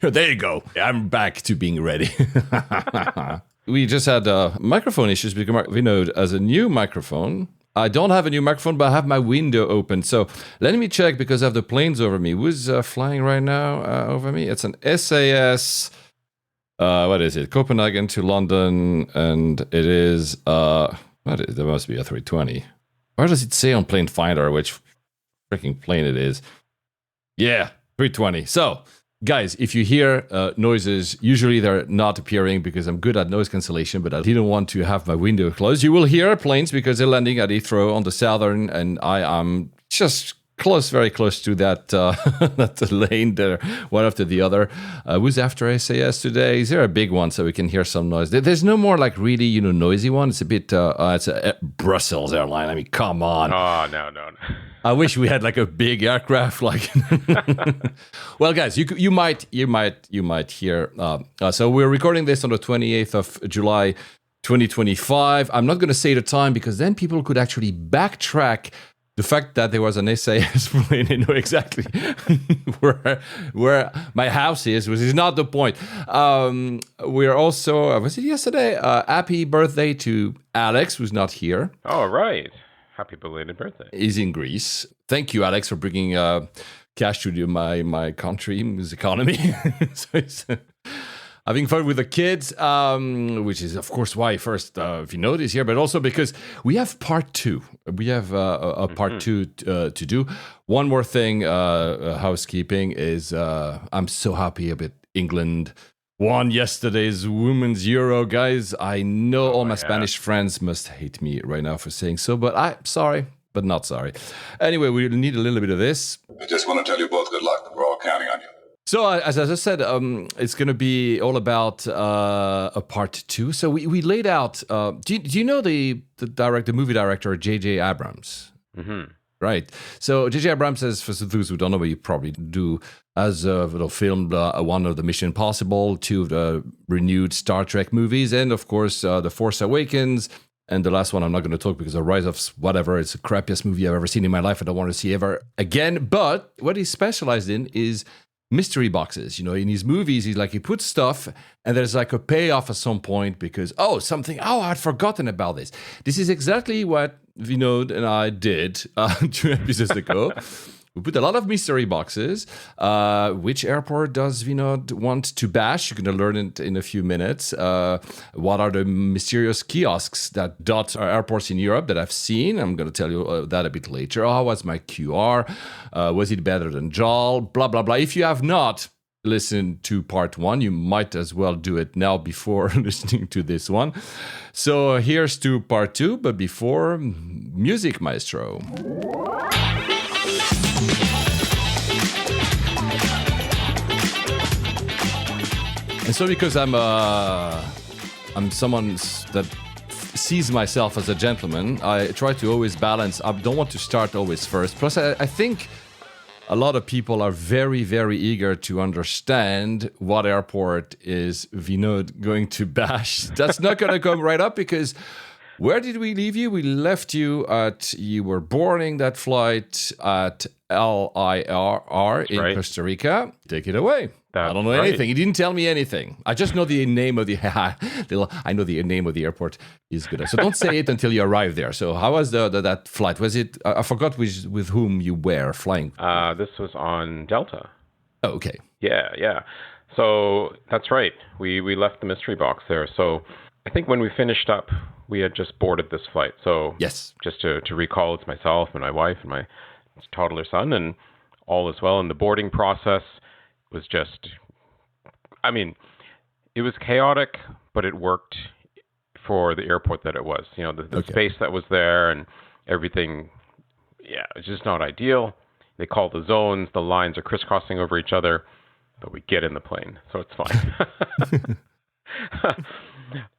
There you go. I'm back to being ready. We just had microphone issues because Vinod has a new microphone. I don't have a new microphone, but I have my window open. So let me check because I have the planes over me. Who's flying right now over me? It's an SAS. What is it? Copenhagen to London, and it is. There must be a 320. Where does it say on Plane Finder which freaking plane it is? Yeah, 320. So, guys, if you hear noises, usually they're not appearing because I'm good at noise cancellation, but I didn't want to have my window closed. You will hear planes because they're landing at Heathrow on the southern, and I am just very close to that that lane there, one after the other. Who's after SAS today? Is there a big one so we can hear some noise? There's no more like really, noisy one. It's a bit, it's a Brussels airline. I mean, come on. Oh, no. I wish we had like a big aircraft. Like, well, guys, you might hear. So we're recording this on the 28th of July, 2025. I'm not going to say the time because then people could actually backtrack the fact that there was an SAS plane. They know exactly where my house is, which is not the point. We're also, was it yesterday? Happy birthday to Alex, who's not here. Oh, right. Happy belated birthday. He's in Greece. Thank you, Alex, for bringing cash to my country, his economy. So he's having fun with the kids, which is, of course, why first Vinod is here, but also because we have part two. We have a part two to do. One more thing, housekeeping, is I'm so happy about England won yesterday's Women's Euro, guys. I know all my Spanish friends must hate me right now for saying so, but I'm sorry, but not sorry. Anyway, we need a little bit of this. I just want to tell you both good luck. We're all counting on you. So, as I said, it's going to be all about a part two. So we laid out. Do you know the movie director J.J. Abrams? Mm-hmm. Right. So J.J. Abrams has, for those who don't know, but you probably do, has filmed one of the Mission Impossible, two of the renewed Star Trek movies, and of course The Force Awakens. And the last one I'm not going to talk because of Rise of whatever. It's the crappiest movie I've ever seen in my life. I don't want to see ever again. But what he's specialized in is mystery boxes. In his movies, he puts stuff and there's like a payoff at some point because, I'd forgotten about this. This is exactly what Vinod and I did 2 episodes ago. We put a lot of mystery boxes. Which airport does Vinod want to bash? You're going to learn it in a few minutes. What are the mysterious kiosks that dot our airports in Europe that I've seen? I'm going to tell you that a bit later. How was my QR? Was it better than JAL? Blah, blah, blah. If you have not listened to part one, you might as well do it now before listening to this one. So here's to part two, but before, music maestro. And so because I'm someone that sees myself as a gentleman, I try to always balance. I don't want to start always first. Plus, I think a lot of people are very, very eager to understand what airport is Vinod going to bash. That's not going to come right up because where did we leave you? We left you you were boarding that flight at LIRR in Costa Rica. Take it away. I don't know anything. He didn't tell me anything. I just know the name of the. I know the name of the airport is good. So don't say it until you arrive there. So how was that flight? Was it? I forgot with whom you were flying. This was on Delta. Oh, okay. Yeah. So that's right. We left the mystery box there. So I think when we finished up, we had just boarded this flight. So yes, just to recall, it's myself and my wife and my toddler son, and all is well. And the boarding process was just, it was chaotic, but it worked for the airport that it was. The space that was there and everything, it's just not ideal. They call the zones, the lines are crisscrossing over each other, but we get in the plane, so it's fine.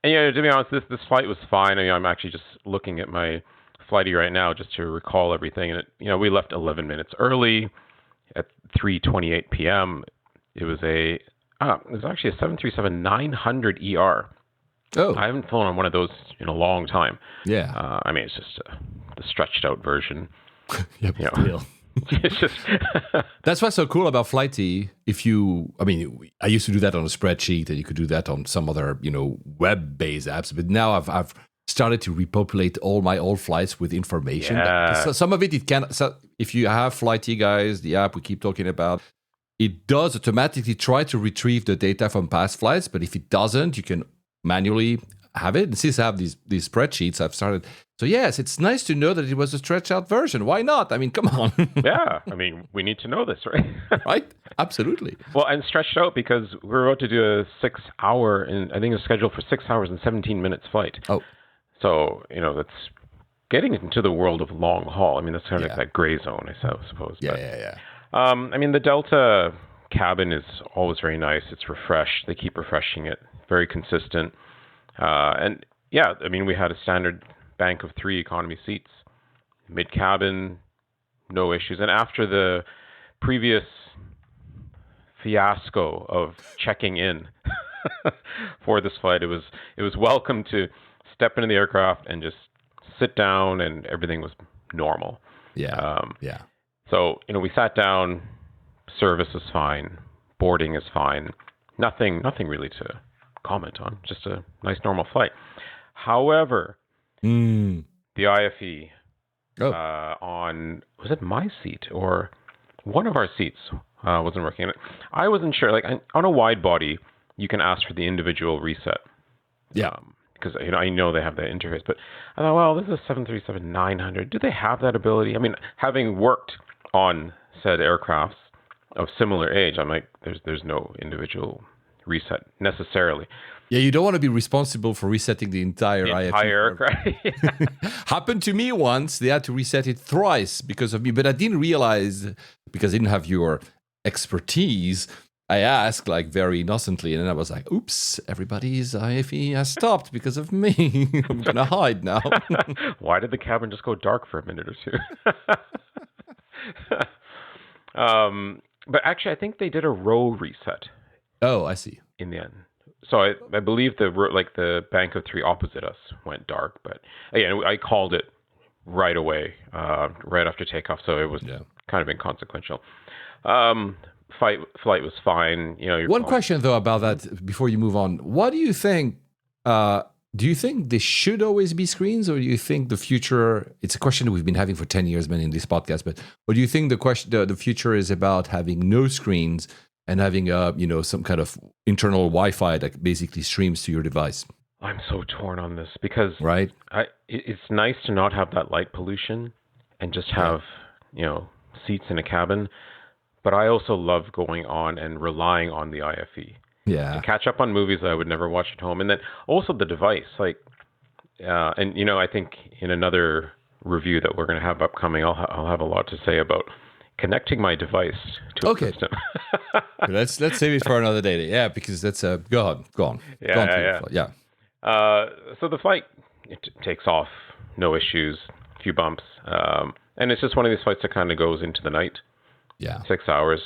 And to be honest, this flight was fine. I'm actually just looking at my flighty right now just to recall everything. And we left 11 minutes early at 3:28 p.m. It was actually a 737-900 ER. Oh, I haven't flown on one of those in a long time. Yeah. It's just the stretched out version. Yep. It's just That's what's so cool about Flighty. I used to do that on a spreadsheet, and you could do that on some other, web-based apps. But now I've started to repopulate all my old flights with information. Yeah. So some of it can. So if you have Flighty, guys, the app we keep talking about, it does automatically try to retrieve the data from past flights. But if it doesn't, you can manually have it. And since I have these spreadsheets, I've started. So yes, it's nice to know that it was a stretched out version. Why not? I mean, come on. Yeah. I mean, we need to know this, right? Right? Absolutely. Well, and stretched out because we're about to do a 6-hour, and I think it's scheduled for 6 hours and 17 minutes flight. Oh. So, that's getting into the world of long haul. I mean, that's kind of like that gray zone, I suppose. Yeah. I mean, the Delta cabin is always very nice. It's refreshed. They keep refreshing it. Very consistent. And yeah, I mean, we had a standard bank of 3 economy seats, mid-cabin, no issues. And after the previous fiasco of checking in for this flight, it was welcome to step into the aircraft and just sit down, and everything was normal. Yeah. So, we sat down, service is fine, boarding is fine, nothing really to comment on, just a nice normal flight. However, the IFE on, was it my seat or one of our seats wasn't working. I wasn't sure, like on a wide body, you can ask for the individual reset. Yeah. Because I know they have that interface, but I thought, well, this is a 737-900. Do they have that ability? I mean, having worked on said aircrafts of similar age, I'm like, there's no individual reset necessarily. Yeah, you don't want to be responsible for resetting the entire aircraft. Happened to me once. They had to reset it thrice because of me, but I didn't realize, because I didn't have your expertise. I asked like very innocently, and then I was like, oops, everybody's IFE has stopped because of me. I'm going to hide now. Why did the cabin just go dark for a minute or two? But actually, I think they did a row reset. Oh, I see. In the end. So I believe the bank of 3 opposite us went dark. But again, I called it right away, right after takeoff. So it was kind of inconsequential. Flight was fine. One question though about that before you move on. What do you think? Do you think there should always be screens, or do you think the future? It's a question that we've been having for 10 years, man, in this podcast. But do you think the future is about having no screens and having some kind of internal Wi-Fi that basically streams to your device? I'm so torn on this because right. It's nice to not have that light pollution and just have seats in a cabin. But I also love going on and relying on the IFE. Yeah. To catch up on movies that I would never watch at home. And then also the device. I think in another review that we're going to have upcoming, I'll have a lot to say about connecting my device to a system. Let's save it for another day. Yeah, because that's go on. Yeah. So the flight takes off, no issues, a few bumps. And it's just one of these flights that kind of goes into the night. Yeah. 6 hours,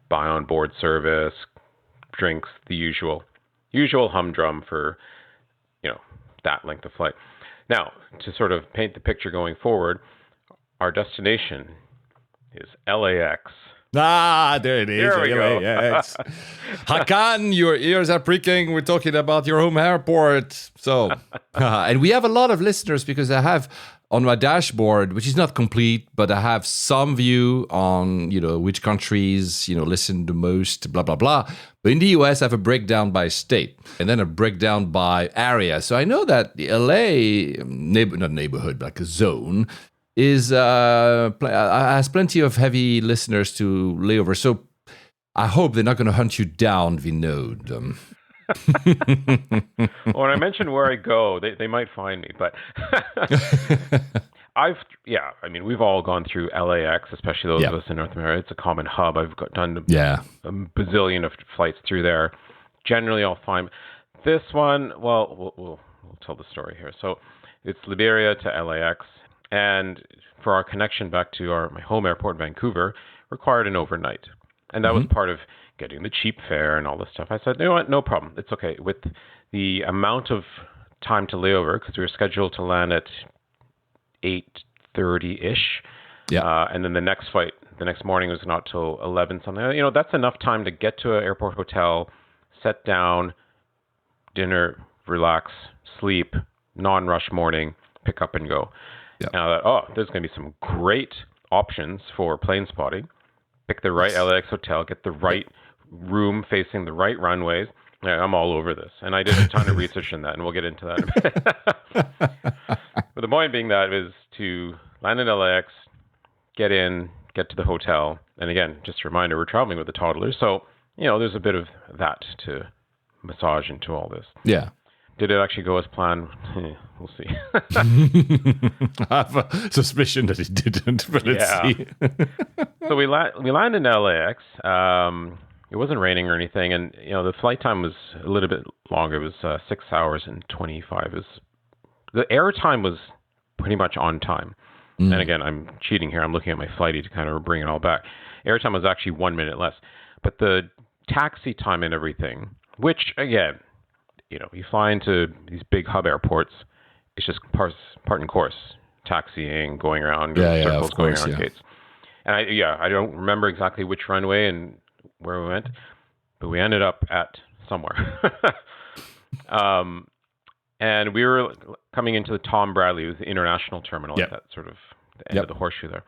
buy on board service, drinks, the usual humdrum for, that length of flight. Now, to sort of paint the picture going forward, our destination is LAX. There it is. There we go. LAX. Hakan, your ears are pricking. We're talking about your home airport. So, and we have a lot of listeners because I have on my dashboard, which is not complete, but I have some view on, which countries, listen the most, blah, blah, blah. But in the US, I have a breakdown by state and then a breakdown by area. So I know that the LA, not neighborhood, but like a zone, has plenty of heavy listeners to layover. So I hope they're not going to hunt you down, Vinod. When I mention where I go, they might find me, but we've all gone through LAX, especially those of us in North America. It's a common hub. I've done a bazillion of flights through there. Generally, I'll find this one. Well, we'll tell the story here. So it's Liberia to LAX, and for our connection back to my home airport, Vancouver, required an overnight, and that was part of getting the cheap fare and all this stuff. I said, you know what, no problem. It's okay. With the amount of time to layover, because we were scheduled to land at 8:30-ish. Yeah. And then the next flight, the next morning was not till 11 something. You know, that's enough time to get to an airport hotel, sit down, dinner, relax, sleep, non-rush morning, pick up and go. Yeah. And I thought, there's going to be some great options for plane spotting. Pick the right LAX hotel, get the right room facing the right runways. Yeah, I'm all over this. And I did a ton of research in that, and we'll get into that in a bit. But the point being that is to land in LAX, get in, get to the hotel. And again, just a reminder, we're traveling with a toddler. So, you know, there's a bit of that to massage into all this. Yeah. Did it actually go as planned? We'll see. I have a suspicion that it didn't, but let's see. So we land in LAX. It wasn't raining or anything, and you know the flight time was a little bit longer. It was 6 hours and 25. The air time was pretty much on time. And again, I'm cheating here. I'm looking at my flighty to kind of bring it all back. Air time was actually 1 minute less, but the taxi time and everything, which again, you know, you fly into these big hub airports, it's just part and course, taxiing, going around circles, going around gates. And I don't remember exactly which runway and where we went, but we ended up at somewhere. And we were coming into the Tom Bradley, it was the international terminal at that sort of the end of the horseshoe there.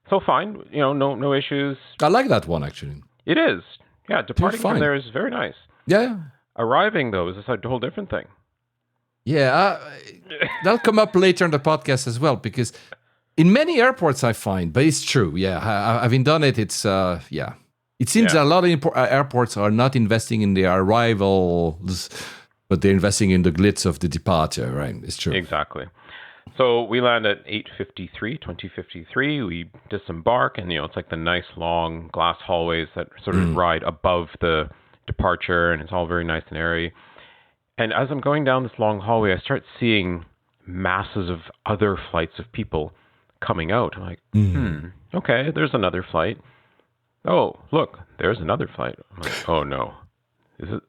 So fine, you know, no issues. I like that one actually. It is. Yeah, departing from there is very nice. Yeah. Arriving though is a whole different thing. Yeah, that'll come up later in the podcast as well, because in many airports I find, but it's true. Yeah, having done it, it's It seems that a lot of airports are not investing in their arrivals, but they're investing in the glitz of the departure, right? It's true. Exactly. So we land at 20:53. We disembark, and, you know, it's like the nice long glass hallways that sort of ride above the departure, and it's all very nice and airy. And as I'm going down this long hallway, I start seeing masses of other flights of people coming out. I'm like, okay, there's another flight. Oh, look, there's another flight. I'm like, oh no. Is it?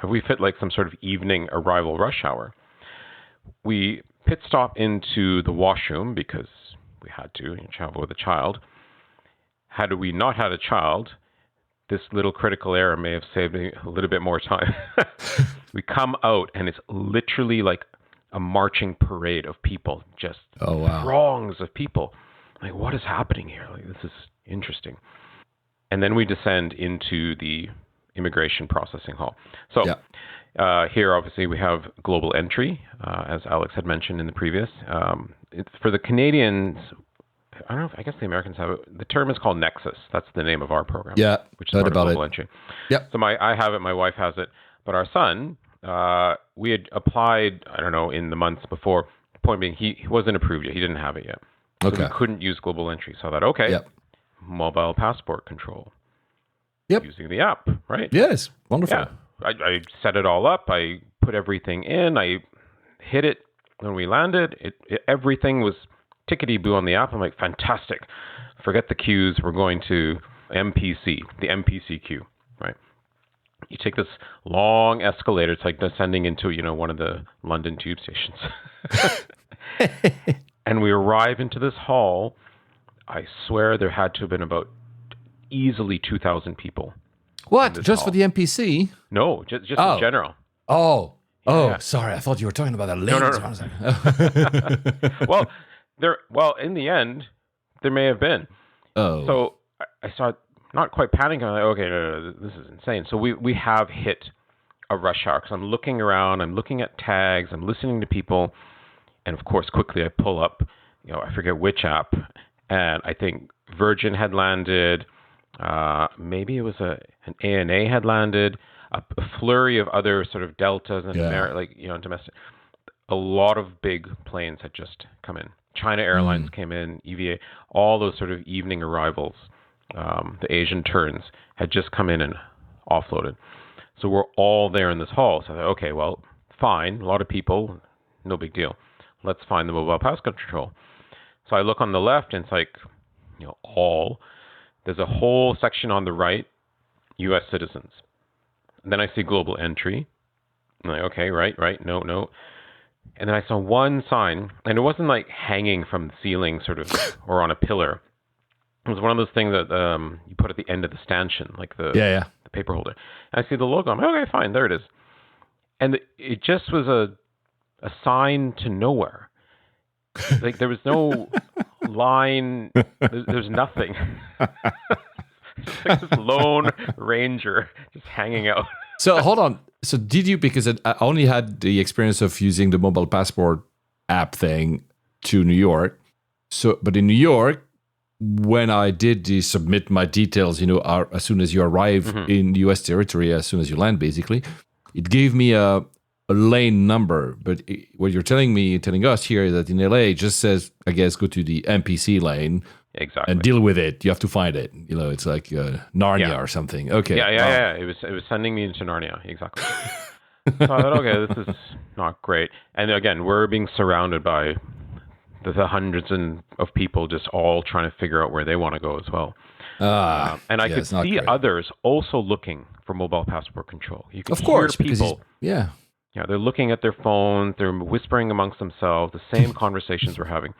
Have we fit like some sort of evening arrival rush hour? We pit stop into the washroom because we had to travel with a child. Had we not had a child, this little critical error may have saved me a little bit more time. We come out and it's literally like a marching parade of people, just throngs of people. Like, what is happening here? Like, this is interesting. And then we descend into the immigration processing hall. So here, obviously, we have global entry, as Alex had mentioned in the previous. For the Canadians, I don't know if, I guess the Americans have it. The term is called Nexus. That's the name of our program. Yeah, which is part of global entry. Yep. So I have it, my wife has it, but our son, we had applied, I don't know, in the months before. Point being, he wasn't approved yet. He didn't have it yet. So we couldn't use global entry. So I thought, mobile passport control. Using the app, right? Yes, wonderful. Yeah. I set it all up. I put everything in. I hit it when we landed. Everything was tickety-boo on the app. I'm like, fantastic. Forget the queues. We're going to MPC, the MPC queue, right? You take this long escalator. It's like descending into, you know, one of the London tube stations. And we arrive into this hall. I swear there had to have been about easily 2,000 people. What? Just hall. For the MPC? No, just in general. Sorry. I thought you were talking about a lens. No. Well, in the end, there may have been. Oh. So I started not quite panicking. I'm like, okay, no, this is insane. So we have hit a rush hour because I'm looking around, I'm looking at tags, I'm listening to people, and of course, quickly I pull up, you know, I forget which app, and I think Virgin had landed. Maybe it was an ANA had landed, a flurry of other sort of Deltas and domestic. A lot of big planes had just come in. China Airlines came in, EVA, all those sort of evening arrivals, the Asian turns had just come in and offloaded. So we're all there in this hall. So I thought, okay, well, fine, a lot of people, no big deal. Let's find the mobile passport control. So I look on the left and it's like, you know, all. There's a whole section on the right, U.S. citizens. And then I see global entry. I'm like, okay, right, no. And then I saw one sign, and it wasn't like hanging from the ceiling sort of or on a pillar. It was one of those things that you put at the end of the stanchion, like the paper holder. And I see the logo. I'm like, okay, fine, there it is. And it just was a sign to nowhere. Like there was no line. There's nothing. Just like this lone ranger just hanging out. So hold on. So did you, because I only had the experience of using the mobile passport app thing to New York. So, but in New York, when I did the submit my details, as soon as you arrive in U.S. territory, as soon as you land, basically, it gave me a lane number. But what you're telling us here is that in LA, it just says, I guess, go to the MPC lane. Exactly. And deal with it. You have to find it. It's like Narnia or something. Okay. Yeah. It was sending me into Narnia. Exactly. So I thought, okay, this is not great. And again, we're being surrounded by the hundreds of people just all trying to figure out where they want to go as well. And I could see others also looking for mobile passport control. You could hear people. Yeah, they're looking at their phones. They're whispering amongst themselves. The same conversations we're having.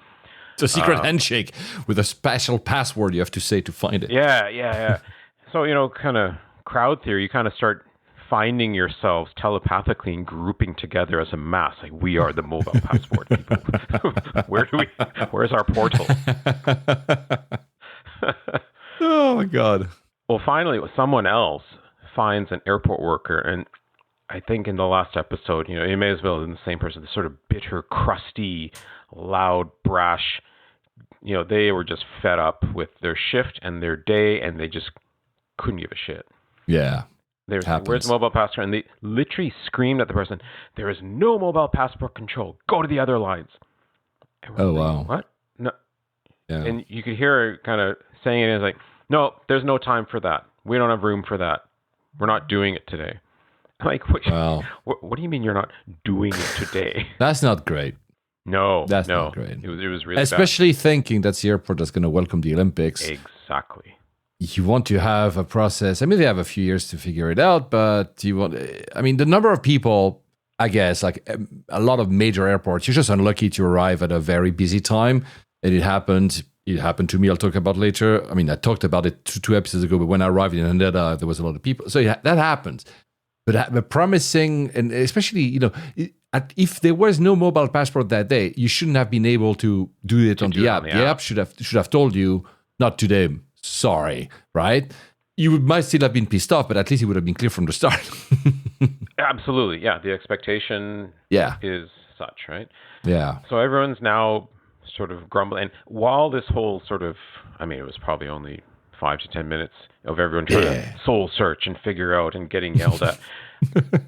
It's a secret handshake with a special password you have to say to find it. Yeah. So, kind of crowd theory, you kind of start finding yourselves telepathically and grouping together as a mass. Like, we are the mobile passport people. Where's our portal? Oh, my God. Well, finally, someone else finds an airport worker. And I think in the last episode, it may as well have been the same person, the sort of bitter, crusty, loud, brash, they were just fed up with their shift and their day, and they just couldn't give a shit. Yeah. Where's the mobile passport? And they literally screamed at the person, there is no mobile passport control. Go to the other lines. Oh, wow. What? No. Yeah. And you could hear her kind of saying it as like, no, there's no time for that. We don't have room for that. We're not doing it today. Like, what do you mean you're not doing it today? That's not great. No, that's not great. It was really especially bad. Thinking that's the airport that's going to welcome the Olympics. Exactly. You want to have a process. I mean, they have a few years to figure it out, but the number of people, I guess, like a lot of major airports, you're just unlucky to arrive at a very busy time. And it happened to me. I'll talk about later. I mean, I talked about it two episodes ago, but when I arrived in Haneda, there was a lot of people. So that happens. But promising, and especially, if there was no mobile passport that day, you shouldn't have been able to do it on the app. The app should have told you, not today, sorry, right? You might still have been pissed off, but at least it would have been clear from the start. Absolutely, yeah. The expectation is such, right? Yeah. So everyone's now sort of grumbling. And while this whole sort of, it was probably only 5 to 10 minutes of everyone trying to soul search and figure out and getting yelled at.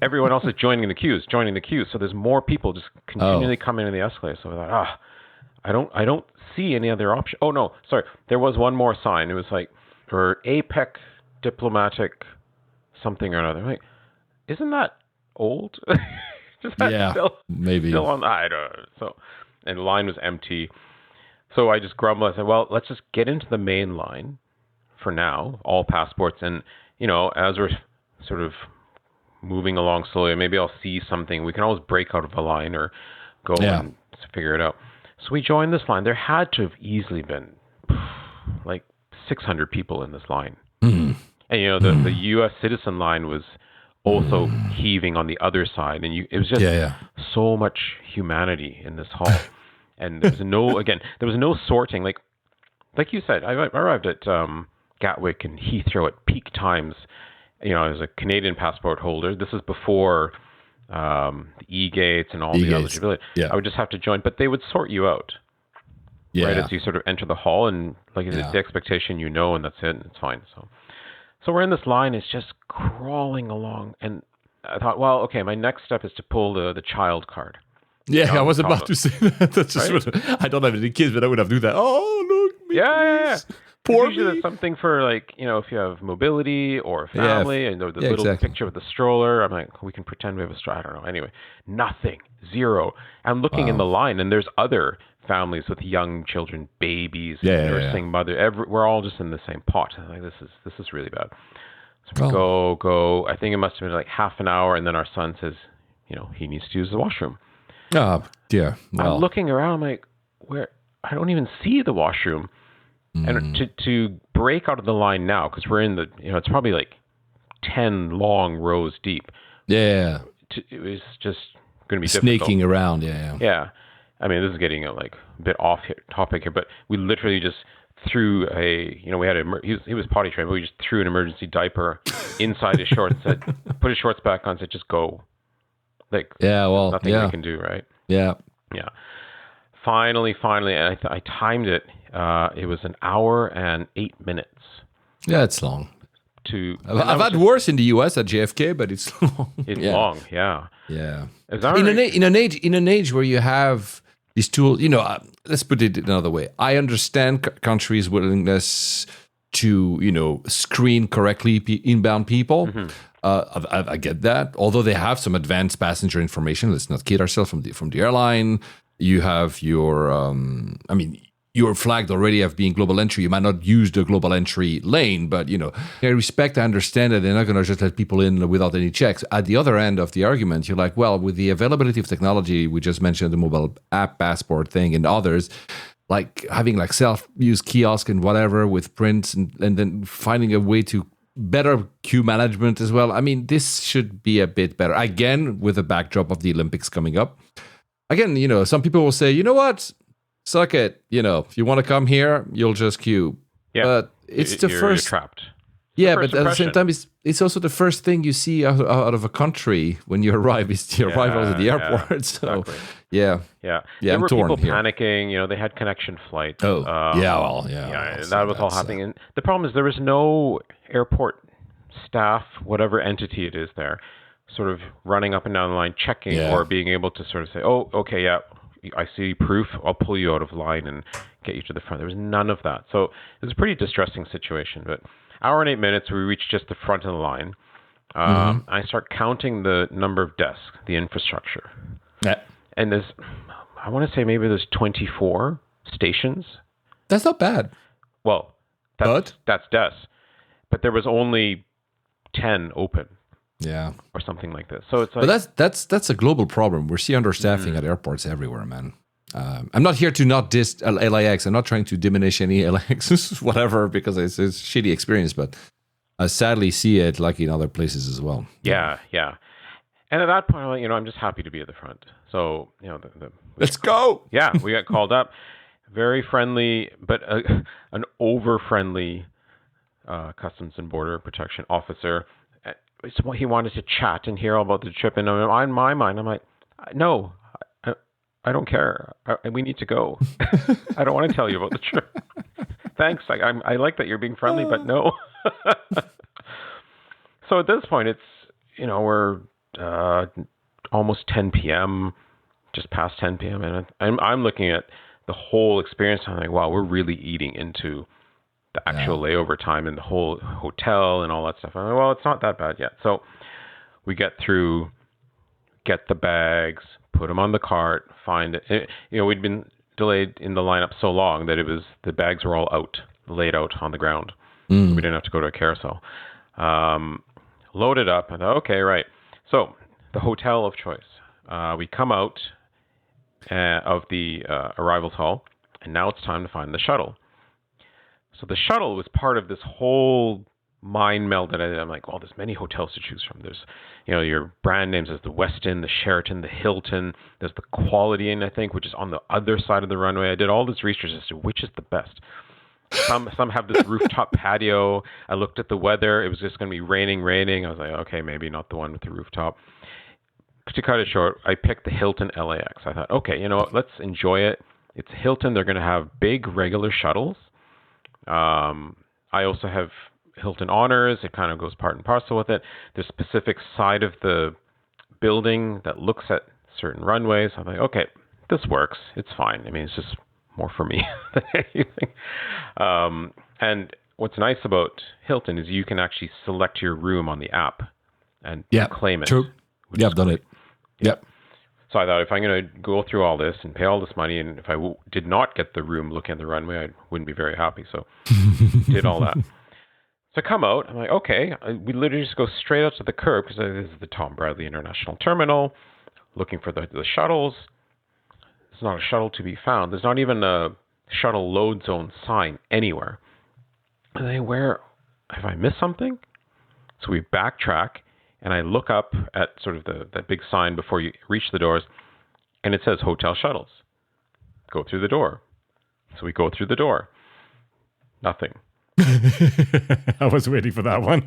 Everyone else is joining the queues. So there's more people just continually coming in the escalator. So I thought, I don't see any other option. Oh no, sorry. There was one more sign. It was like for APEC diplomatic something or another. I'm like, isn't that old? Maybe. Still on. I don't know. So, and the line was empty. So I just grumbled. I said, well, let's just get into the main line for now, all passports. And, as we're sort of moving along slowly, maybe I'll see something. We can always break out of a line or go and figure it out. So we joined this line. There had to have easily been like 600 people in this line. And, the U.S. citizen line was also heaving on the other side. And it was just so much humanity in this hall. And there was no sorting. Like you said, I arrived at Gatwick and Heathrow at peak times. As a Canadian passport holder, this is before the e-gates and all the eligibility. Yeah. I would just have to join, but they would sort you out right as you sort of enter the hall, and it's the expectation, and that's it, and it's fine. So we're in this line, it's just crawling along, and I thought, well, okay, my next step is to pull the child card. Yeah, I was about to say that. That's just what, I don't have any kids, but I would have do that. Oh, look, me, yeah. Poor usually that's something for if you have mobility or family, and the little picture with the stroller. I'm like, we can pretend we have a stroller. I don't know. Anyway, nothing, zero. I'm looking in the line, and there's other families with young children, babies, nursing mother. We're all just in the same pot. I'm like, this is really bad. So we go. I think it must have been like half an hour, and then our son says, he needs to use the washroom. Oh, dear. Well, I'm looking around. I'm like, where? I don't even see the washroom. And to break out of the line now, because we're in the, it's probably like 10 long rows deep. Yeah. It was just going to be Sneaking difficult. around. Yeah. Yeah. I mean, this is getting a bit off topic here, but we literally just threw we had he was potty trained, but we just threw an emergency diaper inside his shorts, said, put his shorts back on, said, just go. Like, nothing we can do, right? Yeah. Yeah. Finally, and I timed it. It was an hour and 8 minutes. Yeah, it's long. I've had worse in the US at JFK, but it's long. It's long, yeah. Yeah. In an age where you have these tools, let's put it another way. I understand countries' willingness to, screen correctly inbound people. Mm-hmm. I get that. Although they have some advanced passenger information, let's not kid ourselves from the airline. You have your, you're flagged already as being global entry. You might not use the global entry lane, but, I understand that they're not going to just let people in without any checks. At the other end of the argument, you're like, well, with the availability of technology, we just mentioned the mobile app passport thing and others, like having like self-use kiosk and whatever with prints and then finding a way to better queue management as well. I mean, this should be a bit better. Again, with the backdrop of the Olympics coming up. Again, some people will say, you know what? Suck it. If you want to come here, you'll just queue. Yeah. But it's you're trapped. Yeah, but at the same time, it's also the first thing you see out of a country when you arrive is the arrival at the airport. Yeah, so, exactly. Yeah. There were people panicking. They had connection flights. Oh, that was all happening. And the problem is there was no airport staff, whatever entity it is there, sort of running up and down the line, checking or being able to sort of say, oh, okay, yeah, I see proof. I'll pull you out of line and get you to the front. There was none of that. So it was a pretty distressing situation. But hour and 8 minutes, we reached just the front of the line. I start counting the number of desks, the infrastructure. Yeah. And I want to say maybe there's 24 stations. That's not bad. Well, that's desks. But there was only 10 open. Yeah, or something like this. So it's like, but that's a global problem. We're seeing understaffing at airports everywhere, man. I'm not here to not diss LAX. I'm not trying to diminish any LAX, whatever, because it's a shitty experience. But I sadly see it like in other places as well. Yeah. And at that point, I'm just happy to be at the front. So let's go. Yeah, we got called up. Very friendly, but an over friendly Customs and Border Protection officer. He wanted to chat and hear all about the trip, and in my mind, I'm like, no, I don't care. We need to go. I don't want to tell you about the trip. Thanks. I like that you're being friendly, but no. So at this point, it's we're almost 10 p.m., just past 10 p.m., and I'm looking at the whole experience. I'm like, wow, we're really eating into the actual layover time and the whole hotel and all that stuff. I'm like, well, it's not that bad yet. So we get through, get the bags, put them on the cart, find it. We'd been delayed in the lineup so long that the bags were all laid out on the ground. So we didn't have to go to a carousel. Loaded up and okay, right. So the hotel of choice. We come out of the arrivals hall, and now it's time to find the shuttle. So the shuttle was part of this whole mind meld that I'm like, well, there's many hotels to choose from. There's, your brand names. There's the Westin, the Sheraton, the Hilton. There's the Quality Inn, I think, which is on the other side of the runway. I did all this research as to which is the best. Some have this rooftop patio. I looked at the weather. It was just going to be raining. I was like, okay, maybe not the one with the rooftop. To cut it short, I picked the Hilton LAX. I thought, okay, you know what? Let's enjoy it. It's Hilton. They're going to have big regular shuttles. I also have Hilton Honors. It kind of goes part and parcel with it. There's a specific side of the building that looks at certain runways. I'm like, okay, this works. It's fine. I mean, it's just more for me than anything. And what's nice about Hilton is you can actually select your room on the app and claim it. True. Yeah, I've done it. Yep. So I thought if I'm going to go through all this and pay all this money, and if I did not get the room looking at the runway, I wouldn't be very happy. So did all that. So I come out. I'm like, okay. We literally just go straight out to the curb because this is the Tom Bradley International Terminal, looking for the shuttles. There's not a shuttle to be found. There's not even a shuttle load zone sign anywhere. And I, where have I missed something? So we backtrack, and I look up at sort of that big sign before you reach the doors, and it says hotel shuttles. Go through the door. So we go through the door. Nothing. I was waiting for that one.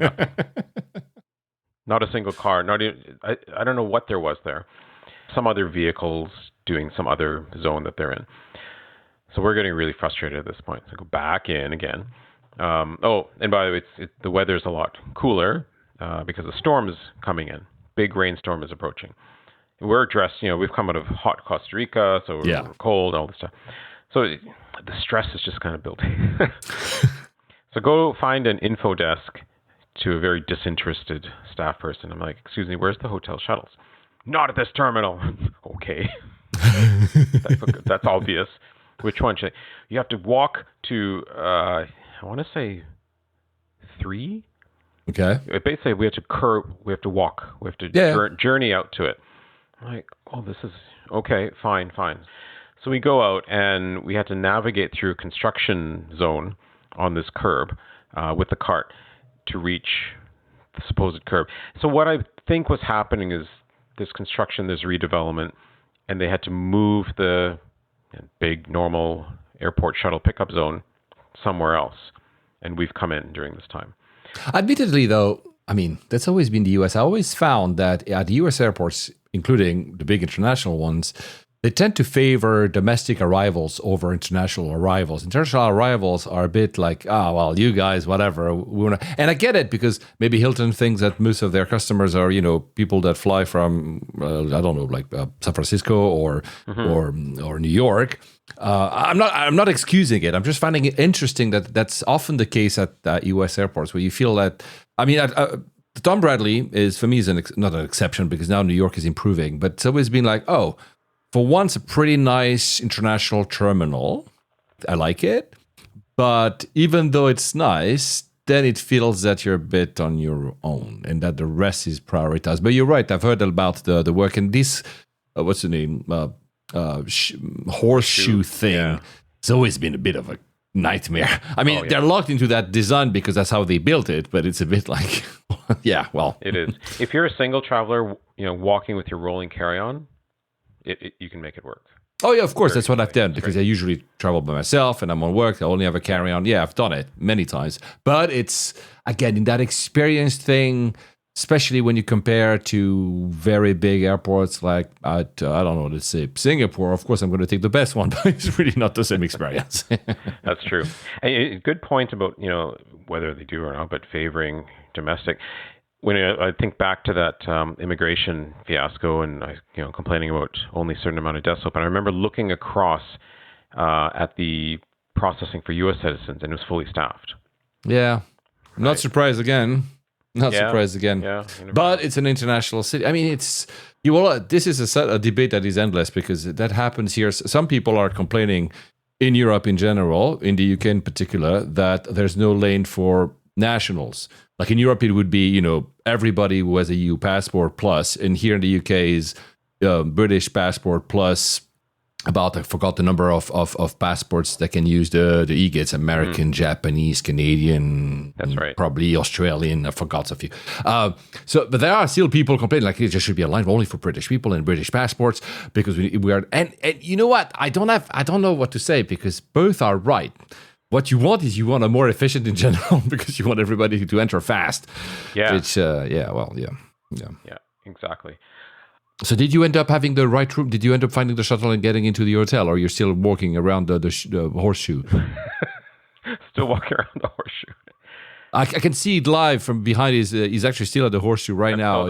Not a single car. Not even, I don't know what there was there. Some other vehicles doing some other zone that they're in. So we're getting really frustrated at this point. So go back in again. And by the way, the weather's a lot cooler because a storm is coming in. Big rainstorm is approaching. And we're dressed, we've come out of hot Costa Rica, so we're cold, all this stuff. So the stress is just kind of building. So go find an info desk to a very disinterested staff person. I'm like, excuse me, where's the hotel shuttles? Not at this terminal. Okay. That's obvious. Which one should you have to walk to, I want to say 3? Okay. Basically, we have to walk. We have to journey out to it. I'm like, oh, this is, okay, fine. So we go out, and we had to navigate through a construction zone on this curb with the cart to reach the supposed curb. So what I think was happening is there's construction, there's redevelopment, and they had to move the big normal airport shuttle pickup zone somewhere else. And we've come in during this time. Admittedly, though, I mean, that's always been the US. I always found that at the US airports, including the big international ones, they tend to favor domestic arrivals over international arrivals. International arrivals are a bit like, well, you guys, whatever. And I get it, because maybe Hilton thinks that most of their customers are, people that fly from, I don't know, like San Francisco or New York. I'm not excusing it. I'm just finding it interesting that that's often the case at U.S. airports, where you feel that. I mean, Tom Bradley is, for me, is not an exception, because now New York is improving. But it's always been like, for once, a pretty nice international terminal. I like it. But even though it's nice, then it feels that you're a bit on your own and that the rest is prioritized. But you're right. I've heard about the work. And this, what's the name? Horseshoe thing. Yeah. It's always been a bit of a nightmare. I mean, they're locked into that design because that's how they built it. But it's a bit like, it is. If you're a single traveler, walking with your rolling carry-on, you can make it work. Oh, yeah, of course. That's what I've done, because I usually travel by myself and I'm on work. I only have a carry-on. Yeah, I've done it many times. But it's, again, in that experience thing, especially when you compare to very big airports like at, I don't know, let's say Singapore. Of course, I'm going to take the best one, but it's really not the same experience. That's true. A good point about, whether they do or not, but favoring domestic. When I think back to that immigration fiasco, and complaining about only a certain amount of desks open, I remember looking across at the processing for U.S. citizens, and it was fully staffed. Yeah, I'm not surprised again. Yeah, but it's an international city. I mean, this is a debate that is endless, because that happens here. Some people are complaining in Europe in general, in the UK in particular, that there's no lane for nationals. Like in Europe, it would be, everybody who has a EU passport plus, and here in the UK is British passport plus I forgot the number of passports that can use the e-gates, American, Japanese, Canadian, that's right, probably Australian, I forgot a few. But there are still people complaining, like, it just should be a line only for British people and British passports, because we are, and you know what, I don't know what to say, because both are right. What you want is a more efficient in general, because you want everybody to enter fast. Yeah. Yeah, exactly. So did you end up having the right room? Did you end up finding the shuttle and getting into the hotel, or you're still walking around the horseshoe? Still walking around the horseshoe. I can see it live from behind. He's actually still at the horseshoe right now.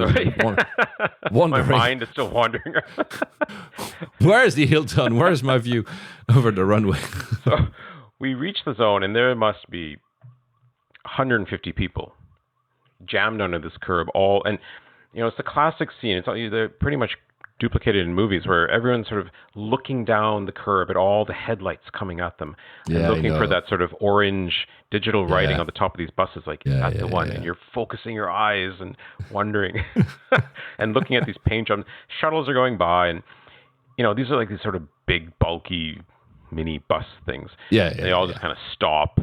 My mind is still wandering around. Where is the Hilton? Where is my view over the runway? So we reach the zone, and there must be 150 people jammed under this curb. It's the classic scene. They're pretty much duplicated in movies, where everyone's sort of looking down the curb at all the headlights coming at them, and looking for that sort of orange digital writing on the top of these buses, like, that's the one. And you're focusing your eyes and wondering and looking at these paint jobs. Shuttles are going by, and these are like these sort of big, bulky mini bus things. Yeah, They all just kind of stop,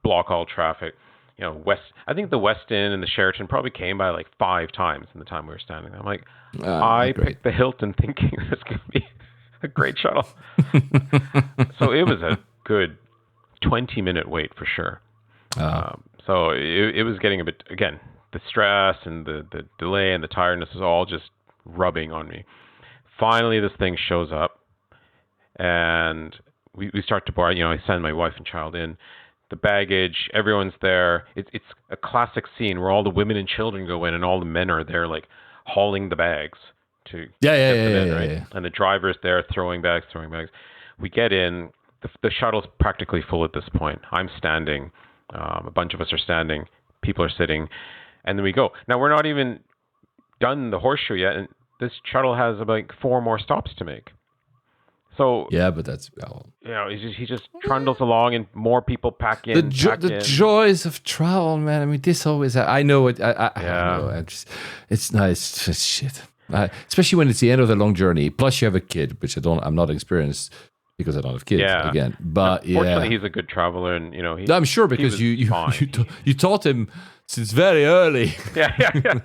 block all traffic. I think the Westin and the Sheraton probably came by like 5 times in the time we were standing there. I'm like, I picked the Hilton thinking this could be a great shuttle. So it was a good 20-minute wait for sure. So it was getting a bit, again, the stress and the delay and the tiredness is all just rubbing on me. Finally, this thing shows up, and we start to board. I send my wife and child in. The baggage, everyone's there. It's a classic scene where all the women and children go in, and all the men are there, like hauling the bags to get them in, right? Yeah. And the driver's there throwing bags. We get in. The shuttle's practically full at this point. I'm standing. A bunch of us are standing. People are sitting, and then we go. Now we're not even done the horseshoe yet, and this shuttle has about 4 more stops to make. So yeah, but that's he just trundles along, and more people pack in. The joys of travel, man. I mean, this always. I know it. I know. It's nice. It's shit. Especially when it's the end of the long journey. Plus, you have a kid, which I'm not experienced because I don't have kids. Yeah. Again, but fortunately, he's a good traveler, and I'm sure because you taught him since very early. Yeah.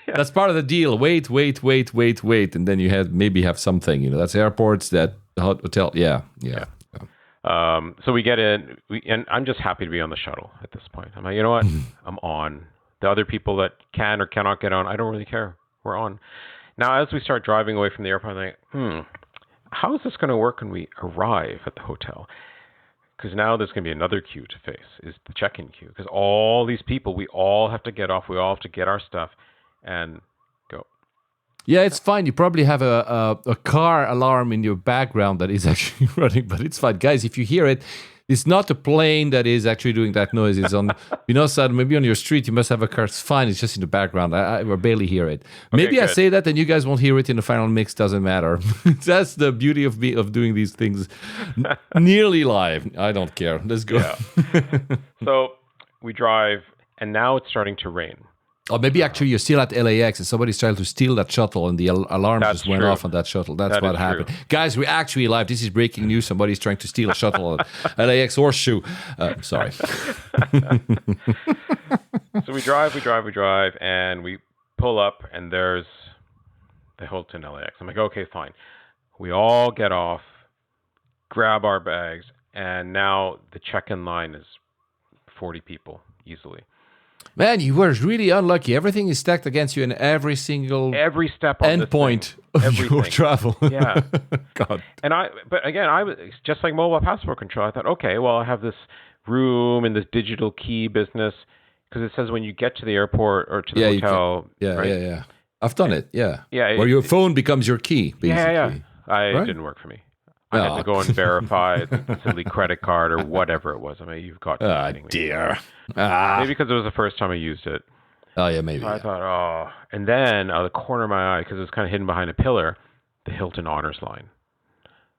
That's part of the deal. Wait, and then you maybe have something. That's airports, that hotel. Yeah. So we get in, and I'm just happy to be on the shuttle at this point. I'm like, you know what? I'm on. The other people that can or cannot get on, I don't really care. We're on. Now, as we start driving away from the airport, I'm like, how is this going to work when we arrive at the hotel? Because now there's going to be another queue to face, is the check-in queue. Because all these people, we all have to get off. We all have to get our stuff and go. Yeah, it's fine. You probably have a car alarm in your background that is actually running, but it's fine. Guys, if you hear it, it's not a plane that is actually doing that noise. It's on, maybe on your street, you must have a car. It's fine. It's just in the background. I barely hear it. Okay, maybe good. I say that and you guys won't hear it in the final mix. Doesn't matter. That's the beauty of doing these things nearly live. I don't care. Let's go. Yeah. So we drive, and now it's starting to rain. Or maybe actually you're still at LAX and somebody's trying to steal that shuttle and the alarm just went off on that shuttle. That's what happened. True. Guys, we're actually live. This is breaking news. Somebody's trying to steal a shuttle at LAX horseshoe. Sorry. So we drive, and we pull up, and there's the Hilton LAX. I'm like, okay, fine. We all get off, grab our bags, and now the check-in line is 40 people easily. Man, you were really unlucky. Everything is stacked against you in every step endpoint of your travel. Yeah. God. But again, I was just like mobile passport control. I thought, okay, well, I have this room in this digital key business because it says when you get to the airport or to the hotel. Yeah. I've done it. Yeah. Yeah. Where your phone becomes your key, basically. Yeah. It didn't work for me. I had to go and verify the silly credit card or whatever it was. I mean, you've got to be kidding me. Dear. Maybe because it was the first time I used it. Oh, yeah, maybe. So I thought, and then out of the corner of my eye, because it was kind of hidden behind a pillar, the Hilton Honors line.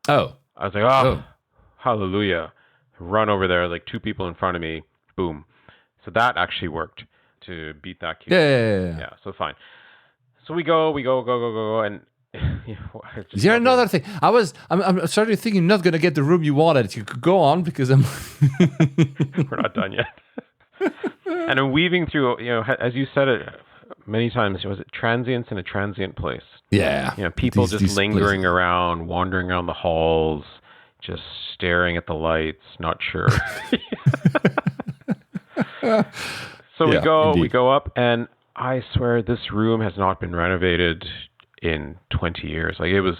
Oh. I was like, hallelujah. Run over there, like 2 people in front of me. Boom. So that actually worked to beat that queue. Yeah. So fine. So we go, and is there another thing? I'm starting to think you're not going to get the room you wanted. You could go on because I'm. We're not done yet. And I'm weaving through, as you said it many times, was it transients in a transient place? Yeah. People just lingering around, wandering around the halls, just staring at the lights, not sure. So we go up, and I swear this room has not been renovated in 20 years. Like, it was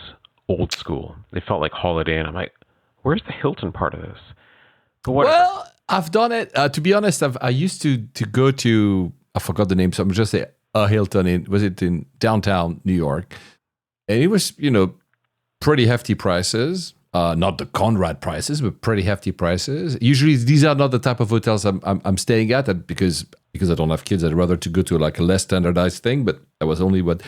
old school. It felt like Holiday Inn. I'm like, where's the Hilton part of this? But well, I've done it. To be honest, I used to go to, I forgot the name, so I'm just say a Hilton in downtown New York. And it was, pretty hefty prices. Not the Conrad prices, but pretty hefty prices. Usually these are not the type of hotels I'm staying at because I don't have kids. I'd rather to go to like a less standardized thing, but that was only what.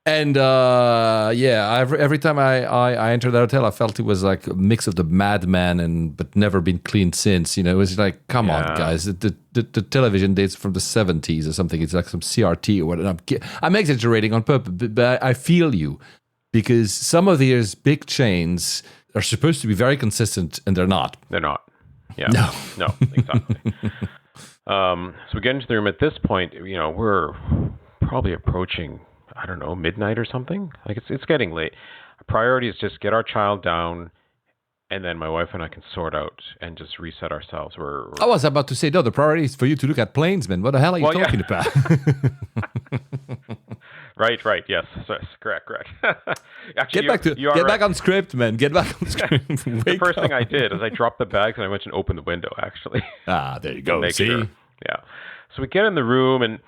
And every time I entered that hotel, I felt it was like a mix of the Mad Men but never been cleaned since. It was like, come on, guys, the television dates from the 70s or something. It's like some CRT or whatever. I'm exaggerating on purpose, but I feel you because some of these big chains are supposed to be very consistent, and they're not. They're not. Yeah. No, exactly. So we get into the room. At this point, we're probably approaching, I don't know, midnight or something. Like it's getting late. Our priority is just get our child down, and then my wife and I can sort out and just reset ourselves. I was about to say, no, the priority is for you to look at planes, man. What the hell are you talking about? Right. Yes, correct. Actually, get back on script, man. Get back on script. The first thing I did is I dropped the bags and I went and opened the window, actually. There you go. See? Sure. Yeah. So we get in the room and,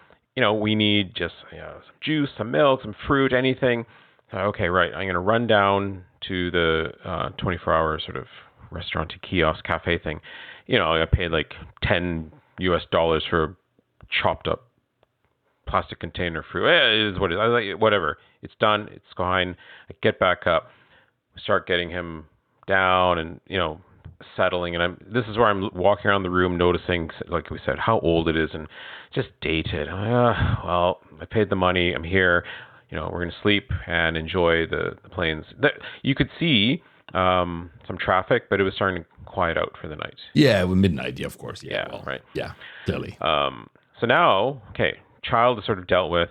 we need just some juice, some milk, some fruit, anything. Okay, right. I'm going to run down to the 24-hour sort of restaurant kiosk cafe thing. I paid like $10 for a chopped up plastic container fruit. It is what it is. I was like, whatever. It's done. It's fine. I get back up. We start getting him down and, settling. And this is where I'm walking around the room noticing, like we said, how old it is and just dated. Well, I paid the money. I'm here. We're going to sleep and enjoy the planes. You could see some traffic, but it was starting to quiet out for the night. Yeah, midnight. Yeah, of course. Yeah, right. Yeah, silly. So now, okay, child is sort of dealt with,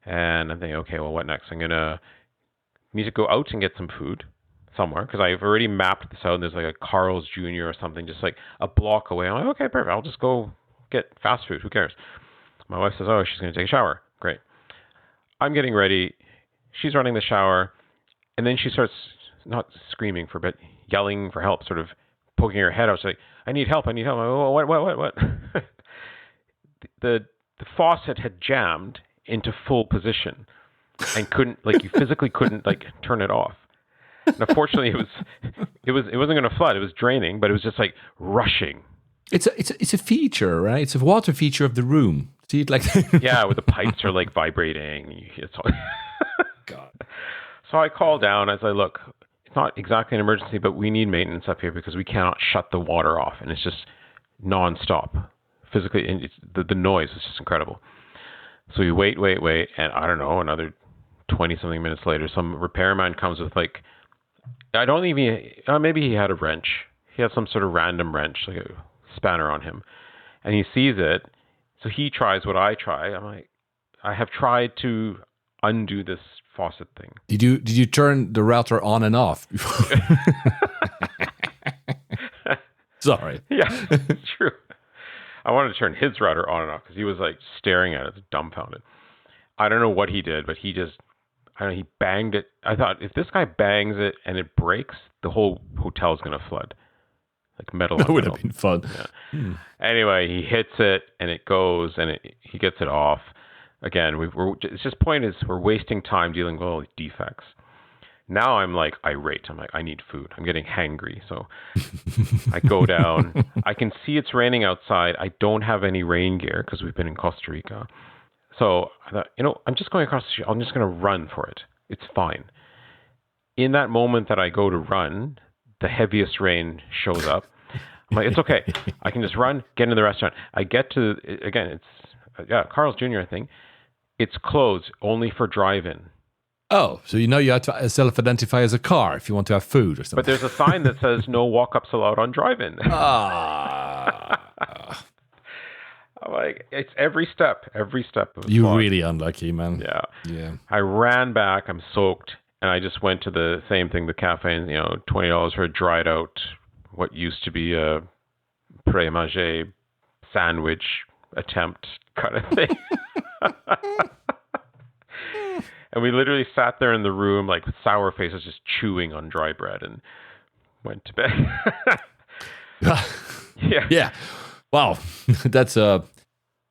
and I'm thinking, okay, well, what next? I'm gonna need to go out and get some food somewhere because I've already mapped this out. And there's like a Carl's Jr. or something just like a block away. I'm like, okay, perfect. I'll just go get fast food. Who cares? My wife says, oh, she's gonna take a shower. Great. I'm getting ready. She's running the shower, and then she starts not screaming for, but yelling for help, sort of poking her head out. She's like, I need help. I'm like, oh, what? The faucet had jammed into full position and you physically couldn't turn it off. And unfortunately, it wasn't going to flood. It was draining, but it was just like rushing. It's a feature, right? It's a water feature of the room. See it like yeah, where the pipes are like vibrating. It's all God. So I call down. I say, look, it's not exactly an emergency, but we need maintenance up here because we cannot shut the water off, and it's just nonstop. Physically, and the noise is just incredible. So we wait, and I don't know, another 20-something minutes later, some repairman comes with maybe he had a wrench. He had some sort of random wrench, like a spanner on him, and he sees it. So he tries what I try. I'm like, I have tried to undo this faucet thing. Did you turn the router on and off? Sorry. Yeah, it's true. I wanted to turn his router on and off because he was like staring at it, dumbfounded. I don't know what he did, but he banged it. I thought if this guy bangs it and it breaks, the whole hotel is going to flood. Like metal. That would have been fun. Yeah. Anyway, he hits it and it goes and he gets it off. Again, it's just point is we're wasting time dealing with all these defects. Now I'm like irate. I'm like, I need food. I'm getting hangry. So I go down. I can see it's raining outside. I don't have any rain gear because we've been in Costa Rica. So I thought, I'm just going across the street. I'm just going to run for it. It's fine. In that moment that I go to run, the heaviest rain shows up. I'm like, it's okay. I can just run, get into the restaurant. I get to, again, it's Carl's Jr., I think. It's closed only for drive-in. Oh, so you have to self-identify as a car if you want to have food or something. But there's a sign that says no walk-ups allowed on drive-in. I'm like, it's every step. You're really unlucky, man. Yeah. I ran back. I'm soaked. And I just went to the same thing, the cafe, and, $20 for a dried out, what used to be a pré-manger sandwich attempt kind of thing. And we literally sat there in the room, like with sour faces, just chewing on dry bread and went to bed. Yeah. Wow. That's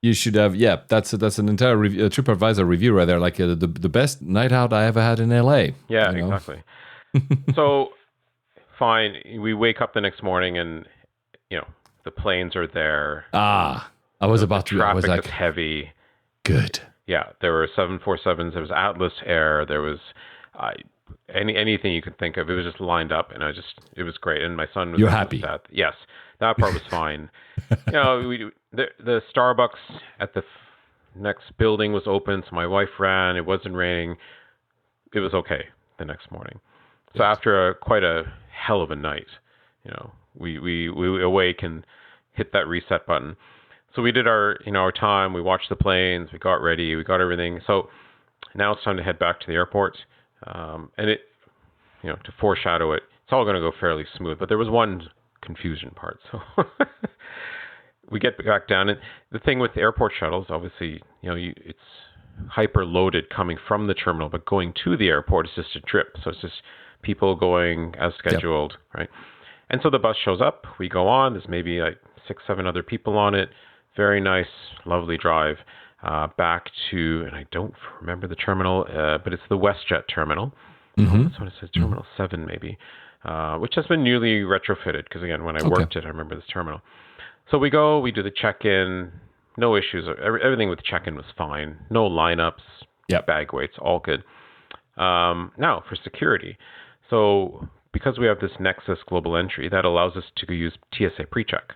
you should have, that's an entire TripAdvisor review right there, like the best night out I ever had in LA. Yeah, exactly. So, fine. We wake up the next morning and, the planes are there. I was about to, I was like, traffic is heavy. Good. Yeah, there were 747s. There was Atlas Air. There was anything you could think of. It was just lined up, and it was great. And my son was. You're happy? Yes, that part was fine. The Starbucks at the next building was open, so my wife ran. It wasn't raining. It was okay. the next morning. So after quite a hell of a night, we awake and hit that reset button. So we did our time. We watched the planes. We got ready. We got everything. So now it's time to head back to the airport. And it, to foreshadow it, it's all going to go fairly smooth. But there was one confusion part. So we get back down, and the thing with the airport shuttles, obviously, it's hyper loaded coming from the terminal, but going to the airport is just a trip. So it's just people going as scheduled, right? And so the bus shows up. We go on. There's maybe like 6-7 other people on it. Very nice, lovely drive back to, and I don't remember the terminal, but it's the WestJet terminal. That's what it says, Terminal 7 maybe, which has been newly retrofitted because, again, when I worked it, I remember this terminal. So we go, we do the check-in, no issues. Everything with the check-in was fine. No lineups, bag weights, all good. Now, for security. So because we have this Nexus global entry, that allows us to use TSA PreCheck.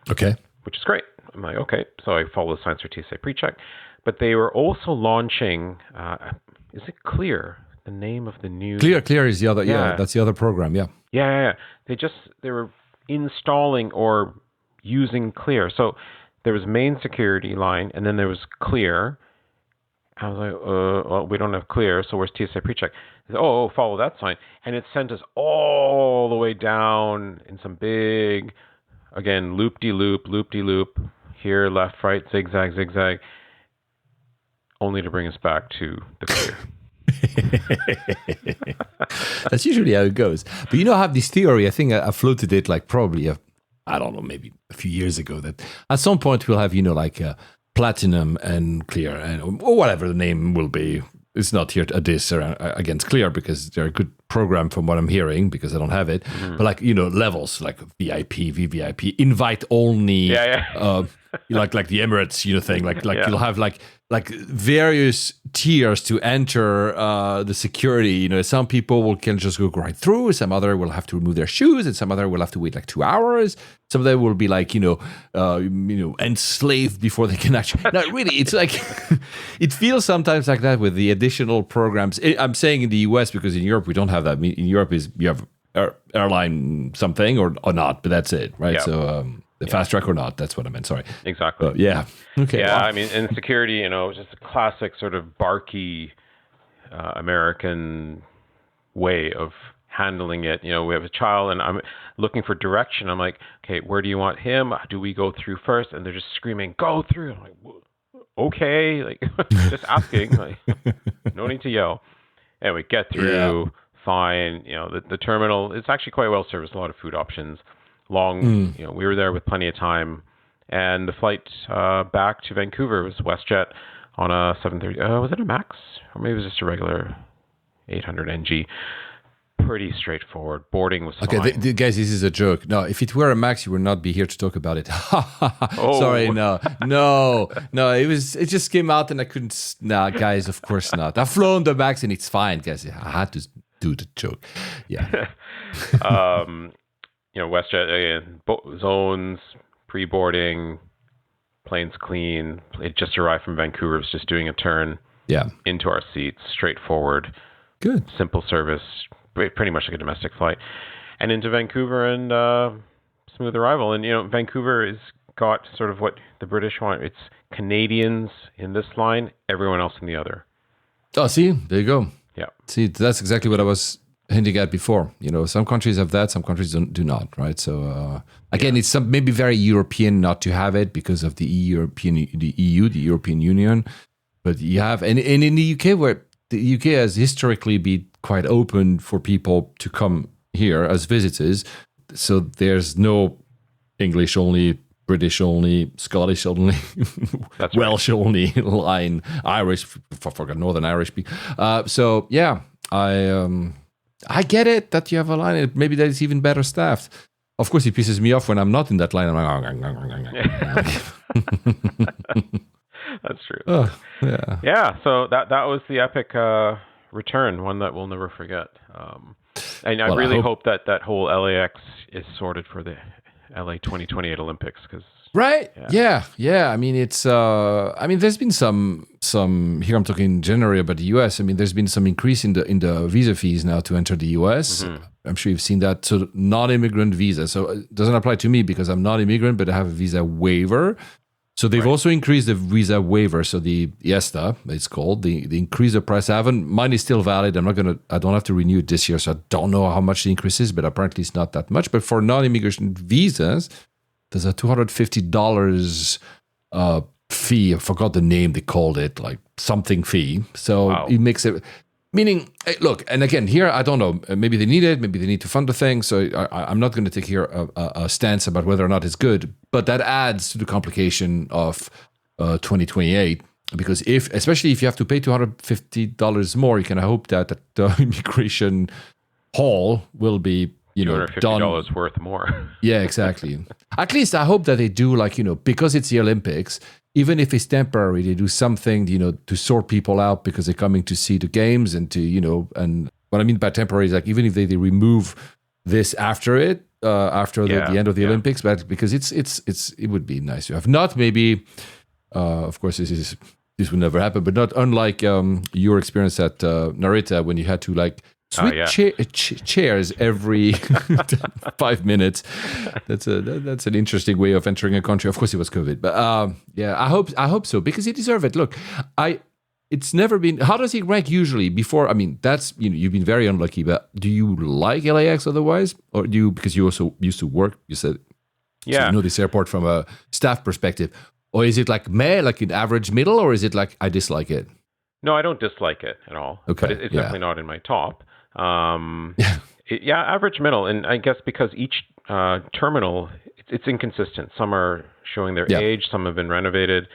Okay. Which is great. I'm like, okay. So I follow the signs for TSA PreCheck. But they were also launching, is it Clear? The name of the new... Clear is the other, that's the other program, Yeah. They were installing or using Clear. So there was main security line, and then there was Clear. I was like, well, we don't have Clear, so where's TSA PreCheck? They said, follow that sign. And it sent us all the way down in some big, again, loop-de-loop, here, left, right, zigzag, zigzag, only to bring us back to the Clear. That's usually how it goes. But I have this theory. I think I floated it like probably I don't know, maybe a few years ago, that at some point we'll have like Platinum and Clear, and or whatever the name will be. It's not here a diss against Clear because they're a good program from what I'm hearing, because I don't have it. But like levels like VIP, VVIP, invite only, like the Emirates thing. Like you'll have like various tiers to enter the security. Some people can just go right through. Some other will have to remove their shoes, and some other will have to wait like 2 hours. Some of them will be like enslaved before they can actually. No, really, it's like it feels sometimes like that with the additional programs. I'm saying in the US because in Europe we don't have that. In Europe you have airline something or not, but that's it, right? Yeah. So. The fast track or not, that's what I meant, sorry. Exactly. Okay. Yeah, wow. I mean, in security, just a classic sort of barky American way of handling it. We have a child and I'm looking for direction. I'm like, okay, where do you want him? Do we go through first? And they're just screaming, go through. I'm like, okay, like just asking, like, no need to yell. And we get through, fine. The terminal, it's actually quite well serviced, a lot of food options. Long, we were there with plenty of time, and the flight back to Vancouver was WestJet on a 730. Was it a Max, or maybe it was just a regular 800 NG? Pretty straightforward. Boarding was fine. Okay, guys, this is a joke. No, if it were a Max, you would not be here to talk about it. Sorry, no. It just came out, and I couldn't. No, guys, of course not. I've flown the Max, and it's fine, guys. I had to do the joke. Yeah. WestJet zones, pre-boarding, planes clean. It just arrived from Vancouver. It was just doing a turn into our seats, straightforward. Good. Simple service, pretty much like a domestic flight. And into Vancouver and smooth arrival. And, Vancouver has got sort of what the British want. It's Canadians in this line, everyone else in the other. Oh, see? There you go. Yeah. See, that's exactly what I was hinting at before. Some countries have that, some countries do not, right? So again, it's maybe very European not to have it because of the European Union, but you have, and in the UK, where the UK has historically been quite open for people to come here as visitors, so there's no English only, British only, Scottish only, Welsh only line, Irish, forgot Northern Irish. So yeah, I get it that you have a line. Maybe that is even better staffed. Of course, it pisses me off when I'm not in that line. I'm like, That's true. Yeah. So that was the epic return, one that we'll never forget. And I really hope that whole LAX is sorted for the LA 2028 Olympics, because Right? Yeah. I mean, it's. There's been some. Here I'm talking generally about the US. I mean, there's been some increase in the visa fees now to enter the US. Mm-hmm. I'm sure you've seen that. So non-immigrant visa. So it doesn't apply to me because I'm not immigrant, but I have a visa waiver. So they've also increased the visa waiver. So the ESTA, it's called, the increase the price. Mine is still valid. I don't have to renew it this year. So I don't know how much the increase is, but apparently it's not that much. But for non-immigration visas, there's a $250 fee. I forgot the name they called it, like something fee. So it makes it, meaning, look, and again, here, I don't know, maybe they need it, maybe they need to fund the thing. So I'm not going to take here a stance about whether or not it's good, but that adds to the complication of 2028. Because especially if you have to pay $250 more, you can hope that the immigration hall will be, $250 worth more. Yeah, exactly. At least I hope that they do, because it's the Olympics, even if it's temporary, they do something, to sort people out because they're coming to see the games and to, and what I mean by temporary is like, even if they remove this after the end of the Olympics, but because it would be nice to have. Not maybe, of course, this would never happen, but not unlike your experience at Narita when you had to switch chairs every 5 minutes. That's an interesting way of entering a country. Of course, it was COVID, but I hope so because you deserve it. Look, it's never been. How does it rank usually? Before, I mean, that's you've been very unlucky. But do you like LAX otherwise, or do you because you also used to work? You said, so you know this airport from a staff perspective, or is it like like an average middle, or is it like I dislike it? No, I don't dislike it at all. Okay, but it's definitely not in my top. Average middle, and I guess because each terminal it's inconsistent. Some are showing their age, some have been renovated.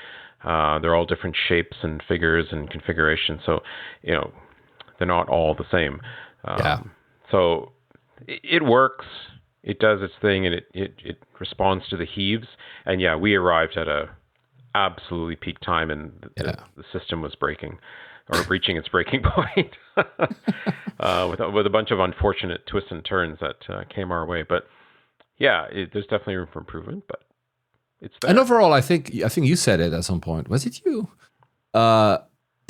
They're all different shapes and figures and configurations, so they're not all the same. So it works. It does its thing, and it responds to the heaves. And we arrived at a absolutely peak time, and the system was breaking. Or reaching its breaking point with a bunch of unfortunate twists and turns that came our way. But there's definitely room for improvement, but it's there. And overall, I think you said it at some point. Was it you? The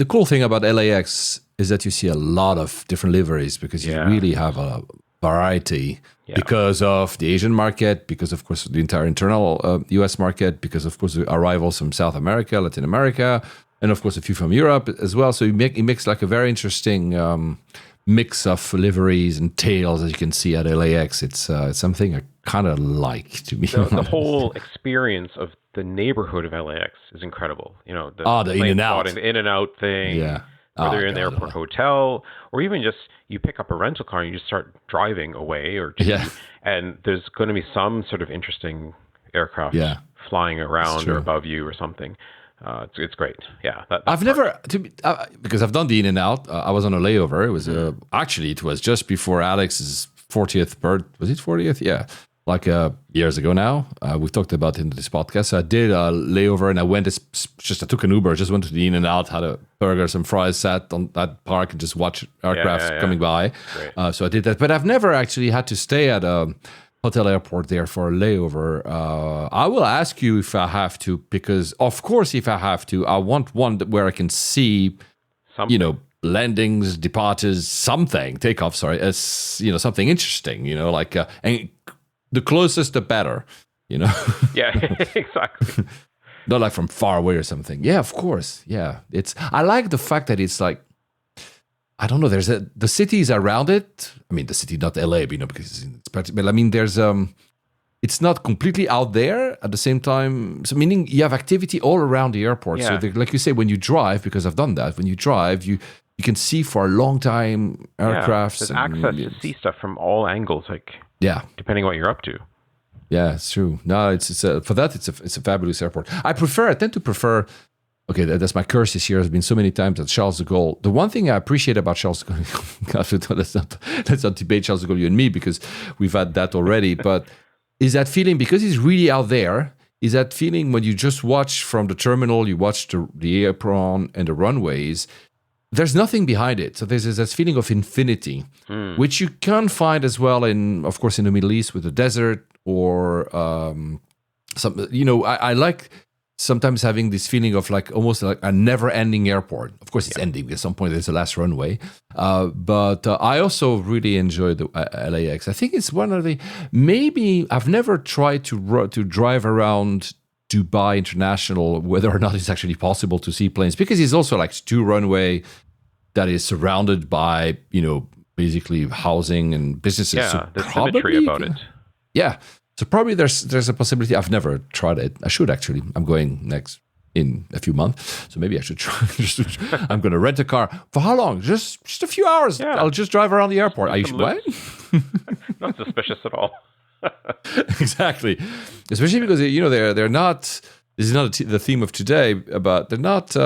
cool thing about LAX is that you see a lot of different liveries because you really have a variety because of the Asian market, because of course the entire internal US market, because of course the arrivals from South America, Latin America, and of course a few from Europe as well. So it makes like a very interesting mix of liveries and tails, as you can see at LAX. It's something I kind of like, to be honest. The whole experience of the neighborhood of LAX is incredible. The in and out, spotting, the in and out thing. Yeah. Whether you're in the airport hotel, or even just you pick up a rental car and you just start driving away, and there's going to be some sort of interesting aircraft flying around or above you or something. It's great. Yeah. I've never, because I've done the in and out. I was on a layover. It was actually, it was just before Alex's 40th birth. Was it 40th? Yeah. Like years ago now. We've talked about it in this podcast. So I did a layover and I took an Uber, just went to the in and out, had a burger, some fries, sat on that park and just watched aircraft coming by. So I did that. But I've never actually had to stay at a hotel airport there for a layover. I will ask you if I have to, because of course, if I have to, I want one where I can see, something. Landings, departures, takeoff, sorry, something interesting, and the closest, the better, Yeah, exactly. Not like from far away or something. Yeah, of course. Yeah. I like the fact that it's like, I don't know, the cities around it. I mean, the city, not LA, because but I mean, there's, it's not completely out there at the same time. So meaning you have activity all around the airport. Yeah. So like you say, when you drive, because I've done that, when you drive, you can see for a long time aircrafts. There's access to see stuff from all angles, depending on what you're up to. Yeah, it's true. No, for that, it's a fabulous airport. I tend to prefer. Okay, that's my curse this year. Has been so many times at Charles de Gaulle. The one thing I appreciate about Charles de Gaulle, let's not debate Charles de Gaulle, you and me, because we've had that already. But is that feeling, because it's really out there, is that feeling when you just watch from the terminal, you watch the apron and the runways, there's nothing behind it. So there's this feeling of infinity, which you can find as well of course, in the Middle East with the desert, or I like sometimes having this feeling of like almost like a never-ending airport. Of course, it's ending. At some point, there's the last runway. But I also really enjoy the LAX. I think it's one of the maybe I've never tried to drive around Dubai International, whether or not it's actually possible to see planes, because it's also like 2 runway that is surrounded by basically housing and businesses. Yeah, so there's symmetry about it. Yeah. So probably there's a possibility. I've never tried it. I should actually. I'm going next in a few months, so maybe I should try. I'm going to rent a car for how long? Just a few hours. Yeah. I'll just drive around the airport. Are you what? Not suspicious at all. Exactly, especially because they're not. This is not the theme of today, but they're not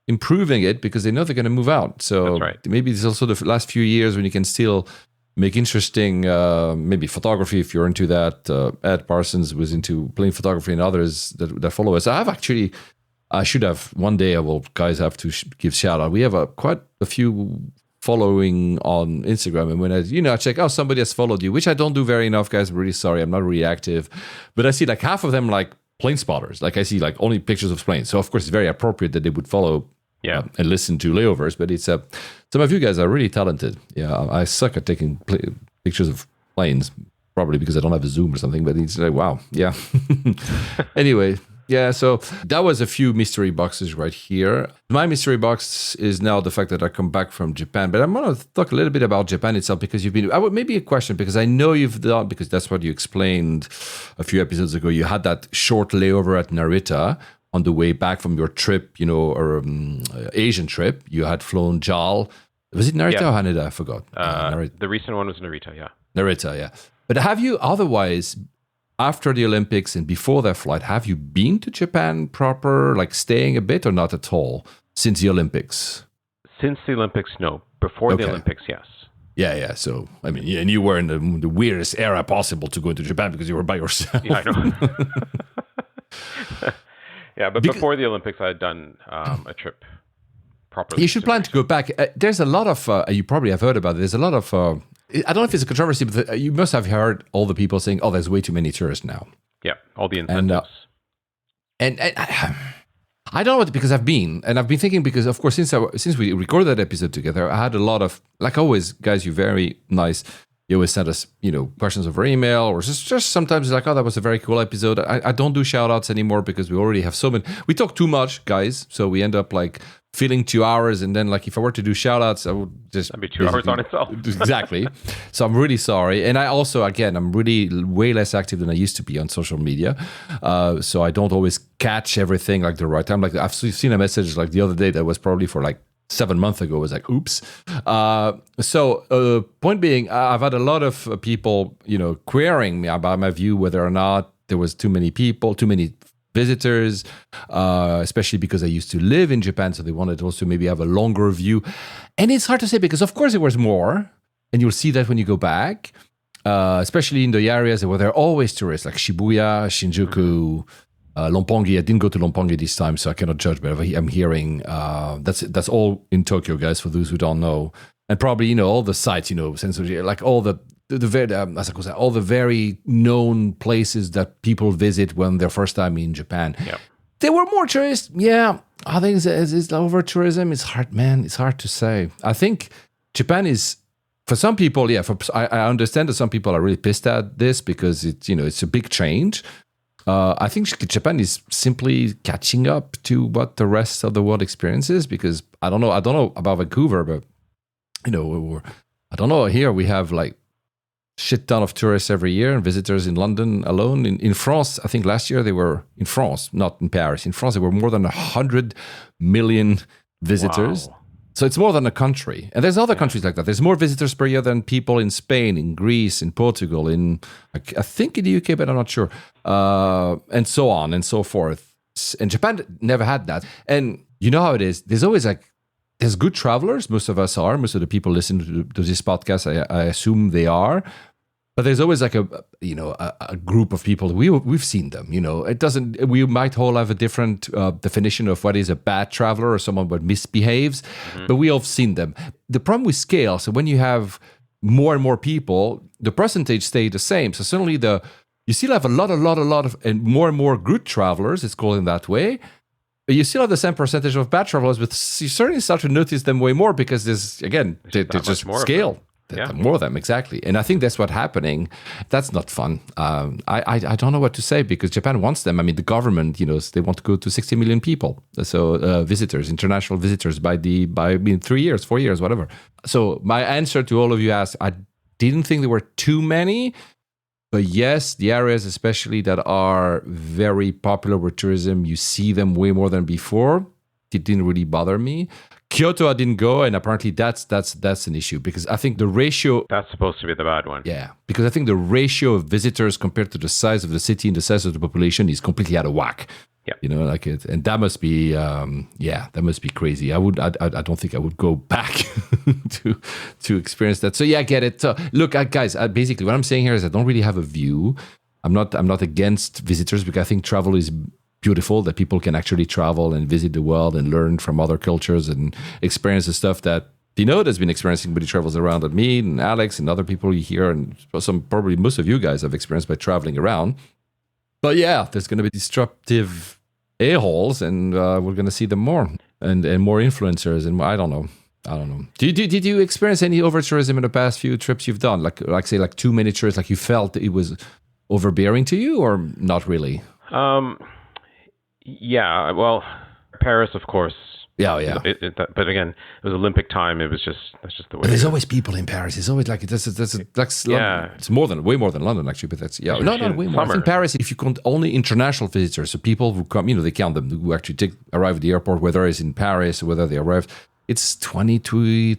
improving it because they know they're going to move out. So that's right. Maybe it's also the last few years when you can still make interesting, maybe photography if you're into that. Ed Parsons was into plane photography, and others that follow us. I should have one day. I will, guys, have to give shout out. We have quite a few following on Instagram, and when I check, somebody has followed you, which I don't do very enough, guys. I'm really sorry. I'm not really active, but I see like half of them like plane spotters. Like I see like only pictures of planes. So of course it's very appropriate that they would follow. Yeah, and listen to layovers, but it's some of you guys are really talented. Yeah, I suck at taking pictures of planes, probably because I don't have a zoom or something. But it's like, wow, yeah. Anyway, yeah. So that was a few mystery boxes right here. My mystery box is now the fact that I come back from Japan. But I'm going to talk a little bit about Japan itself because maybe a question because I know you've done, because that's what you explained a few episodes ago. You had that short layover at Narita. On the way back from your trip, Asian trip, you had flown JAL. Was it Narita or Haneda? I forgot. The recent one was Narita, yeah. Narita, yeah. But have you otherwise, after the Olympics and before that flight, have you been to Japan proper, like staying a bit or not at all since the Olympics? Since the Olympics, no. Before the Olympics, yes. Yeah. So, I mean, and you were in the weirdest era possible to go into Japan because you were by yourself. Yeah, I know. Yeah, but before the Olympics, I had done a trip properly. You should plan to go back. There's a lot of, you probably have heard about it. There's a lot of, I don't know if it's a controversy, but you must have heard all the people saying, there's way too many tourists now. Yeah, all the incentives. And I don't know, because I've been thinking, because of course, since we recorded that episode together, I had a lot of, like always, guys, you're very nice. You always send us, questions over email, or just sometimes like, that was a very cool episode. I don't do shout outs anymore because we already have so many. We talk too much, guys. So we end up like filling 2 hours. And then like if I were to do shout outs, I would just... That'd be 2 hours on itself. Exactly. So I'm really sorry. And I also, again, I'm really way less active than I used to be on social media. So I don't always catch everything like the right time. Like I've seen a message like the other day that was probably for like 7 months ago. Was like, oops. So point being, I've had a lot of people, querying me about my view, whether or not there was too many people, too many visitors, especially because I used to live in Japan. So they wanted also maybe have a longer view. And it's hard to say because of course there was more, and you'll see that when you go back, especially in the areas where there are always tourists like Shibuya, Shinjuku, Lompongi. I didn't go to Lompongi this time, so I cannot judge, but I'm hearing that's all in Tokyo, guys, for those who don't know. And probably, all the sites, sensory, like all the very known places that people visit when they're first time in Japan. Yep. There were more tourists. Yeah. I think it's over tourism. It's hard, man. It's hard to say. I think Japan is, for some people, I understand that some people are really pissed at this because it's a big change. I think Japan is simply catching up to what the rest of the world experiences, because I don't know about Vancouver, but I don't know, here we have like shit ton of tourists every year and visitors in London alone. In France, I think last year they were in France, not in Paris. In France, there were more than 100 million visitors. Wow. So it's more than a country. And there's other countries like that. There's more visitors per year than people in Spain, in Greece, in Portugal, I think in the UK, but I'm not sure. And so on and so forth. And Japan never had that. And you know how it is. There's always there's good travelers. Most of us are. Most of the people listening to this podcast, I assume they are. But there's always like a group of people. We've seen them. It doesn't. We might all have a different definition of what is a bad traveler or someone that misbehaves, but we all have seen them. The problem with scale. So when you have more and more people, the percentage stay the same. So suddenly the you still have a lot of, and more good travelers, it's called in that way. But you still have the same percentage of bad travelers, but you certainly start to notice them way more because there's, again, they just scale. More of them, exactly. And I think that's what's happening. That's not fun. I don't know what to say because Japan wants them. I mean, the government, they want to go to 60 million people. So visitors, international visitors by 3 years, 4 years, whatever. So my answer to all of you asked, I didn't think there were too many. But yes, the areas especially that are very popular with tourism, you see them way more than before. It didn't really bother me. Kyoto, I didn't go, and apparently that's an issue because I think the ratio... That's supposed to be the bad one. Yeah, because I think the ratio of visitors compared to the size of the city and the size of the population is completely out of whack. Yeah, and that must be, that must be crazy. I don't think I would go back to experience that. So yeah, I get it. So, look, guys, basically what I'm saying here is I don't really have a view. I'm not against visitors because I think travel is beautiful, that people can actually travel and visit the world and learn from other cultures and experience the stuff that Vinod has been experiencing when he travels around, and me and Alex and other people you hear, and probably most of you guys have experienced by traveling around. But yeah, there's going to be disruptive a-holes, and we're going to see them more, and more influencers, and I don't know. Did you experience any over-tourism in the past few trips you've done? Like say too many tourists, like you felt it was overbearing to you, or not really? Yeah, well, Paris, of course. Yeah. But again, it was Olympic time. That's just the way. But there's always people in Paris. It's always like that's yeah. It's way more than London actually. But that's not way more. I think Paris, if you count only international visitors, so people who come, they count them who actually arrive at the airport, whether it's in Paris or whether they arrive. It's 23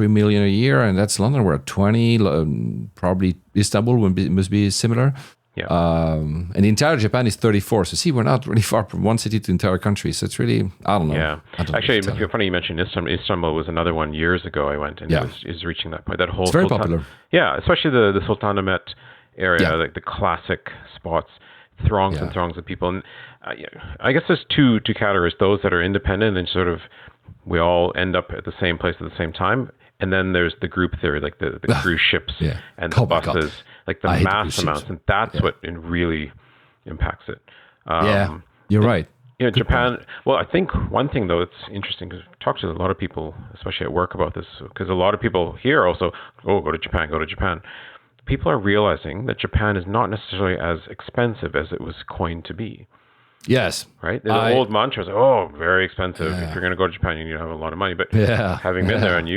million a year, and that's London. We're at 20. Probably Istanbul must be similar. Yeah. And the entire Japan is 34. So see, we're not really far from one city to the entire country. So it's really, I don't know. Yeah. Actually, it's funny you mentioned Istanbul. Istanbul was another one years ago I went, and it is reaching that point. That whole it's very popular. Yeah, especially the Sultanahmet area, like the classic spots, throngs and throngs of people. And I guess there's two categories: those that are independent and sort of we all end up at the same place at the same time. And then there's the group theory, like the cruise ships and the buses, like the mass amounts. And that's what really impacts it. You're right. Japan, well, I think one thing, though, it's interesting because I've talked to a lot of people, especially at work, about this, because a lot of people here also, go to Japan. People are realizing that Japan is not necessarily as expensive as it was coined to be. Yes. Right? There's an old mantra, very expensive. If you're going to go to Japan, you need to have a lot of money. But having been there and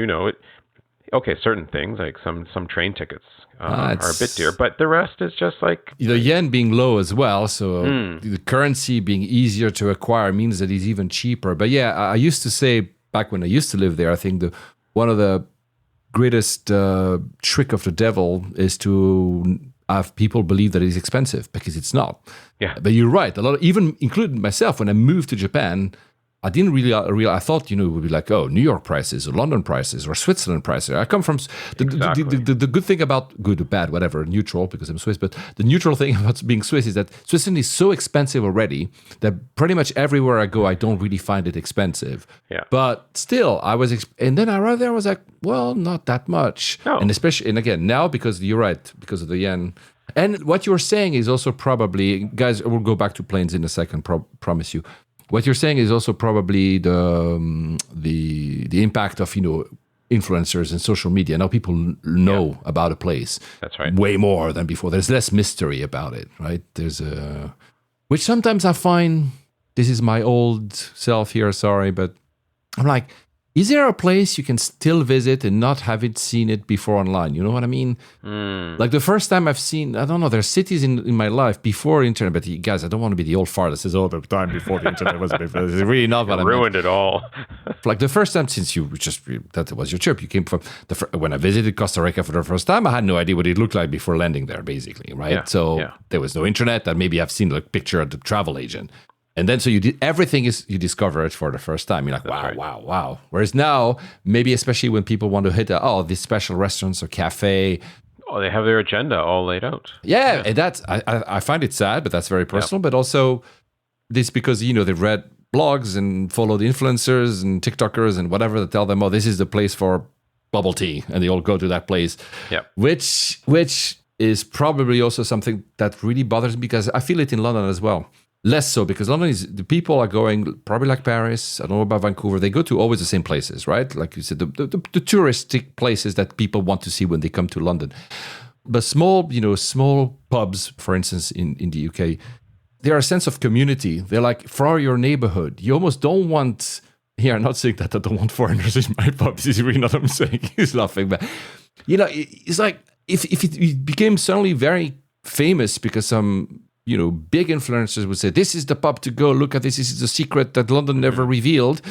certain things like some train tickets are a bit dear, but the rest is just like... The yen being low as well, so the currency being easier to acquire means that it's even cheaper. But yeah, I used to say, back when I used to live there, I think one of the greatest trick of the devil is to have people believe that it's expensive, because it's not. Yeah. But you're right. Even including myself, when I moved to Japan, I didn't really realize. I thought, it would be like, New York prices or London prices or Switzerland prices. I come from the good thing about good or bad, whatever, neutral, because I'm Swiss. But the neutral thing about being Swiss is that Switzerland is so expensive already that pretty much everywhere I go, I don't really find it expensive. Yeah. But still, and then I arrived there, I was like, well, not that much. No. And especially, and again, now because you're right, because of the yen. And what you're saying is also probably, guys, we'll go back to planes in a second, promise you. What you're saying is also probably the impact of influencers and social media. Now people know about a place. That's right. Way more than before. There's less mystery about it, right? Which sometimes I find, this is my old self here, sorry, but I'm like, is there a place you can still visit and not have seen it before online? You know what I mean? Like the first time I've seen, I don't know, there's cities in my life before internet, but guys, I don't want to be the old fart that says, the time before the internet was before. It's really not what I mean. Ruined it all. Like the first time since that was your trip, you came from, when I visited Costa Rica for the first time, I had no idea what it looked like before landing there, basically, right? Yeah. There was no internet, and maybe I've seen a picture of the travel agent. And then so you discover it for the first time. You're like, wow. Whereas now, maybe especially when people want to hit these special restaurants or cafe. Oh, they have their agenda all laid out. Yeah. And that's, I find it sad, but that's very personal. But also this because, they've read blogs and followed influencers and TikTokers and whatever that tell them, this is the place for bubble tea. And they all go to that place. Yeah. Which is probably also something that really bothers me because I feel it in London as well. Less so because London is, the people are going probably like Paris, I don't know about Vancouver, they go to always the same places, right? Like you said, the touristic places that people want to see when they come to London. But small pubs, for instance, in the UK, they're a sense of community. They're like for your neighborhood. You almost don't want, here I'm not saying that I don't want foreigners in my pub, this is really not what I'm saying, he's laughing, but it's like if it became suddenly very famous because some big influencers would say, this is the pub to go, look at this is the secret that London never revealed.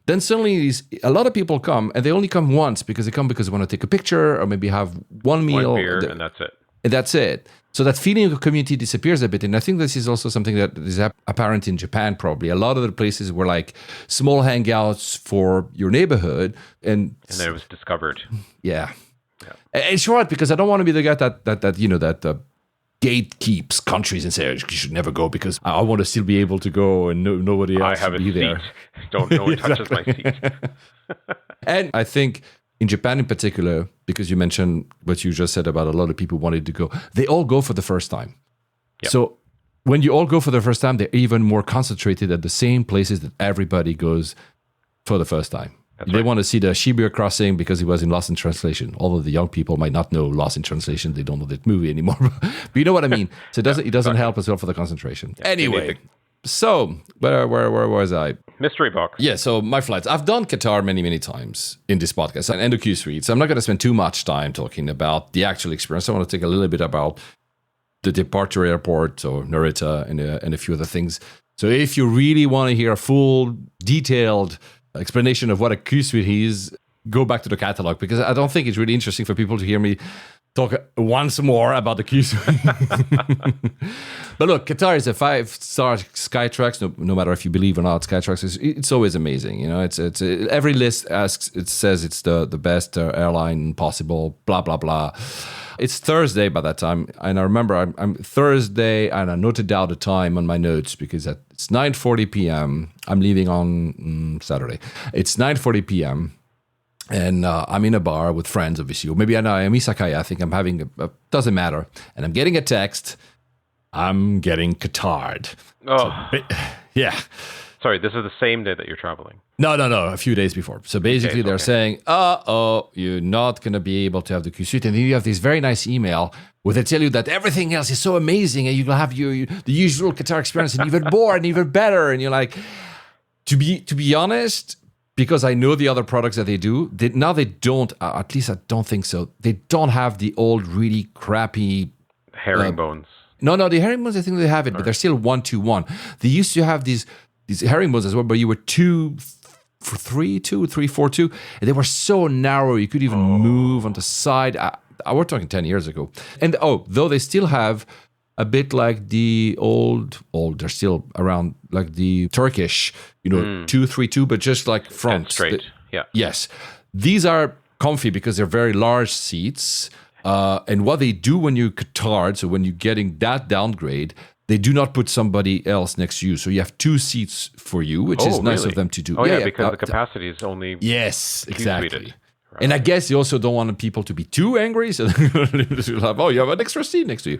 Then suddenly a lot of people come, and they only come once because they come because they want to take a picture or maybe have one meal. One beer, and that's it. And that's it. So that feeling of community disappears a bit. And I think this is also something that is apparent in Japan probably. A lot of the places were like small hangouts for your neighborhood. And then it was discovered. Yeah. And sure, because I don't want to be the guy that gatekeeps countries and say, you should never go because I want to still be able to go and nobody else have to be there. No one touches my seat. And I think in Japan in particular, because you mentioned what you just said about a lot of people wanted to go, they all go for the first time. Yep. So when you all go for the first time, they're even more concentrated at the same places that everybody goes for the first time. They want to see the Shibuya crossing because it was in Lost in Translation. Although the young people might not know Lost in Translation, they don't know that movie anymore. But you know what I mean. So it doesn't help as well for the concentration. Yeah, anyway, so where was I? Mystery box. Yeah. So my flights. I've done Qatar many times in this podcast and the Q Suite. So I'm not going to spend too much time talking about the actual experience. I want to take a little bit about the departure airport or Narita and a few other things. So if you really want to hear a full, detailed explanation of what a Q Suite is, go back to the catalog because I don't think it's really interesting for people to hear me talk once more about the Q Suite. But look, Qatar is a 5-star Skytrax. No matter if you believe or not, Skytrax it's always amazing. It's every list says it's the best airline possible. Blah blah blah. It's Thursday by that time, and I remember I'm Thursday, and I noted down the time on my notes because it's 9:40 p.m. I'm leaving on Saturday. It's 9:40 p.m. and I'm in a bar with friends, obviously. Or maybe I'm izakaya. I think I'm having doesn't matter. And I'm getting a text. I'm getting Qatar'd. Oh, yeah. Sorry, this is the same day that you're traveling. No, a few days before. So basically they're saying, you're not going to be able to have the Q Suite. And then you have this very nice email where they tell you that everything else is so amazing and you'll have the usual Qatar experience and even more and even better. And you're like, to be honest, because I know the other products that they do, now they don't, at least I don't think so, they don't have the old really crappy... herringbones. No, the herringbones, I think they have it, but they're still 1-2-1. They used to have these herringbones as well, but you were 3-4-2, and they were so narrow you could even move on the side. We're talking 10 years ago. And though they still have a bit like the old, they're still around, like the Turkish, 2-3-2, but just like front. And straight, yeah. Yes. These are comfy because they're very large seats. And what they do when you're Qatar, so when you're getting that downgrade, they do not put somebody else next to you. So you have 2 seats for you, which is nice of them to do. Oh, yeah, because the capacity is only... Yes, exactly. Right. And I guess you also don't want people to be too angry. So you'll have, you have an extra seat next to you.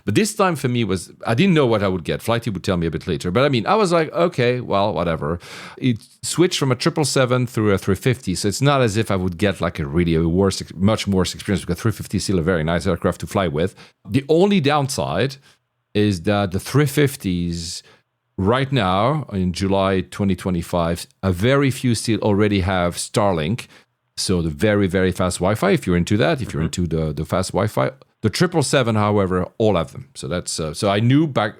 But this time for me I didn't know what I would get. Flighty would tell me a bit later. But I was like, okay, well, whatever. It switched from a 777 through a 350. So it's not as if I would get like much worse experience because 350 is still a very nice aircraft to fly with. The only downside is that the 350s right now in July 2025, a very few still already have Starlink. So the very, very fast Wi-Fi, if you're into that, if you're into the fast Wi-Fi. The 777, however, all have them. So that's so I knew back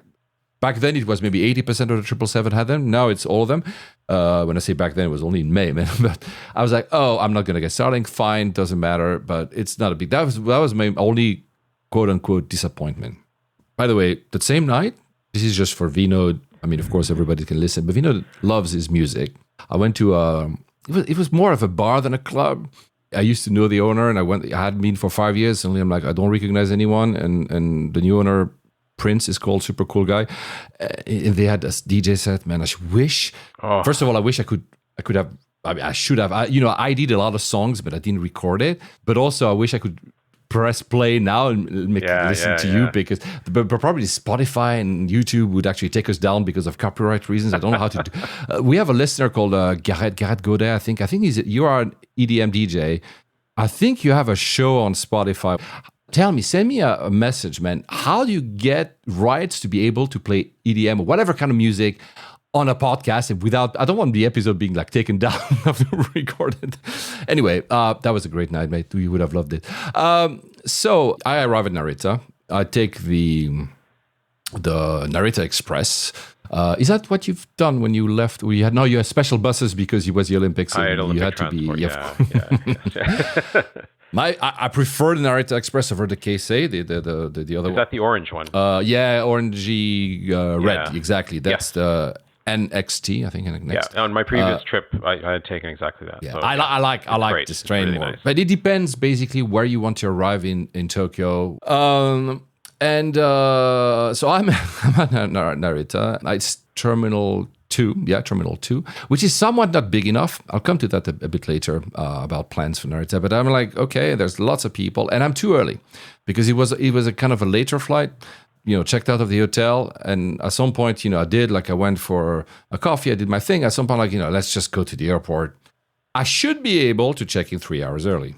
then it was maybe 80% of the 777 had them. Now it's all of them. When I say back then, it was only in May, man. But I was like, I'm not going to get Starlink. Fine, doesn't matter. But it's not a big... That was my only quote-unquote disappointment. By the way, that same night, this is just for Vinod. I mean, of course, everybody can listen. But Vinod loves his music. I went to... It was more of a bar than a club. I used to know the owner, and I hadn't been for 5 years. Suddenly, I'm like, I don't recognize anyone. And the new owner, Prince, is called, super cool guy. And they had this DJ set. Man, I wish. First of all, I wish I could have. I mean, I should have. I did a lot of songs, but I didn't record it. But also, I wish I could press play now and listen to you because but probably Spotify and YouTube would actually take us down because of copyright reasons. I don't know how to do. We have a listener called Garrett Godet. I think you are an EDM DJ. I think you have a show on Spotify. Tell me, send me a message, man. How do you get rights to be able to play EDM or whatever kind of music on a podcast without? I don't want the episode being like taken down after recorded. Anyway, that was a great night, mate. We would have loved it. So I arrive at Narita. I take the Narita Express. Is that what you've done when you left? You had special buses because it was the Olympics. I had Olympic you had transport. to be. I prefer the Narita Express over the KSA, the other one. Is that the orange one? Orangey red. Exactly. That's the NXT, I think. Yeah, on my previous trip, I had taken exactly that. Yeah, so, I like this train really more. Nice. But it depends basically where you want to arrive in Tokyo. So I'm at Narita. It's Terminal 2. Yeah, Terminal 2, which is somewhat not big enough. I'll come to that a bit later about plans for Narita. But I'm like, okay, there's lots of people. And I'm too early because it was a kind of a later flight. Checked out of the hotel, and at some point, I went for a coffee, I did my thing. At some point, let's just go to the airport. I should be able to check in 3 hours early.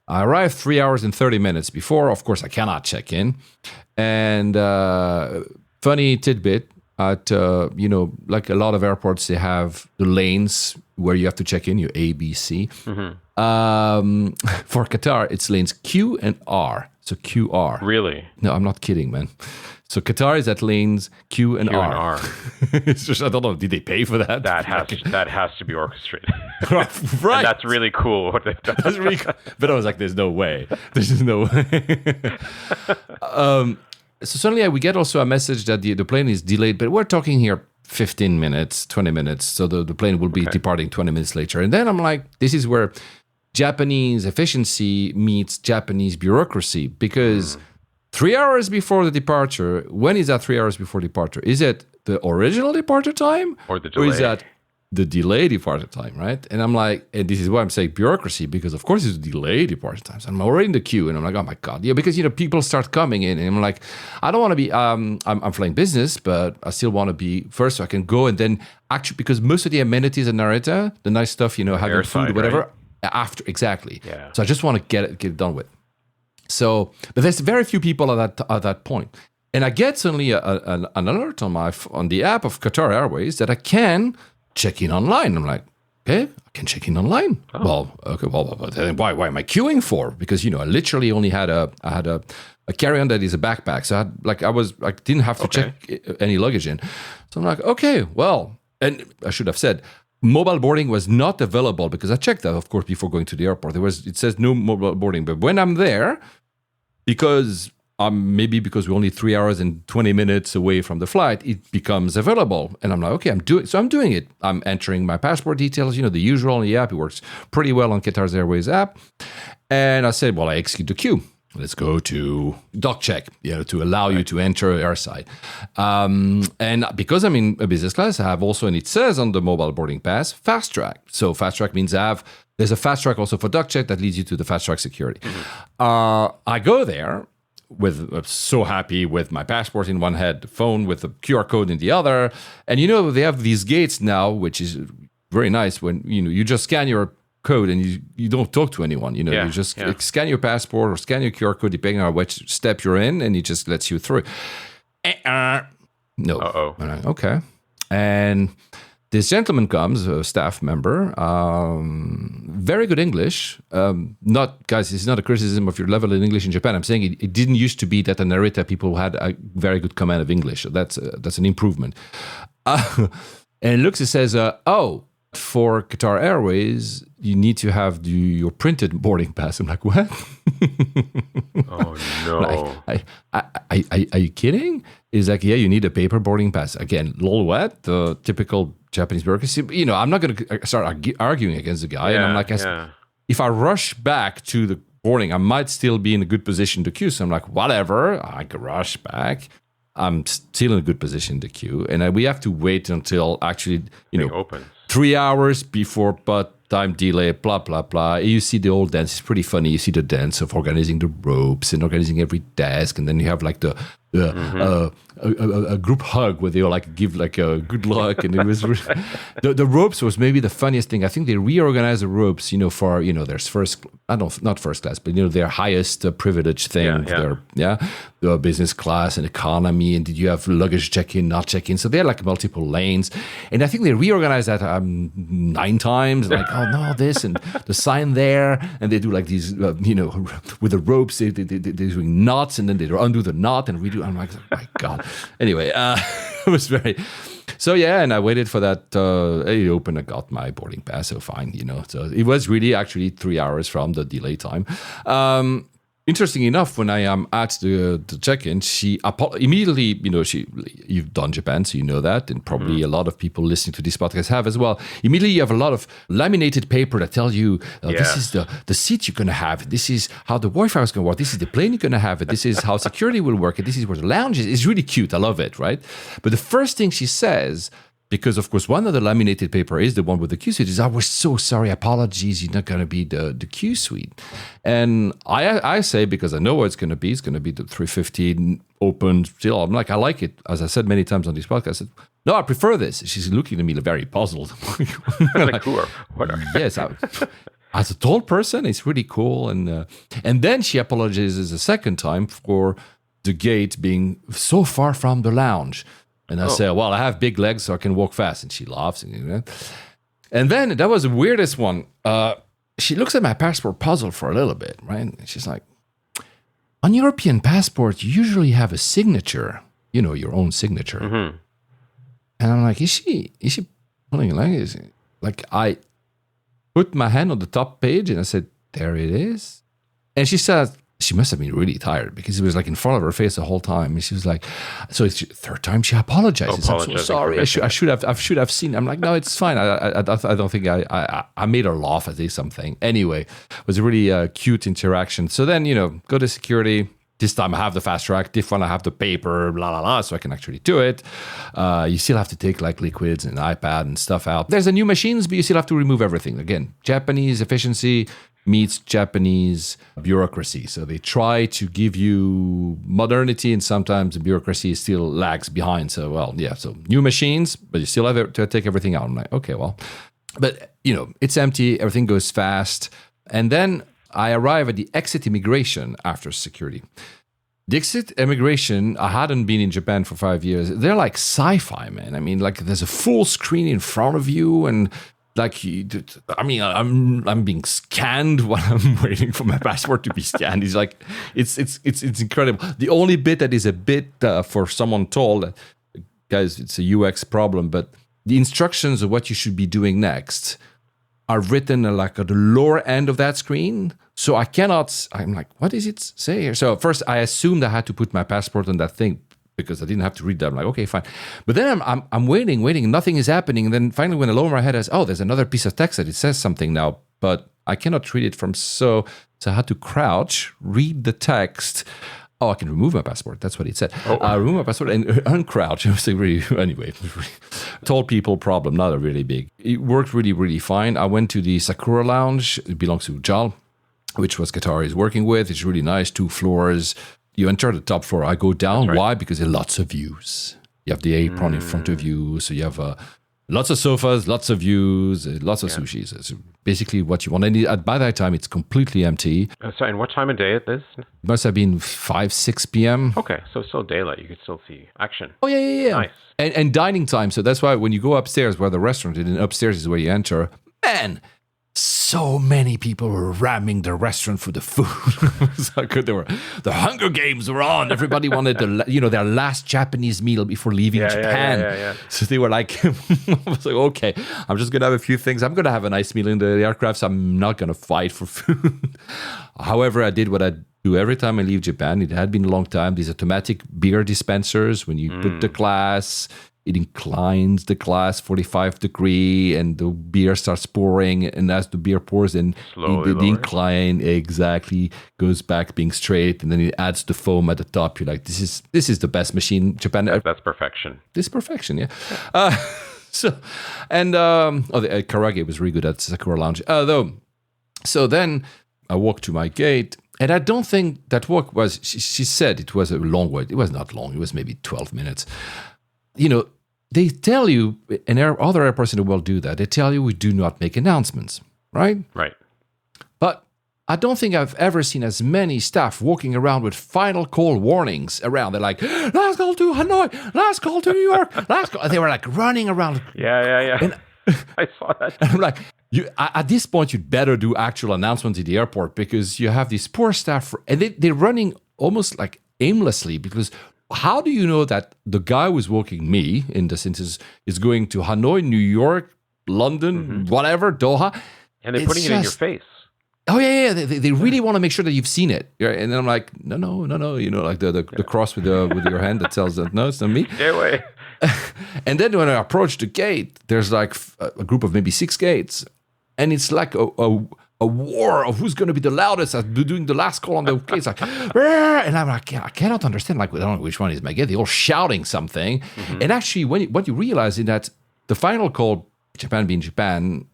I arrived 3 hours and 30 minutes before. Of course, I cannot check in. And funny tidbit, at like a lot of airports, they have the lanes where you have to check in, your A, B, C. Mm-hmm. For Qatar, it's lanes Q and R. So QR. Really? No, I'm not kidding, man. So Qatar is at lanes Q and R. It's just, I don't know. Did they pay for that? That has to be orchestrated. Right. And that's really cool what they've done. That's really cool. But I was like, there's no way. There's no way. So suddenly we get also a message that the plane is delayed, but we're talking here 15 minutes, 20 minutes. So the plane will be departing 20 minutes later. And then I'm like, this is where Japanese efficiency meets Japanese bureaucracy, because 3 hours before the departure, when is that 3 hours before departure? Is it the original departure time? Or the delay? Or is that the delay departure time, right? And I'm like, and this is why I'm saying bureaucracy, because of course it's delay departure time. So I'm already in the queue and I'm like, oh my God. Yeah, because, people start coming in and I'm like, I don't want to be, I'm flying business, but I still want to be first so I can go and then actually, because most of the amenities in Narita, the nice stuff, having food, whatever, right? After, exactly. Yeah. So I just want to get it done with. So, but there's very few people at that point. And I get suddenly an alert on the app of Qatar Airways that I can check in online. I'm like, okay, I can check in online. Oh. Well, okay, but then why am I queuing for? Because I literally only had a carry-on that is a backpack. So I didn't have to check any luggage in. So I'm like, okay, well, and I should have said, mobile boarding was not available because I checked that, of course, before going to the airport. It says no mobile boarding. But when I'm there, because we're only 3 hours and 20 minutes away from the flight, it becomes available. And I'm like, okay, I'm doing it. I'm entering my passport details, the usual on the app. It works pretty well on Qatar Airways app. And I said, well, I execute the queue. Let's go to dock check, to allow you to enter airside. And because I'm in a business class, I have also, and it says on the mobile boarding pass, fast track. So fast track means there's a fast track also for dock check that leads you to the fast track security. Mm-hmm. I go there so happy with my passport in one hand, phone with the QR code in the other. And they have these gates now, which is very nice when, you just scan your code and you don't talk to anyone, you just scan your passport or scan your QR code depending on which step you're in, and it just lets you through. No. Uh-oh. Okay. And this gentleman comes, a staff member, very good English. Guys, it's not a criticism of your level in English in Japan. I'm saying it didn't used to be that in Narita people had a very good command of English. So that's an improvement. And looks, it says, for Qatar Airways, you need to have your printed boarding pass. I'm like, what? Oh, no. Are you kidding? He's like, yeah, you need a paper boarding pass. Again, lol, what? The typical Japanese bureaucracy. I'm not going to start arguing against the guy. And I'm like, if I rush back to the boarding, I might still be in a good position to queue. So I'm like, whatever, I can rush back. I'm still in a good position to queue. And we have to wait until actually, it opens. 3 hours before, but time delay, blah, blah, blah. You see the old dance. It's pretty funny. You see the dance of organizing the ropes and organizing every desk. And then you have like a group hug where they all like give like a good luck. And it was the ropes was maybe the funniest thing. I think they reorganized the ropes, for, there's not first class, but, their highest privilege thing. The business class and economy. And did you have luggage check-in, not check-in? So they're like multiple lanes. And I think they reorganized that 9 times. Like, oh no, this and the sign there. And they do like these, with the ropes, they're doing knots and then they undo the knot and redo. I'm like, oh my God. Anyway, it was very... So yeah, and I waited for that. It opened. I got my boarding pass, so fine, So it was really actually 3 hours from the delay time. Interesting enough, when I am at the check-in, she immediately, you've done Japan, so you know that, and probably a lot of people listening to this podcast have as well. Immediately, you have a lot of laminated paper that tell you this is the seat you're going to have, this is how the Wi-Fi is going to work, this is the plane you're going to have, this is how security will work, and this is where the lounge is. It's really cute. I love it, right? But the first thing she says, because, of course, one of the laminated paper is the one with the Q suite. Is, we're so sorry, apologies, you're not going to be the Q suite. And I say, because I know what it's going to be the 315 open still. I'm like, I like it. As I said many times on this podcast, I said, no, I prefer this. She's looking at me very puzzled. Like, who are? What are? Yes, as a tall person, it's really cool. And then she apologizes a second time for the gate being so far from the lounge. And I say, well, I have big legs, so I can walk fast. And she laughs. And then, that was the weirdest one. She looks at my passport puzzled for a little bit, right? And she's like, on European passports, you usually have a signature, your own signature. Mm-hmm. And I'm like, is she pulling a leg? Like, I put my hand on the top page and I said, there it is. And she said, she must have been really tired because it was like in front of her face the whole time. And she was like, so it's the third time she apologizes. I'm so sorry. I should have seen. I'm like, no, it's fine. I don't think I made her laugh at least something. Anyway, it was a really cute interaction. So then, go to security. This time I have the fast track. This one I have the paper, blah, blah, blah, so I can actually do it. You still have to take like liquids and iPad and stuff out. There's a new machines, but you still have to remove everything. Again, Japanese efficiency meets Japanese bureaucracy. So they try to give you modernity, and sometimes the bureaucracy still lags behind. So, so new machines, but you still have to take everything out. I'm like, okay, well. But, it's empty. Everything goes fast. And then I arrive at the exit immigration after security. The exit immigration, I hadn't been in Japan for 5 years. They're like sci-fi, man. I mean, like there's a full screen in front of you, and like, I'm being scanned while I'm waiting for my passport to be scanned. It's like, it's incredible. The only bit that is a bit for someone tall, guys, it's a UX problem, but the instructions of what you should be doing next are written like at the lower end of that screen. So I'm like, what does it say here? So first I assumed I had to put my passport on that thing because I didn't have to read that. I'm like, okay, fine. But then I'm waiting, nothing is happening. And then finally when I lower my head, I said, there's another piece of text that it says something now, but I cannot read it so I had to crouch, read the text. I can remove my passport. That's what it said. Remove my passport and uncrouch. It was anyway, tall people problem, not a really big. It worked really, really fine. I went to the Sakura Lounge. It belongs to JAL, which was Qatar is working with. It's really nice, 2 floors. You enter the top floor. I go down. Right. Why? Because there are lots of views. You have the apron in front of you. So you have lots of sofas, lots of views, lots of sushis. It's basically what you want. And by that time, it's completely empty. And what time of day it is? It must have been 5, 6 p.m. Okay, so it's still daylight. You could still see action. Oh, yeah. Nice. And dining time. So that's why when you go upstairs where the restaurant is, and upstairs is where you enter, man, so many people were ramming the restaurant for the food. So good. The Hunger Games were on. Everybody wanted their last Japanese meal before leaving Japan. Yeah. So they were like, I was like, okay, I'm just going to have a few things. I'm going to have a nice meal in the aircraft, so I'm not going to fight for food. However, I did what I do every time I leave Japan. It had been a long time. These automatic beer dispensers, when you put the glass, it inclines the glass 45 degrees and the beer starts pouring. And as the beer pours in, the incline exactly goes back being straight. And then it adds the foam at the top. You're like, this is the best machine Japan ever. That's perfection. This is perfection, yeah. So, and the Karage was really good at Sakura Lounge. So then I walked to my gate, and I don't think that walk was. She said it was a long wait. It was not long. It was maybe 12 minutes. They tell you, and other airports in the world do that. They tell you we do not make announcements, right? Right. But I don't think I've ever seen as many staff walking around with final call warnings around. They're like, last call to Hanoi, last call to New York, last call. They were like running around. Yeah. And, I saw that. And I'm like, at this point, you'd better do actual announcements at the airport because you have these poor staff, and they're running almost like aimlessly because how do you know that the guy who's walking me, in this instance, is going to Hanoi, New York, London, whatever, Doha? And they're putting it in your face. Oh, yeah. They really want to make sure that you've seen it. And then I'm like, no. Like the cross with your hand that tells that, no, it's not me. Stay away. And then when I approach the gate, there's like a group of maybe 6 gates. And it's like a war of who's going to be the loudest at doing the last call on the gates. Like, and I'm like, I cannot understand. Like, I don't know which one is my gate. They're all shouting something. And actually, what you realize is that the final call, Japan being Japan,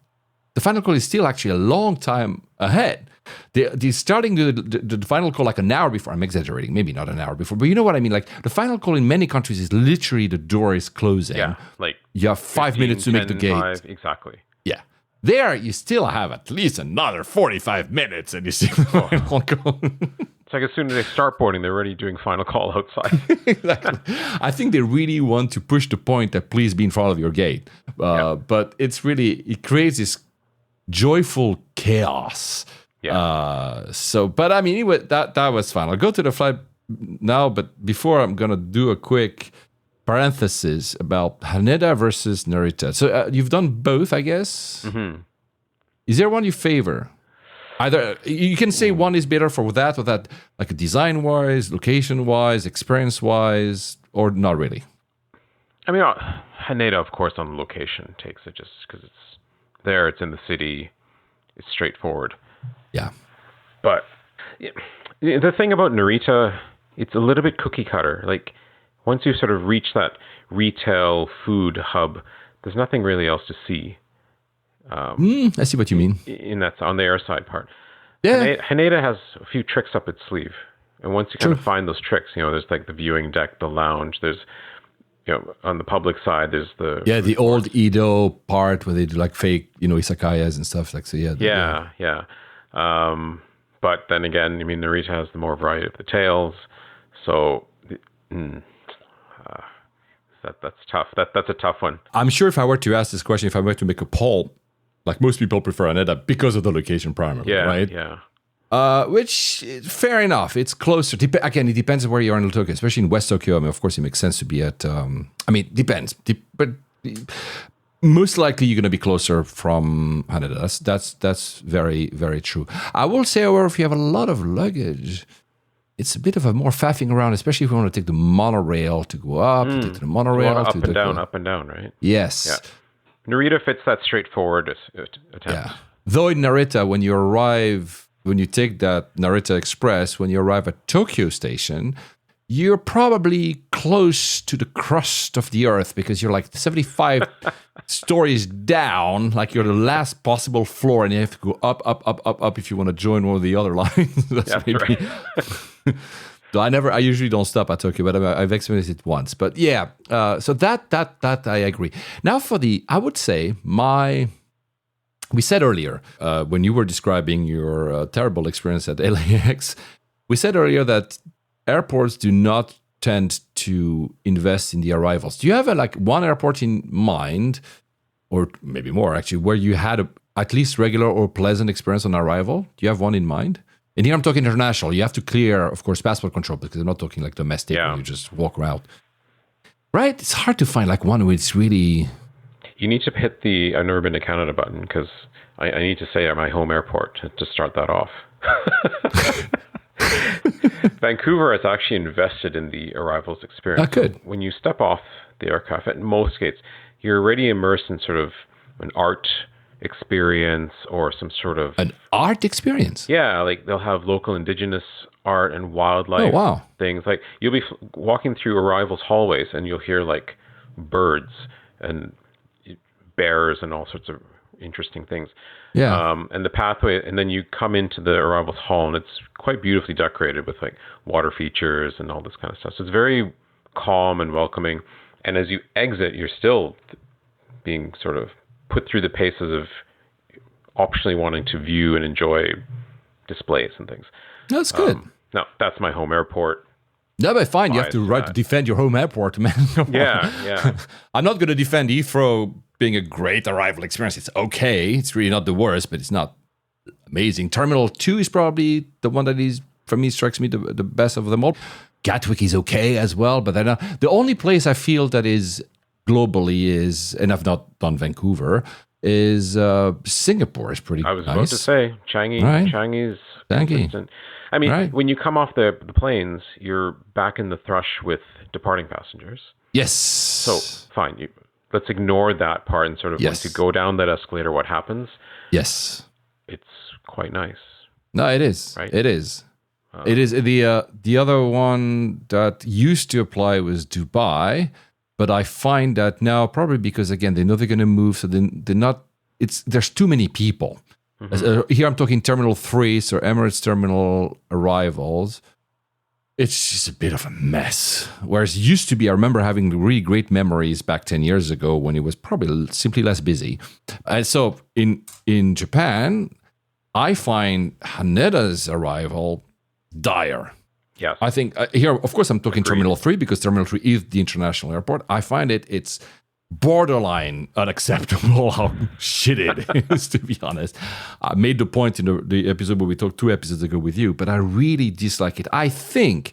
the final call is still actually a long time ahead. They're starting the final call like an hour before. I'm exaggerating, maybe not an hour before, but you know what I mean? Like the final call in many countries is literally the door is closing. Yeah, like you have 5 minutes to make the gate. 5, exactly. Yeah. There, you still have at least another 45 minutes and you see the final call. It's like as soon as they start boarding, they're already doing final call outside. Exactly. I think they really want to push the point that please be in front of your gate. But it creates this joyful chaos. Yeah. But I mean, anyway, that was fine. I'll go to the flight now, but before I'm going to do a quick parenthesis about Haneda versus Narita. So you've done both, I guess. Mm-hmm. Is there one you favor? Either you can say one is better for that or that, like design-wise, location-wise, experience-wise, or not really. I mean, Haneda, of course, on the location takes it just because it's there. It's in the city. It's straightforward. Yeah. But the thing about Narita, it's a little bit cookie cutter. Like once you sort of reach that retail food hub, there's nothing really else to see. I see what you mean. And that's on the airside part. Yeah. Haneda has a few tricks up its sleeve. And once you kind of find those tricks, there's like the viewing deck, the lounge, there's, on the public side, there's the... Yeah, the old Edo part where they do like fake, izakayas and stuff. Like so. Yeah. But then again, I mean, Narita has the more variety of the tails. So that's tough. That's a tough one. I'm sure if I were to ask this question, if I were to make a poll, like most people prefer Haneda because of the location primarily, right? Yeah. Which, fair enough. It's closer. Again, it depends on where you are in Tokyo, especially in West Tokyo. I mean, of course, it makes sense to be at... depends. But most likely, you're going to be closer from Haneda. That's very, very true. I will say, however, if you have a lot of luggage, it's a bit of a more faffing around, especially if you want to take the monorail to go up, take the monorail up and down, right? Yes. Yeah. Narita fits that straightforward attempt. Yeah. Though in Narita, when you take that Narita Express, when you arrive at Tokyo Station, you're probably close to the crust of the earth because you're like 75 stories down, like you're the last possible floor, and you have to go up if you want to join one of the other lines. That's maybe. Right. I usually don't stop at Tokyo, but I've experienced it once. But yeah, so that I agree. Now I would say we said earlier, when you were describing your terrible experience at LAX, we said earlier that airports do not tend to invest in the arrivals. Do you have one airport in mind, or maybe more actually, where you had at least regular or pleasant experience on arrival? Do you have one in mind? And here I'm talking international. You have to clear, of course, passport control because I'm not talking like domestic where you just walk around. Right? It's hard to find one where it's really... You need to hit the I've never been to Canada button because I need to say at my home airport to start that off. Vancouver has actually invested in the arrivals experience. Good. When you step off the aircraft at most gates, you're already immersed in sort of an art experience or some sort of... An art experience? Yeah, like they'll have local indigenous art and wildlife things. Like you'll be walking through arrivals hallways and you'll hear like birds and bears and all sorts of interesting things. Yeah. And the pathway, and then you come into the arrivals hall, and it's quite beautifully decorated with like water features and all this kind of stuff. So it's very calm and welcoming. And as you exit, you're still being sort of put through the paces of optionally wanting to view and enjoy displays and things. That's good. No, that's my home airport. No, but fine. You have to right to defend your home airport, man. Yeah. I'm not going to defend Heathrow being a great arrival experience. It's okay. It's really not the worst, but it's not amazing. Terminal 2 is probably the one that is, for me, strikes me the best of them all. Gatwick is okay as well, but then the only place I feel that is globally is, and I've not done Vancouver, is Singapore is pretty nice. I was about to say, Changi's consistent. I mean, when you come off the planes, you're back in the thrush with departing passengers. Yes. So, fine. Let's ignore that part and sort of once you go down that escalator, what happens? Yes. It's quite nice. No, it is. Right? It is. It is. The other one that used to apply was Dubai, but I find that now, probably because, again, they know they're going to move, so they're not, there's too many people. Mm-hmm. Here I'm talking Terminal 3, so Emirates Terminal arrivals. It's just a bit of a mess. Whereas it used to be, I remember having really great memories back 10 years ago when it was probably simply less busy. And so in Japan, I find Haneda's arrival dire. Yes. I think here, of course, I'm talking Terminal 3 because Terminal 3 is the international airport. I find it's borderline unacceptable how shit it is, to be honest. I made the point in the episode where we talked 2 episodes ago with you, but I really dislike it. I think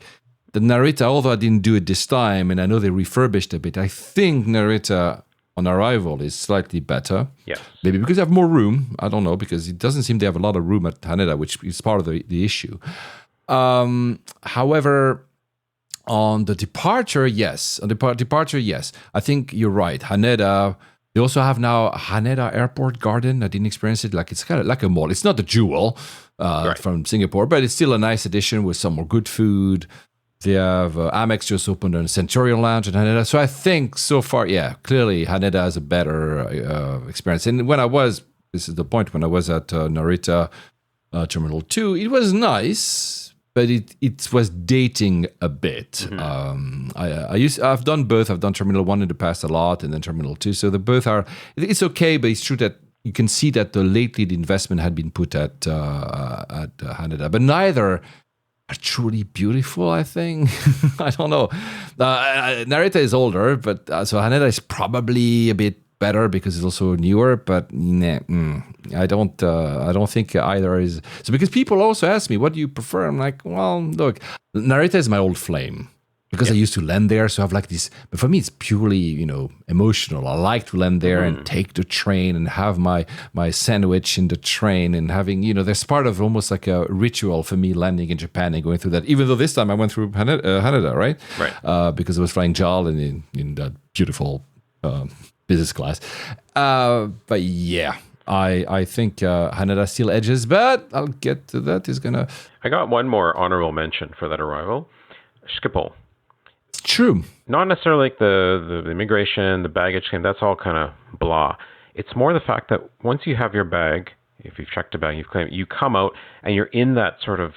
the Narita, although I didn't do it this time, and I know they refurbished a bit, I think Narita on arrival is slightly better. Yes. Maybe because they have more room. I don't know, because it doesn't seem they have a lot of room at Haneda, which is part of the issue. However, on the departure, yes. On the departure, yes. I think you're right. Haneda, they also have now Haneda Airport Garden. I didn't experience it. Like, it's kind of like a mall. It's not the Jewel from Singapore, but it's still a nice addition with some more good food. They have Amex just opened a Centurion Lounge in Haneda. So I think so far, clearly Haneda has a better experience. And this is the point, when I was at Narita Terminal 2, it was nice. But it was dating a bit. Mm-hmm. I've done both. I've done Terminal 1 in the past a lot, and then Terminal 2. So the both are. It's okay, but it's true that you can see that lately the investment had been put at Haneda, but neither are truly beautiful. I think I don't know. Narita is older, but so Haneda is probably a bit better because it's also newer, but I don't think either is. So because people also ask me, what do you prefer? I'm like, well, look, Narita is my old flame because I used to land there. So I have like this, but for me, it's purely, emotional. I like to land there and take the train and have my sandwich in the train and having, there's part of almost like a ritual for me landing in Japan and going through that. Even though this time I went through Haneda, right? Right. Because I was flying JAL in that beautiful business class. But yeah, I think Haneda still edges, but I'll get to that. I got one more honorable mention for that arrival. Schiphol. True. Not necessarily like the immigration, the baggage claim, that's all kind of blah. It's more the fact that once you have your bag, if you've checked a bag, you've claimed, you come out and you're in that sort of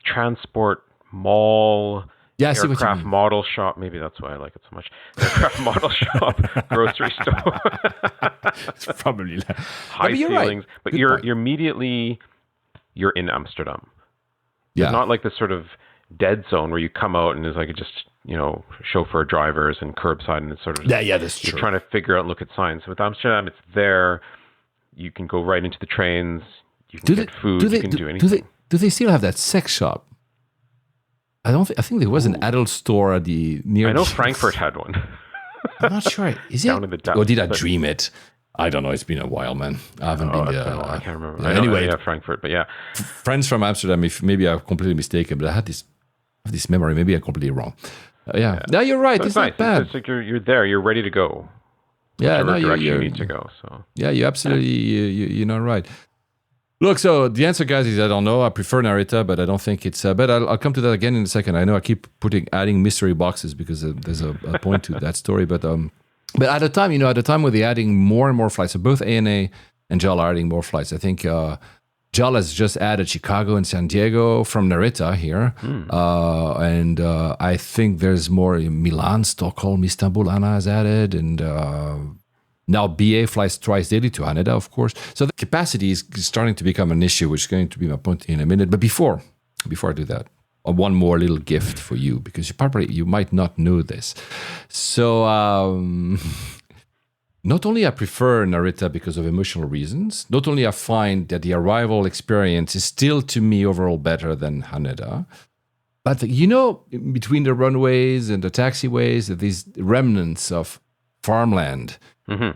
transport mall, aircraft model shop. Maybe that's why I like it so much. Aircraft model shop, grocery store. It's probably high ceilings, right. But you're immediately in Amsterdam. Yeah. It's not like this sort of dead zone where you come out and there's like just chauffeur drivers and curbside, and it's sort of that's true. You're trying to figure out, look at signs. With Amsterdam, it's there. You can go right into the trains. You can get food. You can do anything. Do they still have that sex shop? I think there was an adult store at near. I know Frankfurt had one. I'm not sure. Is it? Down in the depths, or did I dream it? I don't know. It's been a while, man. I haven't been there. I can't remember. Anyway, Frankfurt, but yeah. Friends from Amsterdam. If maybe I'm completely mistaken, but I had this memory. Maybe I'm completely wrong. No, you're right. So it's nice. Not bad. It's like you're there. You're ready to go. Yeah, you need to go. So yeah, you absolutely you're not right. Look, so the answer, guys, is I don't know. I prefer Narita, but I don't think it's. But I'll come to that again in a second. I know I keep adding mystery boxes because there's a point to that story. But But at the time when they're adding more and more flights, so both ANA and JAL are adding more flights. I think JAL has just added Chicago and San Diego from Narita here. And I think there's more in Milan, Stockholm, Istanbul, ANA has added. And now BA flies twice daily to Haneda, of course. So the capacity is starting to become an issue, which is going to be my point in a minute. But before I do that, one more little gift for you, because you might not know this. So not only I prefer Narita because of emotional reasons, not only I find that the arrival experience is still to me overall better than Haneda, but between the runways and the taxiways, these remnants of farmland,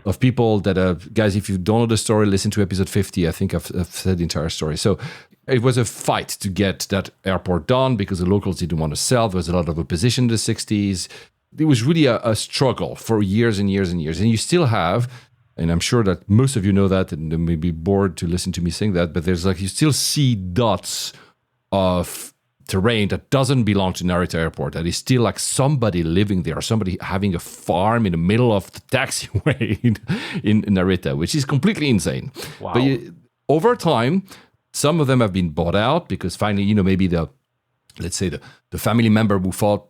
of people that guys, if you don't know the story, listen to episode 50. I think I've said the entire story. So it was a fight to get that airport done because the locals didn't want to sell. There was a lot of opposition in the 60s. It was really a struggle for years and years and years. And you still have, and I'm sure that most of you know that, and they may be bored to listen to me saying that, but there's you still see dots of terrain that doesn't belong to Narita Airport, that is still somebody living there, somebody having a farm in the middle of the taxiway in Narita, which is completely insane. Wow. But over time, some of them have been bought out because finally, maybe let's say the family member who fought,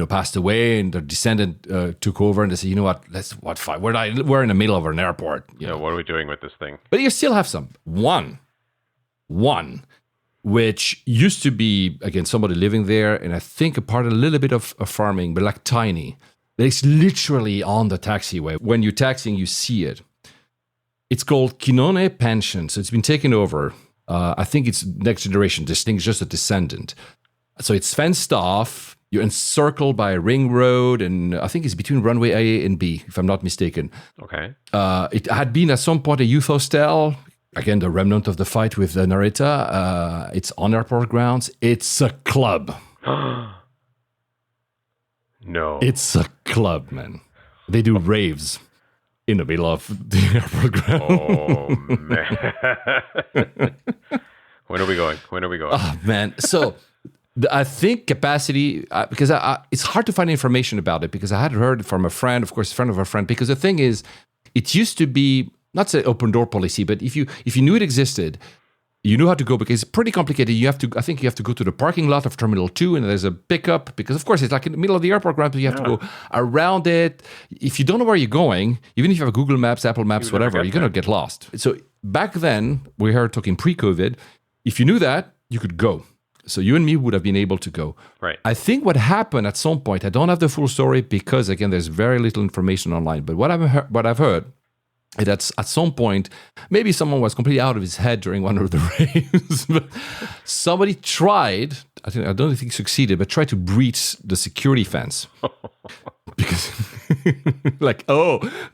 passed away, and the descendant took over, and they say, you know what, fine. We're in the middle of an airport. What are we doing with this thing? But you still have some. One, which used to be, again, somebody living there, and I think a little bit of farming, but tiny. It's literally on the taxiway. When you're taxiing, you see it. It's called Kinone Pension, so it's been taken over. I think it's next generation. This thing's just a descendant. So it's fenced off. You're encircled by a ring road, and I think it's between runway A and B, if I'm not mistaken. Okay. It had been at some point a youth hostel. Again, the remnant of the fight with Narita. It's on airport grounds. It's a club. No. It's a club, man. They do raves in the middle of the airport ground. Oh, man. When are we going? Oh, man. So I think capacity, because it's hard to find information about it, because I had heard from a friend, of course, a friend of a friend, because the thing is, it used to be, not say open door policy, but if you knew it existed, you knew how to go, because it's pretty complicated. I think you have to go to the parking lot of Terminal 2, and there's a pickup, because of course it's in the middle of the airport ground, but you have to go around it. If you don't know where you're going, even if you have Google Maps, Apple Maps, whatever, you're going to get lost. So back then, we were talking pre-COVID, if you knew that, you could go. So you and me would have been able to go. Right. I think what happened at some point, I don't have the full story because, again, there's very little information online, but what I've heard, that's at some point, maybe someone was completely out of his head during one of the raves. But somebody tried, I don't think succeeded, but tried to breach the security fence. Because,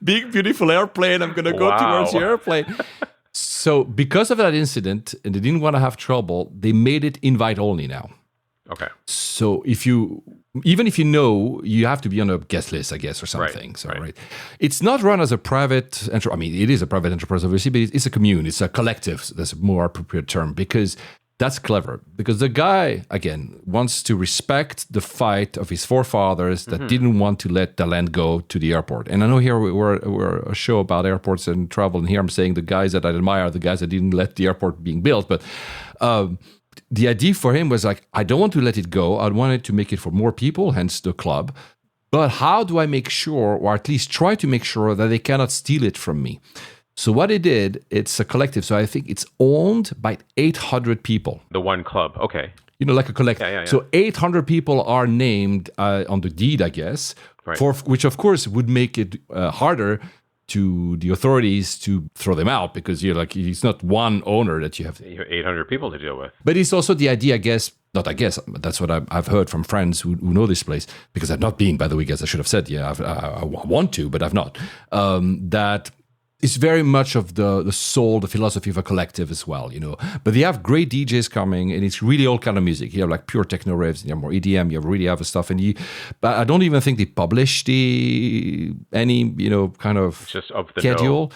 big, beautiful airplane, I'm going to go towards the airplane. So because of that incident, and they didn't want to have trouble, they made it invite only now. Okay. So even if you know, you have to be on a guest list, I guess, or something. Right. It's not run as a private it is a private enterprise, obviously, but it's a commune. It's a collective. So that's a more appropriate term, because that's clever. Because the guy, again, wants to respect the fight of his forefathers that didn't want to let the land go to the airport. And I know here we're a show about airports and travel, and here I'm saying the guys that I admire are the guys that didn't let the airport being built. But the idea for him was I don't want to let it go. I wanted to make it for more people, hence the club. But how do I make sure, or at least try to make sure, that they cannot steal it from me? So what they did, it's a collective. So I think it's owned by 800 people. The one club, okay. Like a collective. Yeah. So 800 people are named on the deed, I guess, which of course would make it harder to the authorities to throw them out, because it's not one owner that you have. You have 800 people to deal with. But it's also the idea, that's what I've heard from friends who know this place, because I've not been, by the way, guys, I should have said, I want to, but I've not, that it's very much of the soul, the philosophy of a collective as well, But they have great DJs coming, and it's really all kind of music. You have pure techno raves, you have more EDM, you really have stuff, but I don't even think they publish any kind of just of the schedule. know.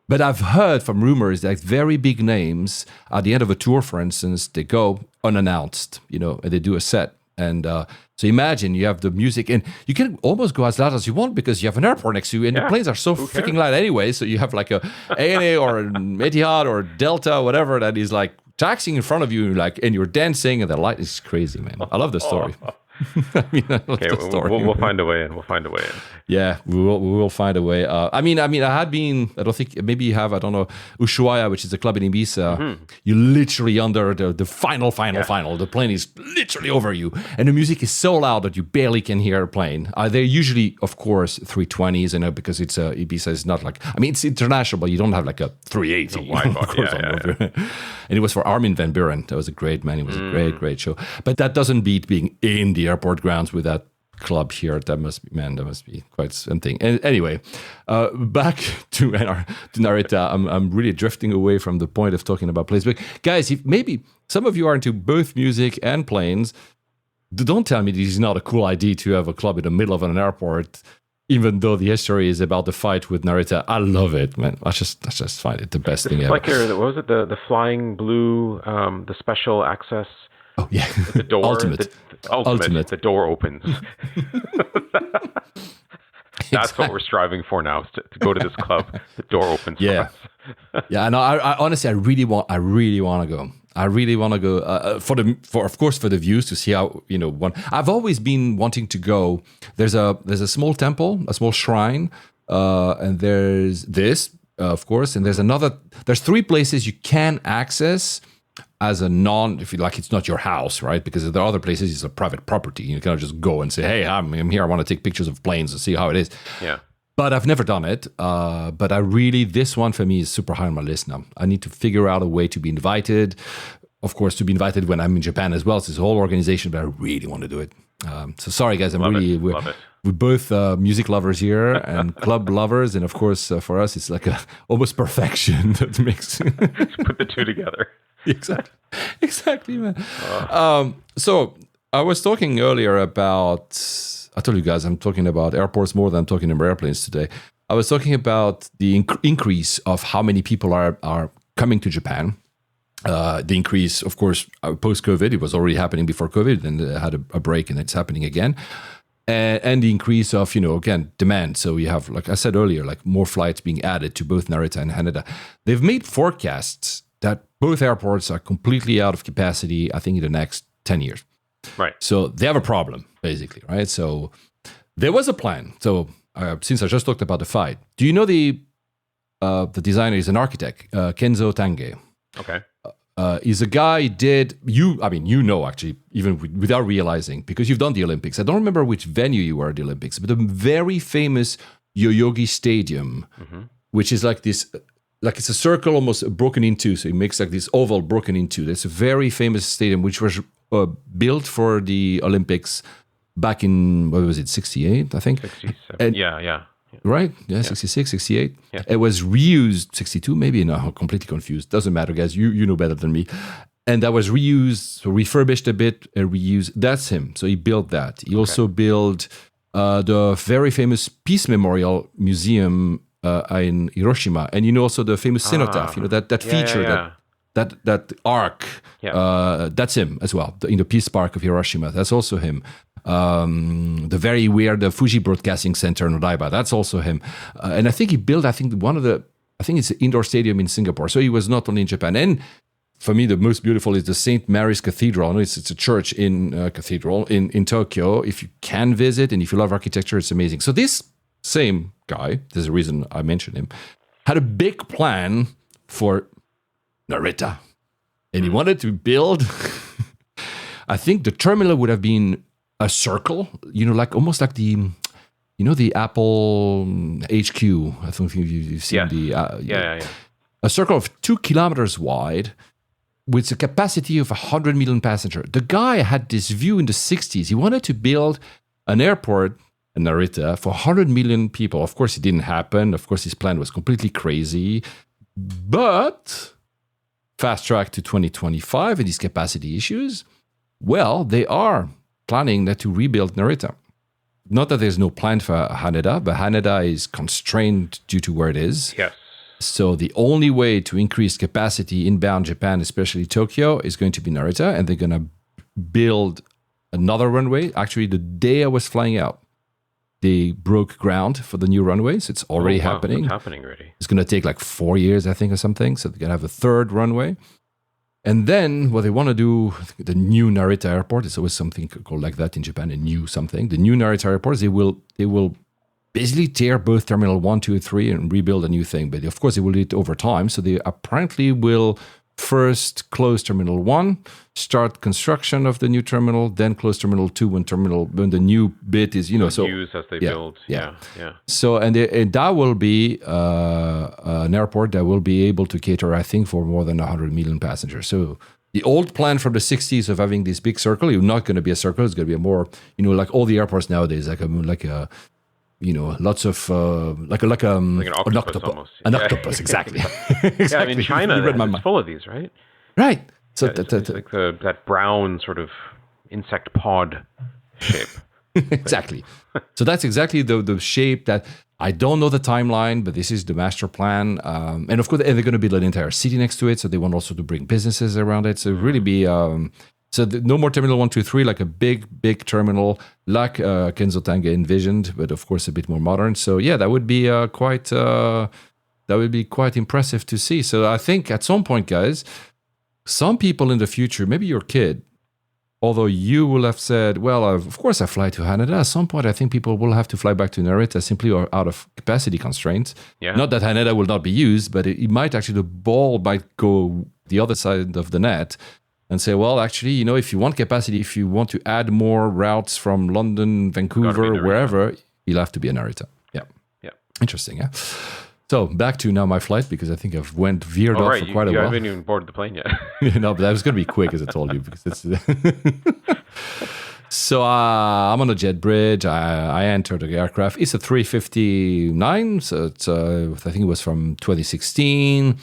But I've heard from rumors that very big names at the end of a tour, for instance, they go unannounced, and they do a set And so imagine you have the music, and you can almost go as loud as you want because you have an airport next to you, and the planes are so freaking loud anyway. So you have like a ANA or an Etihad or Delta, whatever, that is like taxiing in front of you, like, and you're dancing, and the light is crazy, man. I love the story. I love the story. We'll find a way in. We'll find a way in. Yeah, we will find a way. I mean, I had been. I don't think maybe you have. I don't know, Ushuaia, which is a club in Ibiza. You're literally under the final. The plane is literally over you, and the music is so loud that you barely can hear a plane. They're usually, of course, 320s, because it's Ibiza is not like. I mean, it's international, but you don't have like a 380. Wide body. And it was for Armin van Buuren. That was a great man. It was a great show. But that doesn't beat being in the airport grounds with that club here. That must be quite something. And anyway, back to Narita. I'm really drifting away from the point of talking about planes. But guys, if maybe some of you are into both music and planes, don't tell me this is not a cool idea to have a club in the middle of an airport, even though the history is about the fight with Narita. I love it, man. I just find it the best thing ever. Like what was it? The flying blue, the special access. Oh yeah, the door. Ultimate. Ultimate. The door opens. That's what we're striving for now. Is to go to this club. The door opens. Yeah. For us. Yeah. No. I honestly, I really want to go. I really want to go for the views, to see how, I've always been wanting to go. There's a small temple, a small shrine, and there's this, of course, and there's 3 places you can access as a if you like, it's not your house, right? Because there are other places, it's a private property. You cannot just go and say, hey, I'm here, I want to take pictures of planes and see how it is. Yeah. But I've never done it. But this one for me is super high on my list now. I need to figure out a way to be invited. Of course, to be invited when I'm in Japan as well. It's this whole organization, but I really want to do it. So sorry, guys. We're both music lovers here and club lovers. And of course, for us, it's like almost perfection that makes... Put the two together. Exactly, man. So I was talking earlier about... I told you guys I'm talking about airports more than I'm talking about airplanes today. I was talking about the increase of how many people are coming to Japan. The increase, of course, post-COVID, it was already happening before COVID, then it had a break and it's happening again. And the increase of, again, demand. So you have, like I said earlier, like more flights being added to both Narita and Haneda. They've made forecasts that both airports are completely out of capacity, I think, in the next 10 years. Right. So they have a problem, basically, right? So there was a plan. So since I just talked about the fight, do you know the designer is an architect, Kenzo Tange? Okay. He's a guy actually, even without realizing, because you've done the Olympics. I don't remember which venue you were at the Olympics, but a very famous Yoyogi Stadium, which is like this, like it's a circle almost broken in two. So it makes like this oval broken in two. That's a very famous stadium, which was built for the Olympics back in, 68, I think? 67, yeah. Right? Yeah, 66, 68. Yeah. It was reused, 62 maybe? No, I'm completely confused. Doesn't matter, guys. You know better than me. And that was reused, so refurbished a bit, and reused. That's him. So he built that. He also built the very famous Peace Memorial Museum in Hiroshima. And also the famous cenotaph, that feature, that arc. Yeah. That's him as well, in the Peace Park of Hiroshima. That's also him. The very weird Fuji Broadcasting Center in Odaiba, that's also him. And I think he built, it's an indoor stadium in Singapore. So he was not only in Japan. And for me, the most beautiful is the St. Mary's Cathedral. It's a church in cathedral in Tokyo. If you can visit and if you love architecture, it's amazing. So this same guy, there's a reason I mentioned him, had a big plan for Narita. And he wanted to build, I think the terminal would have been a circle, like almost like the Apple HQ. I don't think you've seen Yeah. A circle of 2 kilometers wide with a capacity of 100 million passengers. The guy had this view in the 60s. He wanted to build an airport in Narita for 100 million people. Of course, it didn't happen. Of course, his plan was completely crazy. But fast track to 2025 and these capacity issues, well, they are planning to rebuild Narita. Not that there's no plan for Haneda, but Haneda is constrained due to where it is. Yes. So the only way to increase capacity inbound Japan, especially Tokyo, is going to be Narita, and they're going to build another runway. Actually, the day I was flying out, they broke ground for the new runways. It's already happening. It's happening already. It's going to take like 4 years, I think, or something. So they're going to have a third runway. And then what they want to do, the new Narita airport, it's always something called like that in Japan, a new something. The new Narita airport, they will basically tear both Terminal 1, 2, and 3 and rebuild a new thing. But of course, they will do it over time. So they apparently will first close Terminal 1, start construction of the new terminal, then close Terminal 2 when the new bit is, so use as they build. Yeah. So, and that will be an airport that will be able to cater, I think, for more than 100 million passengers. So the old plan from the 60s of having this big circle, it's not going to be a circle. It's going to be a more, like all the airports nowadays, lots of like an octopus almost. An octopus, exactly. Exactly. Yeah, I mean, China is full of these, right? Right. So it's like that brown sort of insect pod shape. Exactly. So that's exactly the shape that I don't know the timeline, but this is the master plan. And of course, they're going to build an entire city next to it. So they want also to bring businesses around it. So really be. No more Terminal 1, 2, 3, like a big terminal, like Kenzo Tange envisioned, but of course a bit more modern. So yeah, that would be quite impressive to see. So I think at some point, guys, some people in the future, maybe your kid, although you will have said, well, of course I fly to Haneda. At some point, I think people will have to fly back to Narita simply or out of capacity constraints. Yeah. Not that Haneda will not be used, but it might actually, the ball might go the other side of the net. And say, well, actually, if you want capacity, if you want to add more routes from London, Vancouver, wherever, you'll have to be a Narita. Yeah. Interesting, yeah? So back to now my flight, because I think I've veered off for quite a while. You haven't even boarded the plane yet. No, but that was going to be quick, as I told you, because it's... So I'm on a jet bridge. I entered the aircraft. It's a 359, so it's I think it was from 2016.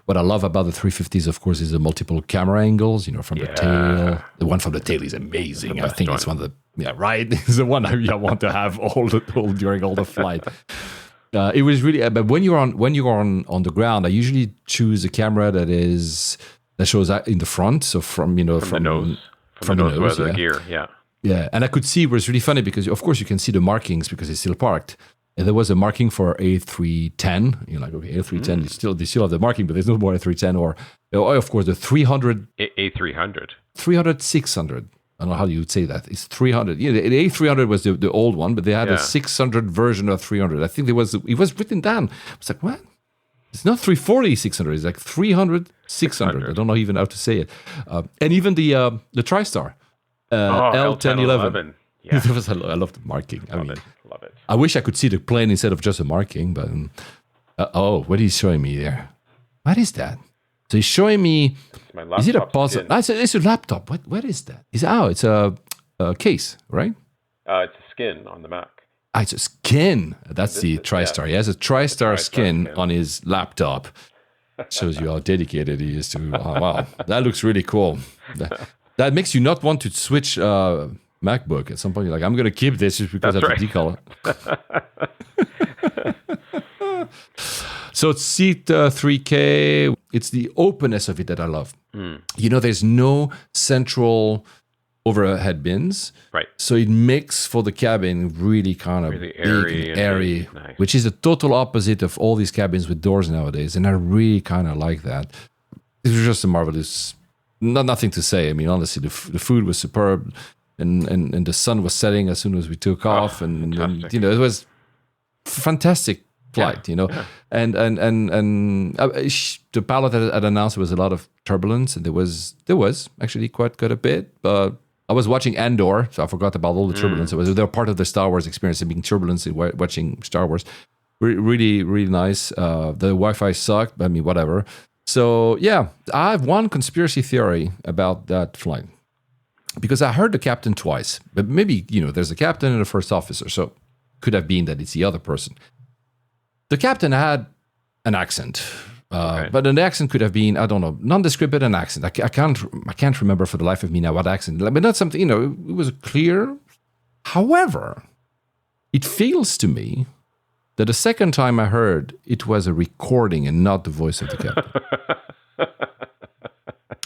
What I love about the 350s, of course, is the multiple camera angles. From the tail. The one from the tail is amazing. I think it's one of the right. It's the one I want to have all during all the flight. It was really, but when you're on the ground, I usually choose a camera that shows in the front. So from the nose, where the gear, yeah. Yeah, and I could see it was really funny because, of course, you can see the markings because it's still parked. And there was a marking for A310. You're like, okay, A310, they still have the marking, but there's no more A310 or of course, the 300. A300. 300, 600. I don't know how you would say that. It's 300. Yeah, the A300 was the old one, but they had a 600 version of 300. I think it was written down. I was like, what? It's not 340, 600. It's like 300, 600. I don't know even how to say it. And even the TriStar. L1011. Yeah. I love the marking. Love it. I wish I could see the plane instead of just a marking, but what is he showing me there? What is that? So he's showing me. Is it a puzzle? It's a laptop. What is that? It's a case, right? It's a skin on the Mac. It's a skin. That's the TriStar. He has a TriStar skin on his laptop. Shows you how dedicated he is to. Oh, wow, that looks really cool. That makes you not want to switch MacBook. At some point, you're like, I'm going to keep this just because of the decal. So it's seat 3K. It's the openness of it that I love. There's no central overhead bins. Right. So it makes for the cabin really kind of really big and airy, nice. Which is the total opposite of all these cabins with doors nowadays. And I really kind of like that. It was just a marvelous... Nothing to say. I mean, honestly, the food was superb, and the sun was setting as soon as we took off, and it was fantastic flight. Yeah. And the pilot had announced there was a lot of turbulence, and there was actually quite a bit. But I was watching Andor, so I forgot about all the turbulence. They're part of the Star Wars experience, and being turbulence in watching Star Wars. Really, really nice. The Wi-Fi sucked, but I mean, whatever. So, yeah, I have one conspiracy theory about that flight. Because I heard the captain twice. But maybe, there's a captain and a first officer. So, could have been that it's the other person. The captain had an accent. But an accent could have been, I don't know, nondescript, but an accent. I can't remember for the life of me now what accent. But not something, it was clear. However, it feels to me that the second time I heard, it was a recording and not the voice of the captain.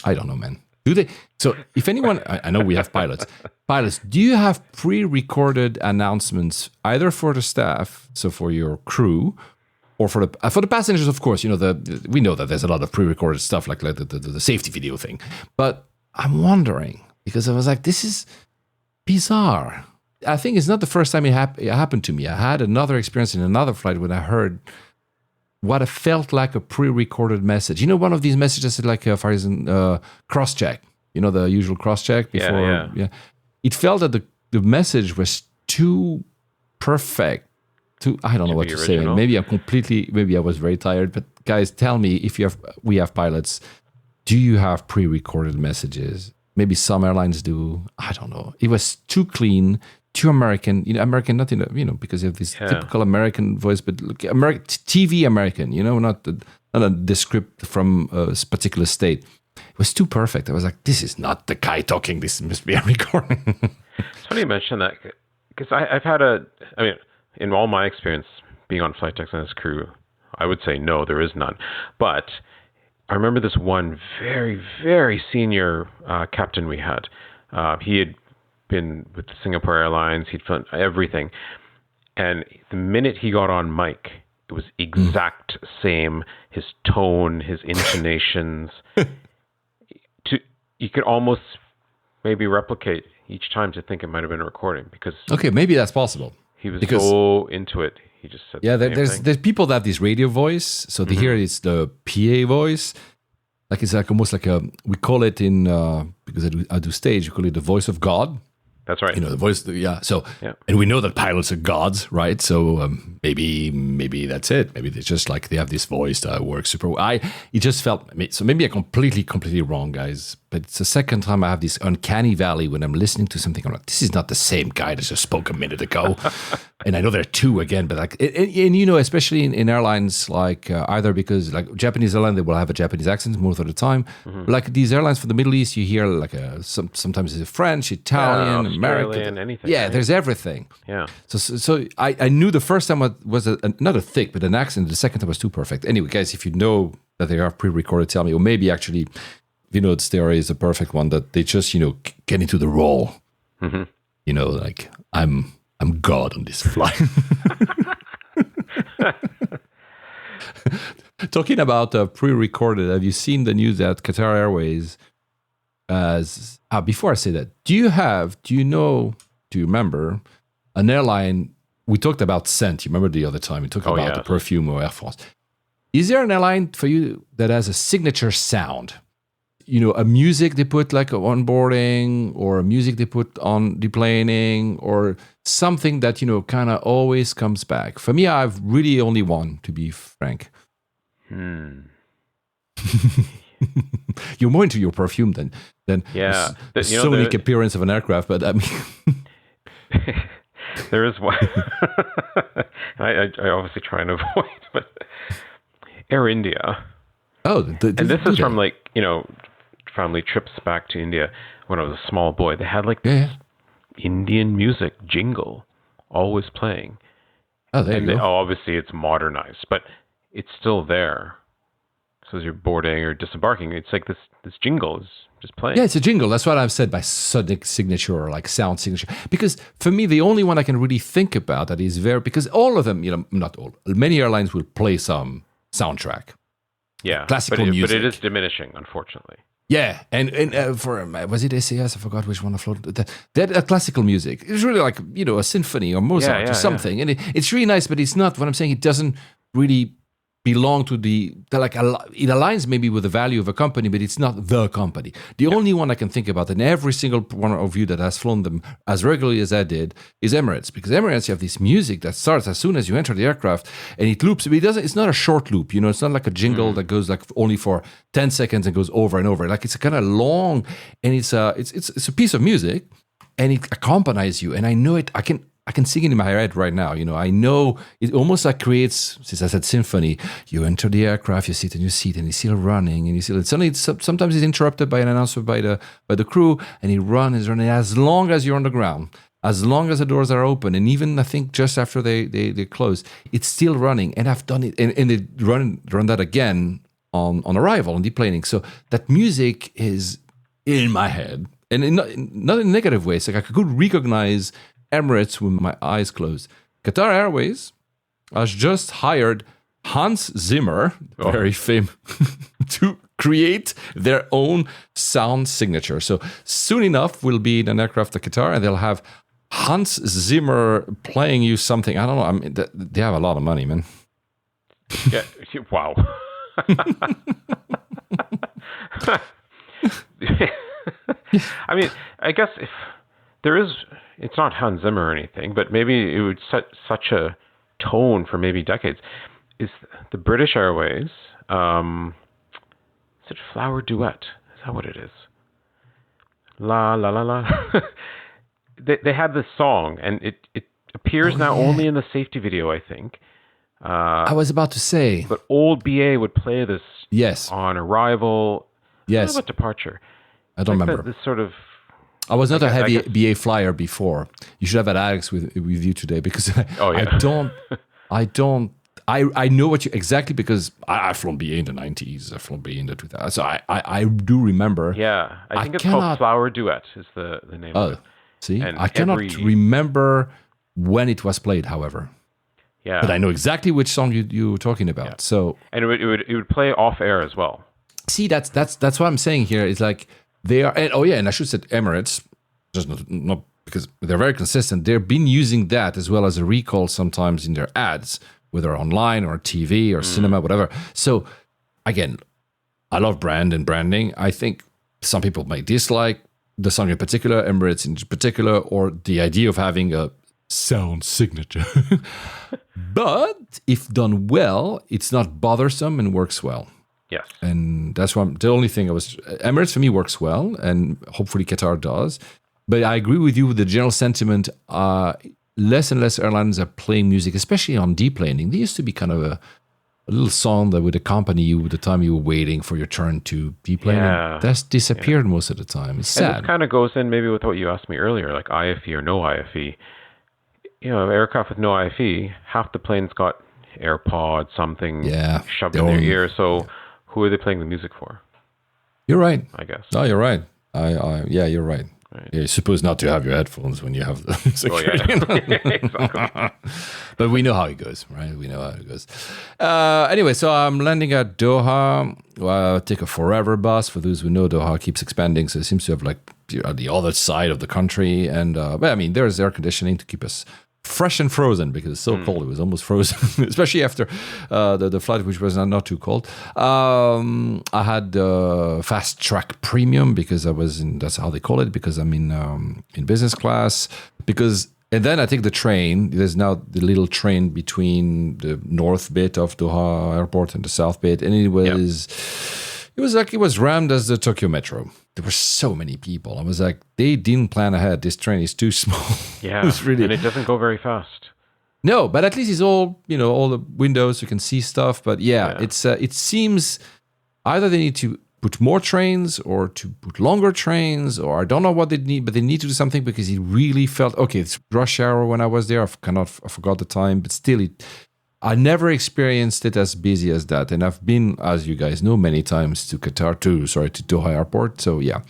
I don't know, man. Do they? So if anyone, I know we have pilots. Pilots, do you have pre-recorded announcements either for the staff, so for your crew, or for the passengers? Of course, we know that there's a lot of pre-recorded stuff like the safety video thing. But I'm wondering, because I was like, this is bizarre. I think it's not the first time it happened to me. I had another experience in another flight when I heard what it felt like a pre-recorded message. One of these messages is like, for example, cross-check. The usual cross-check before. Yeah. It felt that the message was too perfect. I don't know what to say. Maybe I was very tired. But guys, tell me if we have pilots. Do you have pre-recorded messages? Maybe some airlines do. I don't know. It was too clean. Too American, American, not because you have this typical American voice, but look, TV American, not a descript from a particular state. It was too perfect. I was like, this is not the guy talking. This must be a recording. It's funny you mention that, because I've had in all my experience being on flight decks and as crew, I would say no, there is none. But I remember this one very, very senior captain we had. He had been with Singapore Airlines, he'd flown everything, and the minute he got on mic, it was exact same, his tone, his intonations. You could almost maybe replicate each time to think it might have been a recording, because maybe that's possible. He was so into it. He just said there's people that have this radio voice, so they hear it's the PA voice. Like it's like almost like we call it in because I do stage, we call it the voice of God. That's right. The voice. Yeah. So, and we know that pilots are gods, right? So maybe that's it. Maybe they just like they have this voice that works super well. It just felt so. Maybe I'm completely wrong, guys. But it's the second time I have this uncanny valley when I'm listening to something. I'm like, this is not the same guy that just spoke a minute ago. And I know there are two again, but like, and especially in airlines, like either because like Japanese airline, they will have a Japanese accent most of the time. But like these airlines from the Middle East, you hear like sometimes it's French, Italian, American, anything. Yeah, right? There's everything. Yeah. So I knew the first time was not a thick, but an accent. The second time was too perfect. Anyway, guys, if you know that they are pre-recorded, tell me. Or maybe actually, Vinod's theory is the perfect one, that they just get into the role. Like I'm God on this flight. Talking about pre-recorded, have you seen the news that Qatar Airways before I say that, do you remember an airline? We talked about scent. You remember the other time we talked about the perfume or Air France. Is there an airline for you that has a signature sound? A music they put like on boarding, or a music they put on deplaning, or something that, kind of always comes back. For me, I've really only one, to be frank. You're more into your perfume than the sonic appearance of an aircraft, but I mean... There is one. I obviously try and avoid, but Air India. And this is from family trips back to India when I was a small boy. They had like this Indian music jingle always playing. Oh, there you go. Obviously it's modernized, but it's still there. So as you're boarding or disembarking, it's like this jingle is just playing. Yeah, it's a jingle. That's what I've said by sonic signature or like sound signature. Because for me, the only one I can really think about that is because all of them, not all, many airlines will play some soundtrack. Yeah, classical music. But it is diminishing, unfortunately. Yeah, and for was it SAS? I forgot which one I floated. That classical music. It's really like a symphony or Mozart or something, and it's really nice. But it's not what I'm saying. It doesn't really belong to it aligns maybe with the value of a company, but it's not the company. The only one I can think about, and every single one of you that has flown them as regularly as I did, is Emirates. Because Emirates, you have this music that starts as soon as you enter the aircraft, and it loops. But it's not a short loop. It's not like a jingle that goes like only for 10 seconds and goes over and over. Like it's kind of long, and it's a piece of music, and it accompanies you. And I know it. I can sing it in my head right now. I know it almost like creates, since I said symphony, you enter the aircraft, you sit in your seat, and it's still running, and you see suddenly sometimes it's interrupted by an announcer by the crew, and it runs as long as you're on the ground, as long as the doors are open, and even I think just after they close, it's still running. And I've done it, and they run that again on arrival, on deplaning. So that music is in my head, and not in a negative way. It's like I could recognize Emirates with my eyes closed. Qatar Airways has just hired Hans Zimmer, very famous, to create their own sound signature. So soon enough, we'll be in an aircraft at Qatar, and they'll have Hans Zimmer playing you something. I don't know. I mean, they have a lot of money, man. Yeah. Wow. I mean, I guess if there is, it's not Hans Zimmer or anything, but maybe it would set such a tone for maybe decades. Is the British Airways, is it Flower Duet? Is that what it is? La la la la. They had this song, and it appears now only in the safety video, I think. I was about to say. But old BA would play this on arrival. Yes. What about departure? I don't remember. This sort of... I was not a heavy BA flyer before. You should have had Alex with you today, because I know what you exactly, because I've flown BA in the 90s, I've flown BA in the 2000s, so I do remember. Yeah, I think it's called Flower Duet is the name of it. See, and I cannot remember when it was played, however. Yeah, but I know exactly which song you were talking about. Yeah. So, and it would play off air as well. See, that's what I'm saying here. It's like they are, and I should say Emirates, just not because they're very consistent. They've been using that as well as a recall sometimes in their ads, whether online or TV or cinema, whatever. So, again, I love brand and branding. I think some people may dislike the song in particular, Emirates in particular, or the idea of having a sound signature. But if done well, it's not bothersome and works well. Yes. And that's why the only thing Emirates for me works well, and hopefully Qatar does. But I agree with you with the general sentiment. Less and less airlines are playing music, especially on deplaning. There used to be kind of a little song that would accompany you the time you were waiting for your turn to deplane. Yeah. That's disappeared most of the time. It's sad. And this kind of goes in maybe with what you asked me earlier, like IFE or no IFE. You know, aircraft with no IFE, half the plane's got AirPods, something shoved in their ear. So who are they playing the music for? You're right. I guess. No, you're right. You're right. Right. You're supposed not to have your headphones when you have the security. Exactly. But we know how it goes, right? We know how it goes. Anyway, so I'm landing at Doha. I take a forever bus. For those who know, Doha keeps expanding, so it seems to have like the other side of the country. And but I mean, there's air conditioning to keep us fresh and frozen, because it's so cold. It was almost frozen, especially after the flight, which was not too cold. I had fast track premium because I was in, that's how they call it, because I'm in business class. And then I take the train. There's now the little train between the north bit of Doha airport and the south bit, and it was rammed as the Tokyo Metro. There were so many people. I was like, they didn't plan ahead. This train is too small. Yeah, and it doesn't go very fast. No, but at least it's all, all the windows, you can see stuff. But it's it seems either they need to put more trains or to put longer trains, or I don't know what they need, but they need to do something, because it really felt, okay, it's rush hour when I was there. I forgot the time, but still I never experienced it as busy as that. And I've been, as you guys know, many times to Doha Airport. So yeah,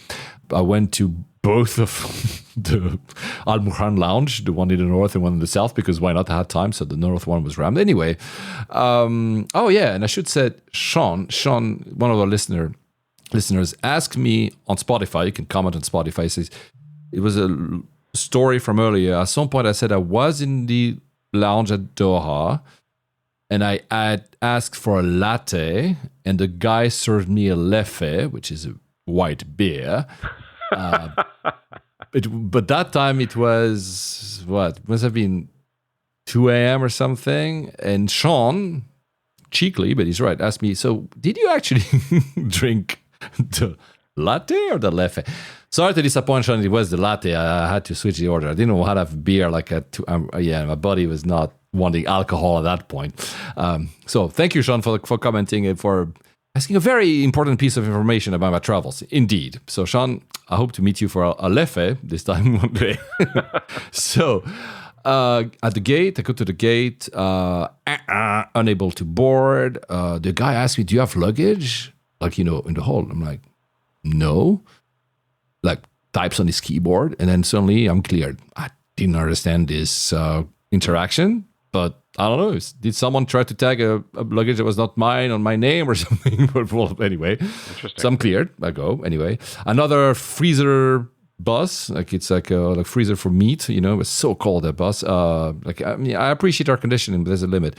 I went to both of the Al Murhan Lounge, the one in the north and one in the south, because why not? I had time. So the north one was rammed. Anyway, and I should say, Sean, one of our listeners asked me on Spotify, you can comment on Spotify, says, it was a story from earlier. At some point I said I was in the lounge at Doha, and I had asked for a latte, and the guy served me a leffe, which is a white beer. But that time it was, must have been 2 a.m. or something. And Sean, cheekily, but he's right, asked me, so did you actually drink the latte or the leffe? Sorry to disappoint Sean, it was the latte. I had to switch the order. I didn't know how to have beer like my body was not wanting alcohol at that point. So thank you, Sean, for commenting and for asking a very important piece of information about my travels. Indeed. So Sean, I hope to meet you for a leffe this time one day. So at the gate, I go to the gate, unable to board. The guy asked me, do you have luggage? Like, in the hall. I'm like, no. like types on his keyboard, and then suddenly I'm cleared. I didn't understand this interaction, but I don't know. Did someone try to tag a luggage that was not mine on my name or something? Well, anyway, Interesting. so I'm cleared. I go anyway. Another freezer bus, like it's like a like freezer for meat. You know, it's so cold, that bus. I appreciate our conditioning, but there's a limit.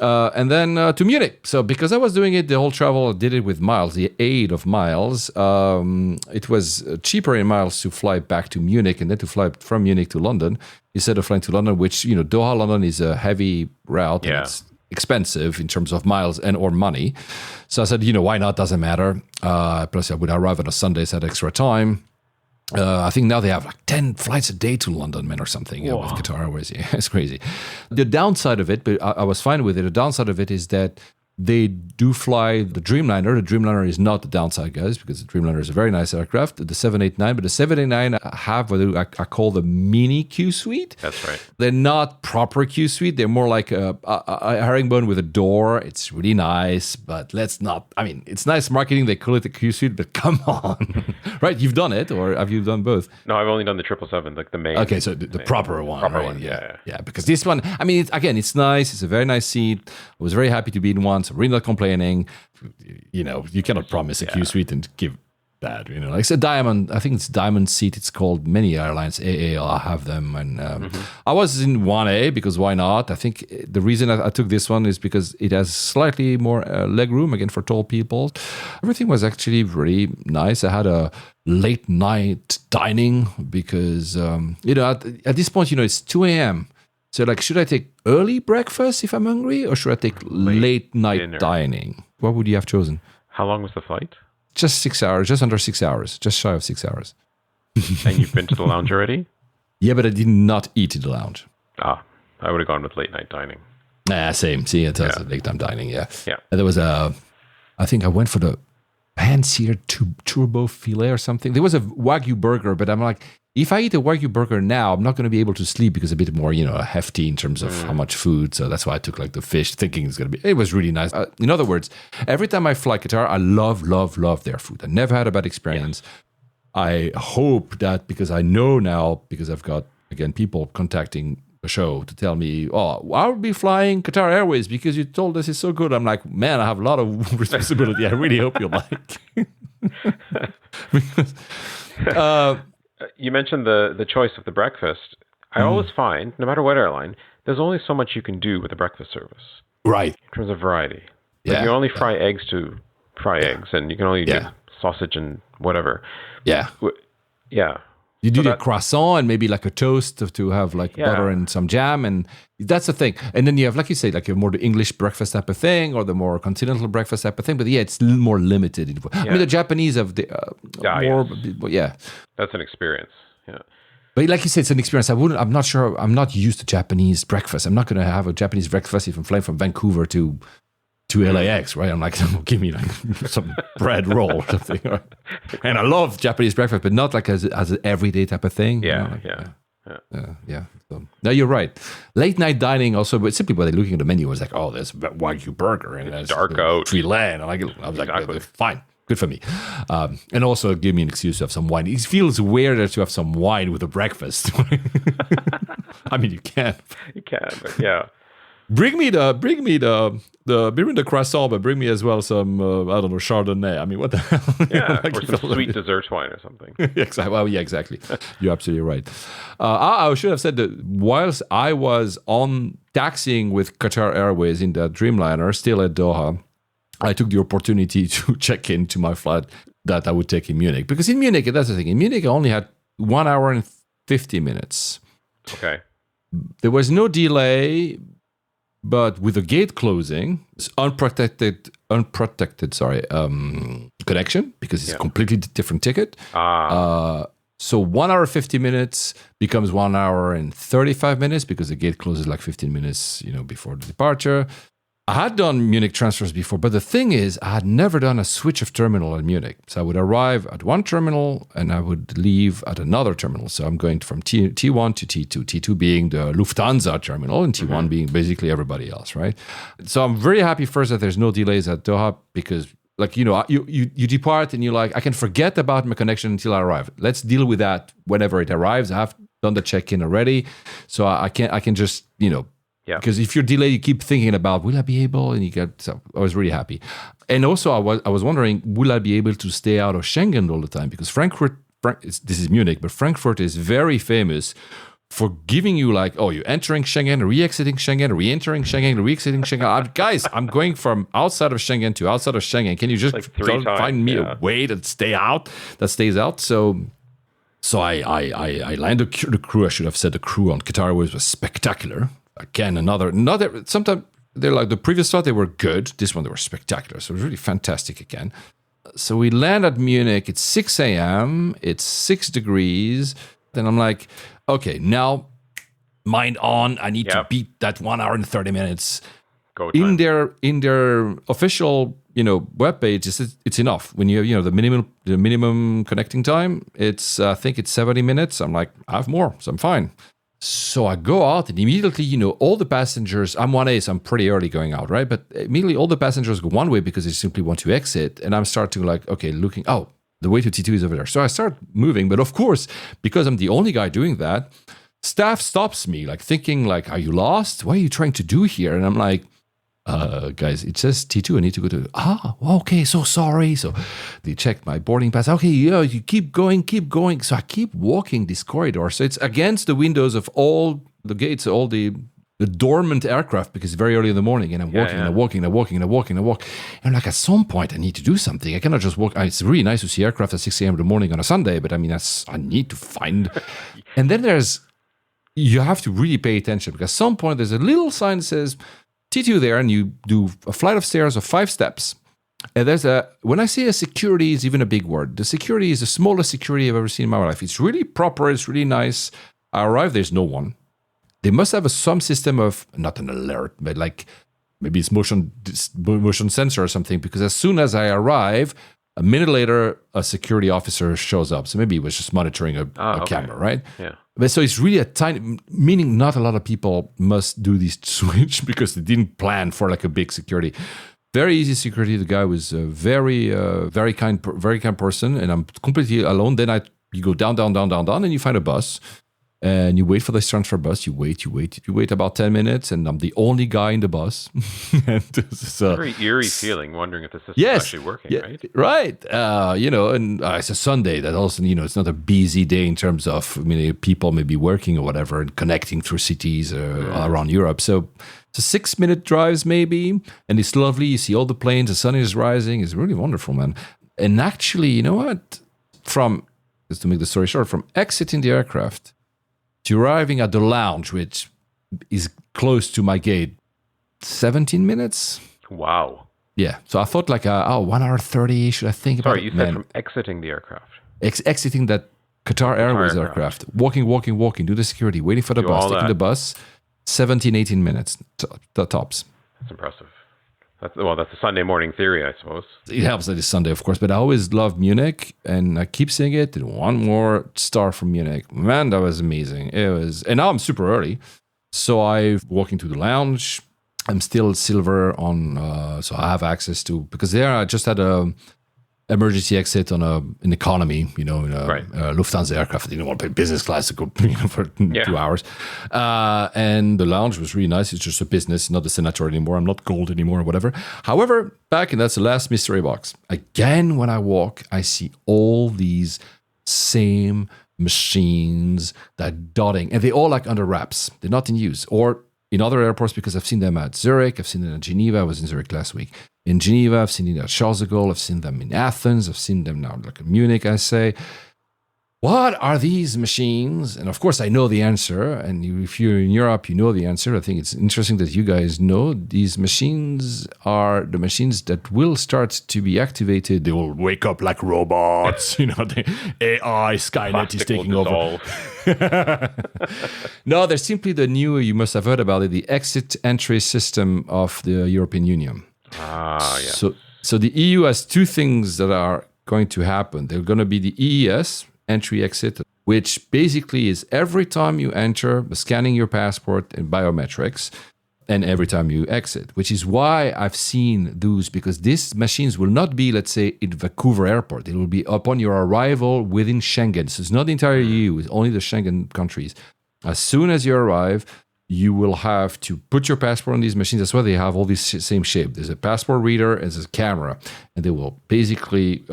And then to Munich. So because I was doing it the whole travel, I did it with miles, the aid of miles. It was cheaper in miles to fly back to Munich and then to fly from Munich to London instead of flying to London, which, you know, Doha, London is a heavy route. Yeah. And it's expensive in terms of miles and or money. So I said, you know, why not? Doesn't matter. Plus I would arrive on a Sunday, so I had extra time. I think now they have like 10 flights a day to London, man, or something with Qatar Airways. Yeah, it's crazy. The downside of it, but I was fine with it. The downside of it is that they do fly the Dreamliner. The Dreamliner is not the downside, guys, because the Dreamliner is a very nice aircraft, the 789. But the 789 have what I call the mini Q suite. That's right. They're not proper Q suite. They're more like a herringbone with a door. It's really nice, but let's not. I mean, it's nice marketing. They call it the Q suite, but come on, right? You've done it, or have you done both? No, I've only done the 777, like the main. Okay, so the proper one. Proper right? one, yeah. Because this one, I mean, it's nice. It's a very nice seat. I was very happy to be in one. So really not complaining. You know, you cannot promise a Q suite and give that. You know, like it's a diamond. I think it's diamond seat. It's called many airlines. AA have them, and I was in 1A because why not? I think the reason I took this one is because it has slightly more leg room again for tall people. Everything was actually really nice. I had a late night dining because you know at this point, you know, it's 2 a.m. So, like, should I take early breakfast if I'm hungry, or should I take late night dinner. Dining? What would you have chosen? How long was the flight? Just 6 hours, just under 6 hours, just shy of 6 hours. And you've been to the lounge already? Yeah, but I did not eat in the lounge. I would have gone with late night dining. Same. See, it was late time dining, yeah. Yeah. And there was I think I went for the pan-seared turbo filet or something. There was a Wagyu burger, but I'm like, if I eat a Wagyu burger now, I'm not going to be able to sleep because it's a bit more, you know, hefty in terms of how much food. So that's why I took like the fish, thinking it's going to be. It was really nice. In other words, every time I fly Qatar, I love their food. I never had a bad experience. I hope that because I know now, because I've got again people contacting the show to tell me, oh, I'll be flying Qatar Airways because you told us it's so good. I'm like, man, I have a lot of responsibility. I really hope you like. Because, you mentioned the choice of the breakfast. I always find, no matter what airline, there's only so much you can do with the breakfast service. Right. In terms of variety. Yeah. Like you only fry eggs to fry eggs, and you can only do sausage and whatever. Yeah. Yeah. You do the croissant and maybe like a toast to have like butter and some jam, and that's the thing. And then you have, like you say, like a more the English breakfast type of thing or the more continental breakfast type of thing. But yeah, it's more limited. I mean, the Japanese have the more. Yeah, that's an experience. Yeah. But like you said, it's an experience. I'm not sure. I'm not used to Japanese breakfast. I'm not going to have a Japanese breakfast if I'm flying from Vancouver to LAX, right? I'm like, give me like some bread roll or something. Right? And I love Japanese breakfast, but not like as an everyday type of thing. Yeah, you know, yeah. So, no, you're right. Late night dining also, but simply by looking at the menu, I was like, oh, there's Wagyu burger and there's dark out filet, and I was like, fine. Good for me. And also give me an excuse to have some wine. It feels weirder to have some wine with a breakfast. I mean, you can. You can, but yeah. Bring me the croissant, but bring me as well some I don't know, Chardonnay. I mean, what the hell? Yeah, like, or some sweet dessert wine or something. Exactly. Well, yeah, exactly. You're absolutely right. I should have said that whilst I was on taxiing with Qatar Airways in that Dreamliner, still at Doha, I took the opportunity to check into my flight that I would take in Munich. Because in Munich, that's the thing. In Munich, I only had 1 hour and 50 minutes. Okay. There was no delay. But with the gate closing, it's unprotected connection because it's a completely different ticket. So 1 hour 50 minutes becomes 1 hour and 35 minutes because the gate closes like 15 minutes, before the departure. I had done Munich transfers before, but the thing is, I had never done a switch of terminal in Munich. So I would arrive at one terminal and I would leave at another terminal. So I'm going from T1 to T2, T2 being the Lufthansa terminal and T1 being basically everybody else, right? So I'm very happy first that there's no delays at Doha because like, you depart and you're like, I can forget about my connection until I arrive. Let's deal with that whenever it arrives. I have done the check-in already, so I can just, because if you're delayed, you keep thinking about, will I be able? And so I was really happy. And also I was wondering, will I be able to stay out of Schengen all the time? Because this is Munich, but Frankfurt is very famous for giving you like, oh, you're entering Schengen, re-exiting Schengen, re-entering Schengen, re-exiting Schengen. Guys, I'm going from outside of Schengen to outside of Schengen. Can you just find me a way that stays out? So I landed. The crew, I should have said, the crew on Qatar Airways was spectacular. Again, sometimes they're like the previous thought they were good. This one, they were spectacular. So it was really fantastic again. So we land at Munich. It's 6 a.m. It's 6 degrees. Then I'm like, okay, now mind on. I need to beat that 1 hour and 30 minutes. Go time. In their official webpage, it's enough. When you have the minimum connecting time, I think it's 70 minutes. I'm like, I have more, so I'm fine. So I go out and immediately, all the passengers, I'm 1A, so I'm pretty early going out, right? But immediately all the passengers go one way because they simply want to exit. And I'm starting like, okay, looking, the way to T2 is over there. So I start moving. But of course, because I'm the only guy doing that, staff stops me, like thinking like, are you lost? What are you trying to do here? And I'm like, guys, it says T2. I need to go to, okay, so sorry. So they checked my boarding pass. Okay, you keep going. So I keep walking this corridor. So it's against the windows of all the gates, all the dormant aircraft, because it's very early in the morning, and I'm walking. And like at some point I need to do something. I cannot just walk. It's really nice to see aircraft at 6 a.m. in the morning on a Sunday, but I mean, I need to find. And then you have to really pay attention, because at some point there's a little sign that says T2 there, and you do a flight of stairs of 5 steps. And when I say a security is even a big word. The security is the smallest security I've ever seen in my life. It's really proper. It's really nice. I arrive, there's no one. They must have some system of, not an alert, but like maybe it's motion sensor or something, because as soon as I arrive, a minute later, a security officer shows up. So maybe he was just monitoring a camera, right? Yeah. But so it's really a tiny, meaning not a lot of people must do this switch because they didn't plan for like a big security. Very easy security. The guy was a very kind person, and I'm completely alone. Then you go down, and you find a bus. And you wait for this transfer bus. You wait about 10 minutes, and I'm the only guy in the bus. And it's a very eerie feeling, wondering if the system is actually working, right? Right. And it's a Sunday. That also, it's not a busy day in terms of people may be working or whatever and connecting through cities around Europe. So it's a 6-minute drives maybe, and it's lovely. You see all the planes. The sun is rising. It's really wonderful, man. And actually, you know what? Just to make the story short, from exiting the aircraft to arriving at the lounge, which is close to my gate, 17 minutes. Wow. Yeah. So I thought like, 1 hour 30, should I think about it? Sorry, you said from exiting the aircraft. Exiting that Qatar Airways aircraft. Walking, do the security, waiting for the bus, taking the bus, 17, 18 minutes, the tops. That's impressive. That's a Sunday morning theory, I suppose. It helps that it's Sunday, of course, but I always loved Munich, and I keep saying it. One more star from Munich. Man, that was amazing. And now I'm super early. So I walk into the lounge. I'm still silver on, so I have access to, because there I just had a emergency exit on an economy, Lufthansa aircraft. I didn't want to pay business class to go for 2 hours. And the lounge was really nice. It's just a business, not the senator anymore. I'm not gold anymore or whatever. However, and that's the last mystery box. Again, when I walk, I see all these same machines that are dotting, and they all like under wraps. They're not in use. Or in other airports, because I've seen them at Zurich, I've seen them at Geneva. I was in Zurich last week. In Geneva, I've seen them at Charles de Gaulle, I've seen them in Athens, I've seen them now like in Munich, I say. What are these machines? And of course, I know the answer. And if you're in Europe, you know the answer. I think it's interesting that you guys know these machines are the machines that will start to be activated. They will wake up like robots. The AI Skynet is taking over. No, they're simply the new, you must have heard about it, the exit entry system of the European Union. Yes. So the EU has 2 things that are going to happen. They're going to be the EES, entry exit, which basically is every time you enter, scanning your passport and biometrics. and every time you exit, which is why I've seen those, because these machines will not be, let's say, in Vancouver airport. It will be upon your arrival within Schengen. So it's not the entire EU, it's only the Schengen countries. As soon as you arrive, you will have to put your passport on these machines. That's why they have all these same shape. There's a passport reader and there's a camera, and they will basically,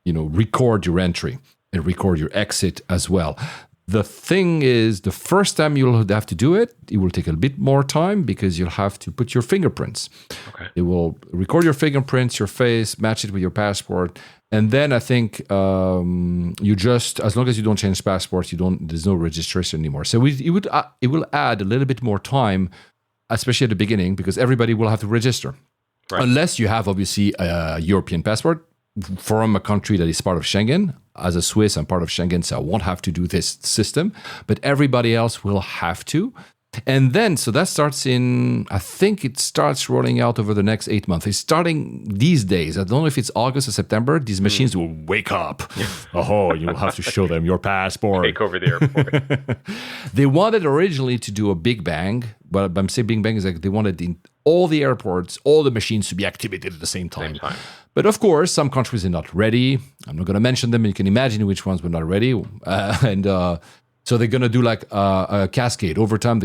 record your entry and record your exit as well. The thing is, the first time you'll have to do it, it will take a bit more time because you'll have to put your fingerprints. Okay. They will record your fingerprints, your face, match it with your passport. And then I think you just, as long as you don't change passports, there's no registration anymore. So it will add a little bit more time, especially at the beginning, because everybody will have to register. Right. Unless you have, obviously, a European passport from a country that is part of Schengen. As a Swiss, I'm part of Schengen, so I won't have to do this system. But everybody else will have to. And then, so that starts I think it starts rolling out over the next 8 months. It's starting these days. I don't know if it's August or September. These machines will wake up. Oh, you'll have to show them your passport. Take over the airport. They wanted originally to do a big bang. But I'm saying big bang is like they wanted in all the airports, all the machines to be activated at the same time. But of course, some countries are not ready. I'm not going to mention them. You can imagine which ones were not ready. So they're going to do like a cascade. Over time,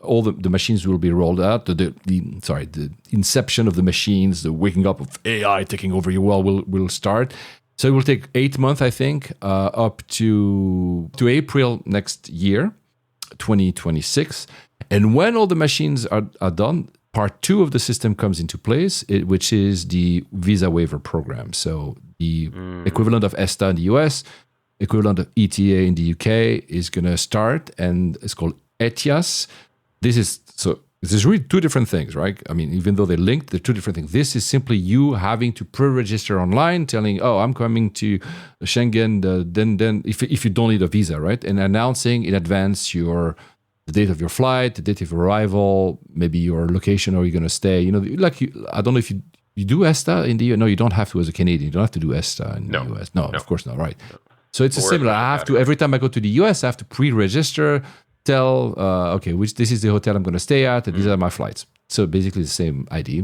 all the machines will be rolled out. The inception of the machines, the waking up of AI taking over your world will start. So it will take 8 months, I think, up to April next year, 2026. And when all the machines are done, part 2 of the system comes into place, which is the visa waiver program. So the equivalent of ESTA in the US, equivalent of ETA in the UK is going to start, and it's called ETIAS. There's really 2 different things, right? I mean, even though they're linked, they're 2 different things. This is simply you having to pre-register online, telling, I'm coming to Schengen, then if you don't need a visa, right? And announcing in advance the date of your flight, the date of your arrival, maybe your location where you're going to stay. I don't know if you do ESTA in the US. No, you don't have to as a Canadian. You don't have to do ESTA in the US. No, of course not, right? No. So it's similar. I have to, every time I go to the US, I have to pre-register, tell, this is the hotel I'm going to stay at, and these are my flights. So basically the same idea.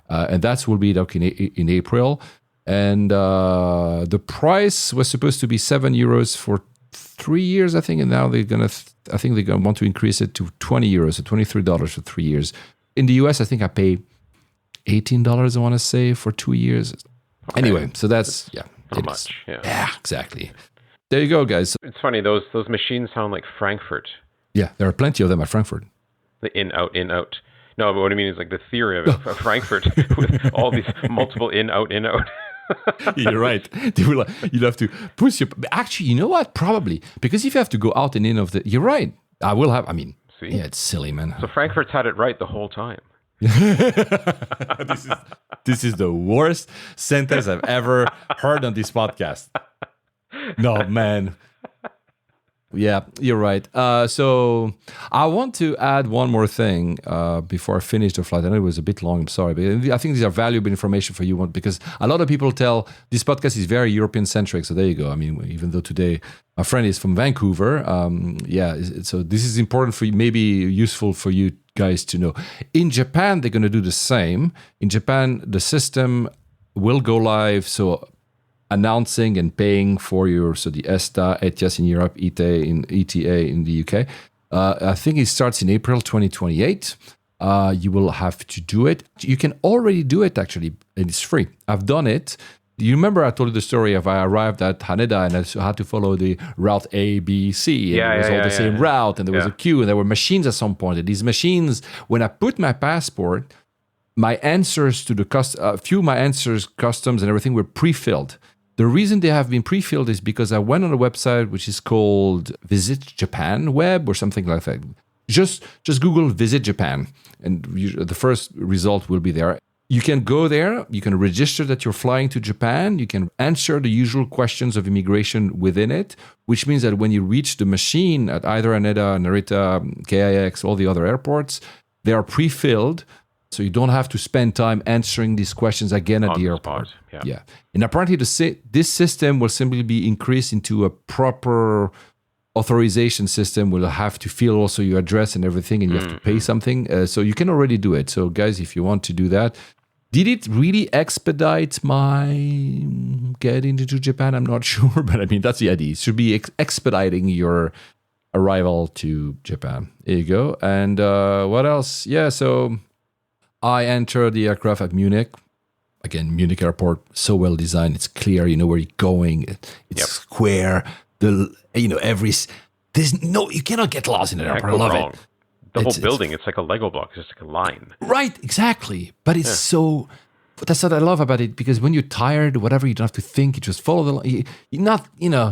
And that will be in April. And the price was supposed to be €7 for 3 years, I think. And now they're going to want to increase it to €20, so $23 for 3 years. In the US, I think I pay $18, I want to say, for 2 years. Okay. Anyway, so that's, Not much. Yeah, exactly. There you go, guys. It's funny, those machines sound like Frankfurt. Yeah, there are plenty of them at Frankfurt. The in, out. No, but what I mean is like the theory of Frankfurt with all these multiple in, out. You're right. You'll have to push your... Actually, you know what? Probably. Because if you have to go out and in of the... You're right. I will have... See? Yeah, it's silly, man. So Frankfurt's had it right the whole time. This is the worst sentence I've ever heard on this podcast. No, man. Yeah, you're right. So I want to add one more thing before I finish the flight. I know it was a bit long, I'm sorry, but I think these are valuable information for you, because a lot of people tell this podcast is very European-centric, so there you go. I mean, even though today my friend is from Vancouver, so this is important for you, maybe useful for you guys to know. In Japan, they're going to do the same. In Japan, the system will go live, so announcing and paying for the ESTA, ETIAS in Europe, ETA in the UK. I think it starts in April 2028. You will have to do it. You can already do it, actually, and it's free. I've done it. You remember I told you the story of I arrived at Haneda and I had to follow the route A, B, C. And it was all the same route, and there was a queue, and there were machines at some point. And these machines, when I put my passport, my answers to my answers, customs and everything were pre-filled. The reason they have been pre-filled is because I went on a website which is called Visit Japan Web or something like that. Just Google Visit Japan, and the first result will be there. You can go there, you can register that you're flying to Japan, you can answer the usual questions of immigration within it, which means that when you reach the machine at either Haneda, Narita, KIX, all the other airports, they are pre-filled. So you don't have to spend time answering these questions again at the airport. Yeah. And apparently this system will simply be increased into a proper authorization system will have to fill also your address and everything, and you have to pay something. So you can already do it. So guys, if you want to do that, did it really expedite my getting into Japan? I'm not sure, but I mean, that's the idea. It should be expediting your arrival to Japan. There you go. And what else? Yeah, so I entered the aircraft at Munich. Again, Munich airport, so well designed. It's clear, you know where you're going. It's square. You cannot get lost in an airport. I love it. The whole building, it's like a Lego block. It's just like a line. Right, exactly. But it's so... That's what I love about it, because when you're tired, whatever, you don't have to think. You just follow the line. You're not,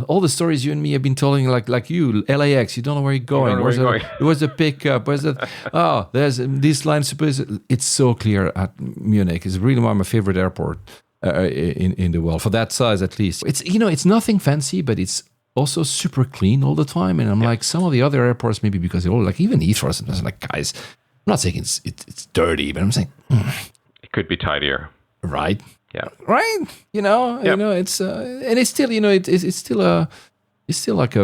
all the stories you and me have been telling, like you, LAX, you don't know where you're going. Where's the pickup? Where's the... Oh, there's this line. It's so clear at Munich. It's really one of my favorite airport in the world, for that size at least. It's, it's nothing fancy, but it's also super clean all the time. And I'm like, some of the other airports, maybe because they're all like, even Heathrow, sometimes I'm like, guys, I'm not saying it's dirty, but I'm saying... It could be tidier. Right. Yeah. Right. It's and it's still, it's still like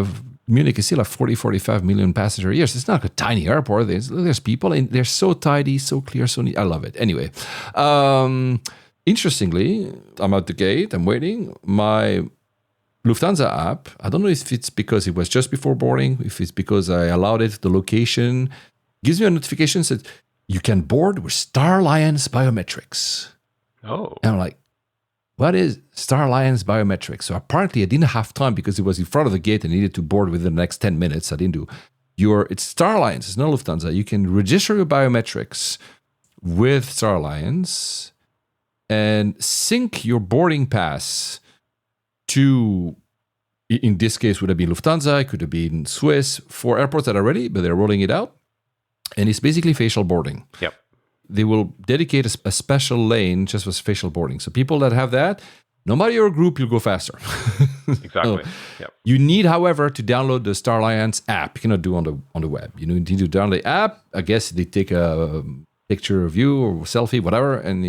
Munich is still like 45 million passenger a year. So it's not like a tiny airport. There's people, and they're so tidy, so clear, so neat. I love it. Anyway, interestingly, I'm at the gate. I'm waiting. My Lufthansa app, I don't know if it's because it was just before boarding, if it's because I allowed it, the location, gives me a notification that you can board with Star Alliance biometrics. Oh. And I'm like, what is Star Alliance biometrics? So apparently I didn't have time because it was in front of the gate and I needed to board within the next 10 minutes. I didn't do. It's Star Alliance, it's not Lufthansa. You can register your biometrics with Star Alliance and sync your boarding pass to, in this case, would have been Lufthansa, it could have been Swiss, for airports that are ready, but they're rolling it out. And it's basically facial boarding. Yep. They will dedicate a special lane just for facial boarding. So people that have that, no matter your group, you'll go faster. Exactly. Yep. You need, however, to download the Star Alliance app. You cannot do on the web. You need to download the app. I guess they take a picture of you or selfie, whatever. And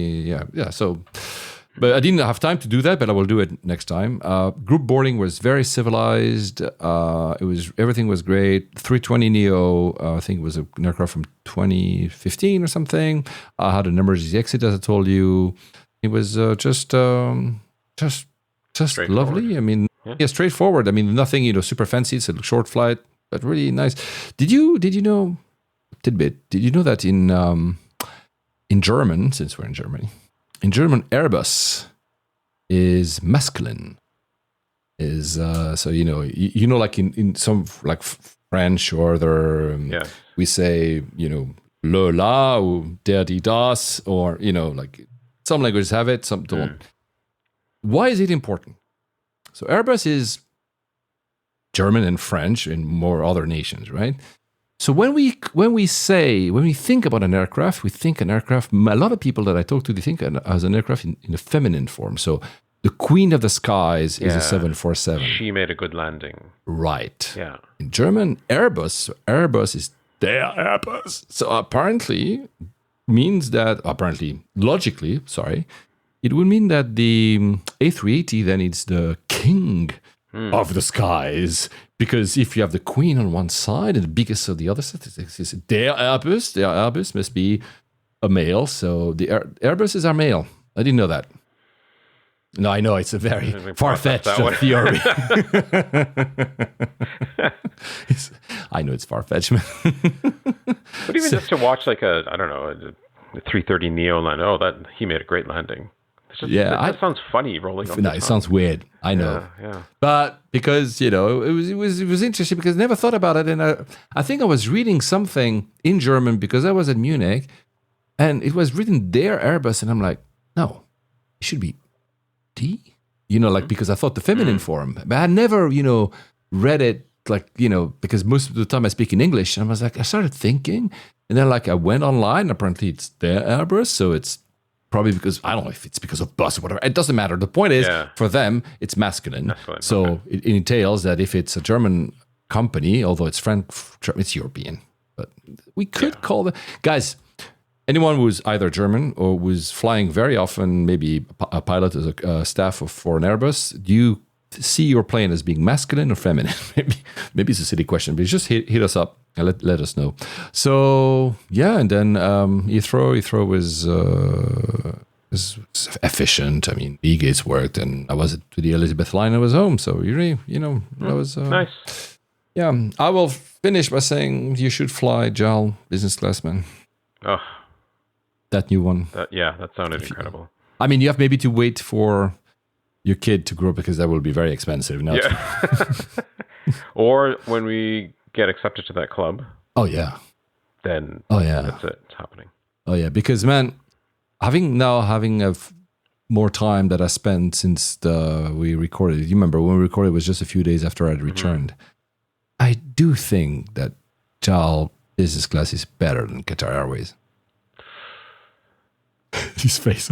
so... But I didn't have time to do that, but I will do it next time. Group boarding was very civilized. Everything was great. 320neo, I think it was an aircraft from 2015 or something. I had an emergency exit, as I told you. It was just lovely. I mean, straightforward. I mean, nothing super fancy. It's a short flight, but really nice. Did you know? Tidbit. Did you know that in German, since we're in Germany? In German, Airbus is masculine. Is so like in some like French or other, we say le la or der die das, or like some languages have it, some don't. Why is it important? So Airbus is German and French and more other nations, right? So when we think about an aircraft, we think an aircraft. A lot of people that I talk to, they think as an aircraft in a feminine form. So the queen of the skies is a 747. She made a good landing. Right. Yeah. In German, Airbus is der Airbus. So apparently logically, it would mean that the A380 then is the king of the skies. Because if you have the queen on one side and the biggest on the other side, it's der Airbus must be a male. So the Airbuses are male. I didn't know that. No, I know it's a very far-fetched theory. I know it's far-fetched. But even just to watch like a 330 Neo land, that he made a great landing. That sounds funny rolling up. No, it sounds weird. I know. Yeah. But because it was interesting because I never thought about it, and I think I was reading something in German because I was at Munich, and it was written der Airbus, and I'm like, no, it should be D. Because I thought the feminine form, but I never read it because most of the time I speak in English, and I was like, I started thinking, and then I went online. Apparently, it's der Airbus, so it's. Probably because, I don't know if it's because of bus or whatever. It doesn't matter. The point is, for them, it's masculine. So it entails that if it's a German company, although it's French, it's European. But we could call the... Guys, anyone who's either German or who's flying very often, maybe a pilot as a staff for an Airbus, you see your plane as being masculine or feminine? maybe it's a silly question, but just hit us up and let us know. So yeah, and then Heathrow was efficient. I mean, e-gates worked, and I was to the Elizabeth line. I was home, so that was nice. Yeah, I will finish by saying you should fly JAL business class, man. Oh, that new one. That sounded incredible. I mean, you have maybe to wait for your kid to grow up because that will be very expensive now. Yeah. Or when we get accepted to that club. Oh yeah. Then. Oh yeah. That's it. It's happening. Oh yeah, because man, having more time that I spent since we recorded. You remember when we recorded? It was just a few days after I had returned. I do think that JAL business class is better than Qatar Airways. His face.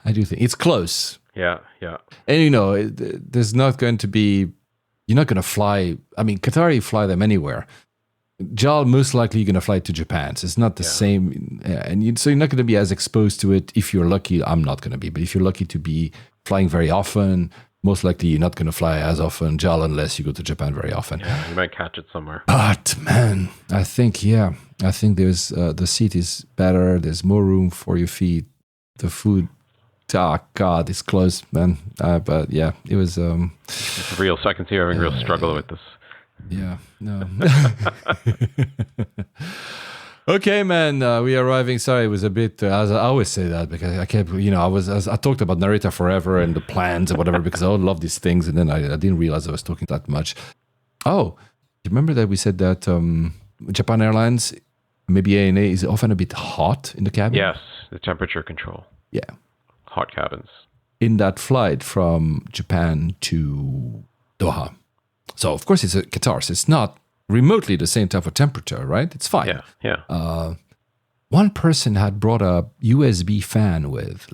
I do think it's close. Yeah. And there's not going to be. You're not going to fly. I mean, Qatar, you fly them anywhere. JAL, most likely you're going to fly to Japan. So it's not the same. And so you're not going to be as exposed to it if you're lucky. I'm not going to be. But if you're lucky to be flying very often, most likely you're not going to fly as often JAL unless you go to Japan very often. Yeah, you might catch it somewhere. But man, I think there's the seat is better. There's more room for your feet. The food, God, it's close, man. But yeah, it was. It's real. So I can see you having real struggle with this. Yeah, no. Okay, man. We are arriving. Sorry, it was a bit. As I always say that because I kept, I talked about Narita forever and the plans and whatever because I love these things, and then I didn't realize I was talking that much. Oh, you remember that we said that Japan Airlines, maybe ANA, is often a bit hot in the cabin? Yes, the temperature control. Yeah. Hot cabins. In that flight from Japan to Doha. So, of course, it's a Qatar, so it's not remotely the same type of temperature, right? It's fine. Yeah. One person had brought a USB fan with,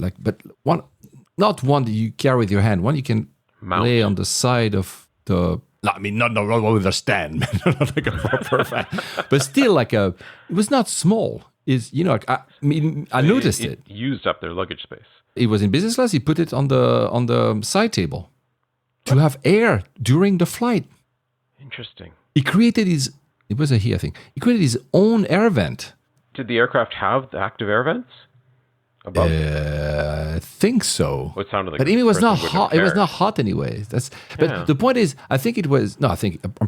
not one that you carry with your hand, one you can lay on the side of the. Not with a stand, not like a proper fan, but still it was not small. I noticed it. It used up their luggage space. It was in business class. He put it on the side table to have air during the flight. Interesting. He created it was a he, I think. He created his own air vent. Did the aircraft have the active air vents above? I think so. Well, it sounded like but it was not hot. It was not hot anyway. But the point is, I'm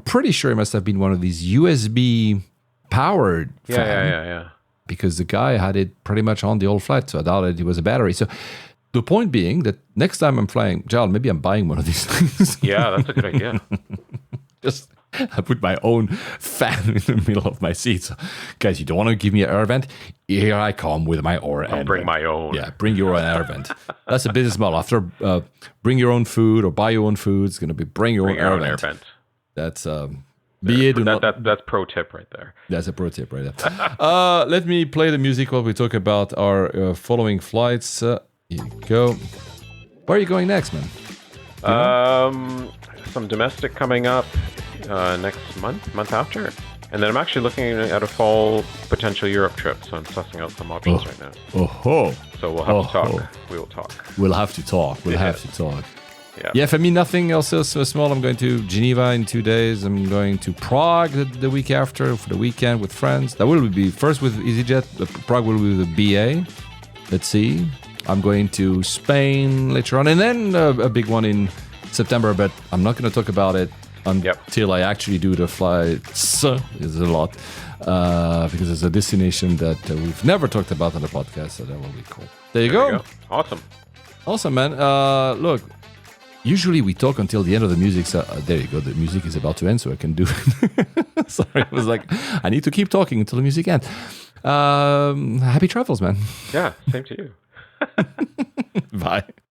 pretty sure it must have been one of these USB powered fans. Yeah. Because the guy had it pretty much on the whole flight, so I doubted it was a battery. So the point being that next time I'm flying JAL, maybe I'm buying one of these things. Yeah, that's a good idea. Just I put my own fan in the middle of my seat. So, guys, you don't want to give me an air vent? Here I come with my own. I'll bring my own. Yeah, bring your own air vent. That's a business model. After bring your own food or buy your own food, it's going to be bring your own air vent. That's that's pro tip right there. That's a pro tip right there. Let me play the music while we talk about our following flights. Here you go. Where are you going next, man? Some domestic coming up next month after. And then I'm actually looking at a fall potential Europe trip, so I'm sussing out some options right now. So we'll have to talk. We will talk. We'll have to talk. Yeah, for me, nothing else is so small. I'm going to Geneva in 2 days. I'm going to Prague the week after for the weekend with friends. That will be first with EasyJet. Prague will be with BA. Let's see. I'm going to Spain later on. And then a big one in September, but I'm not going to talk about it until I actually do the flights. It's a lot. Because it's a destination that we've never talked about on the podcast, so that will be cool. There you go. Awesome, man. Look. Usually we talk until the end of the music. So there you go. The music is about to end, so I can do it. Sorry, I was like, I need to keep talking until the music ends. Happy travels, man. Yeah, same to you. Bye.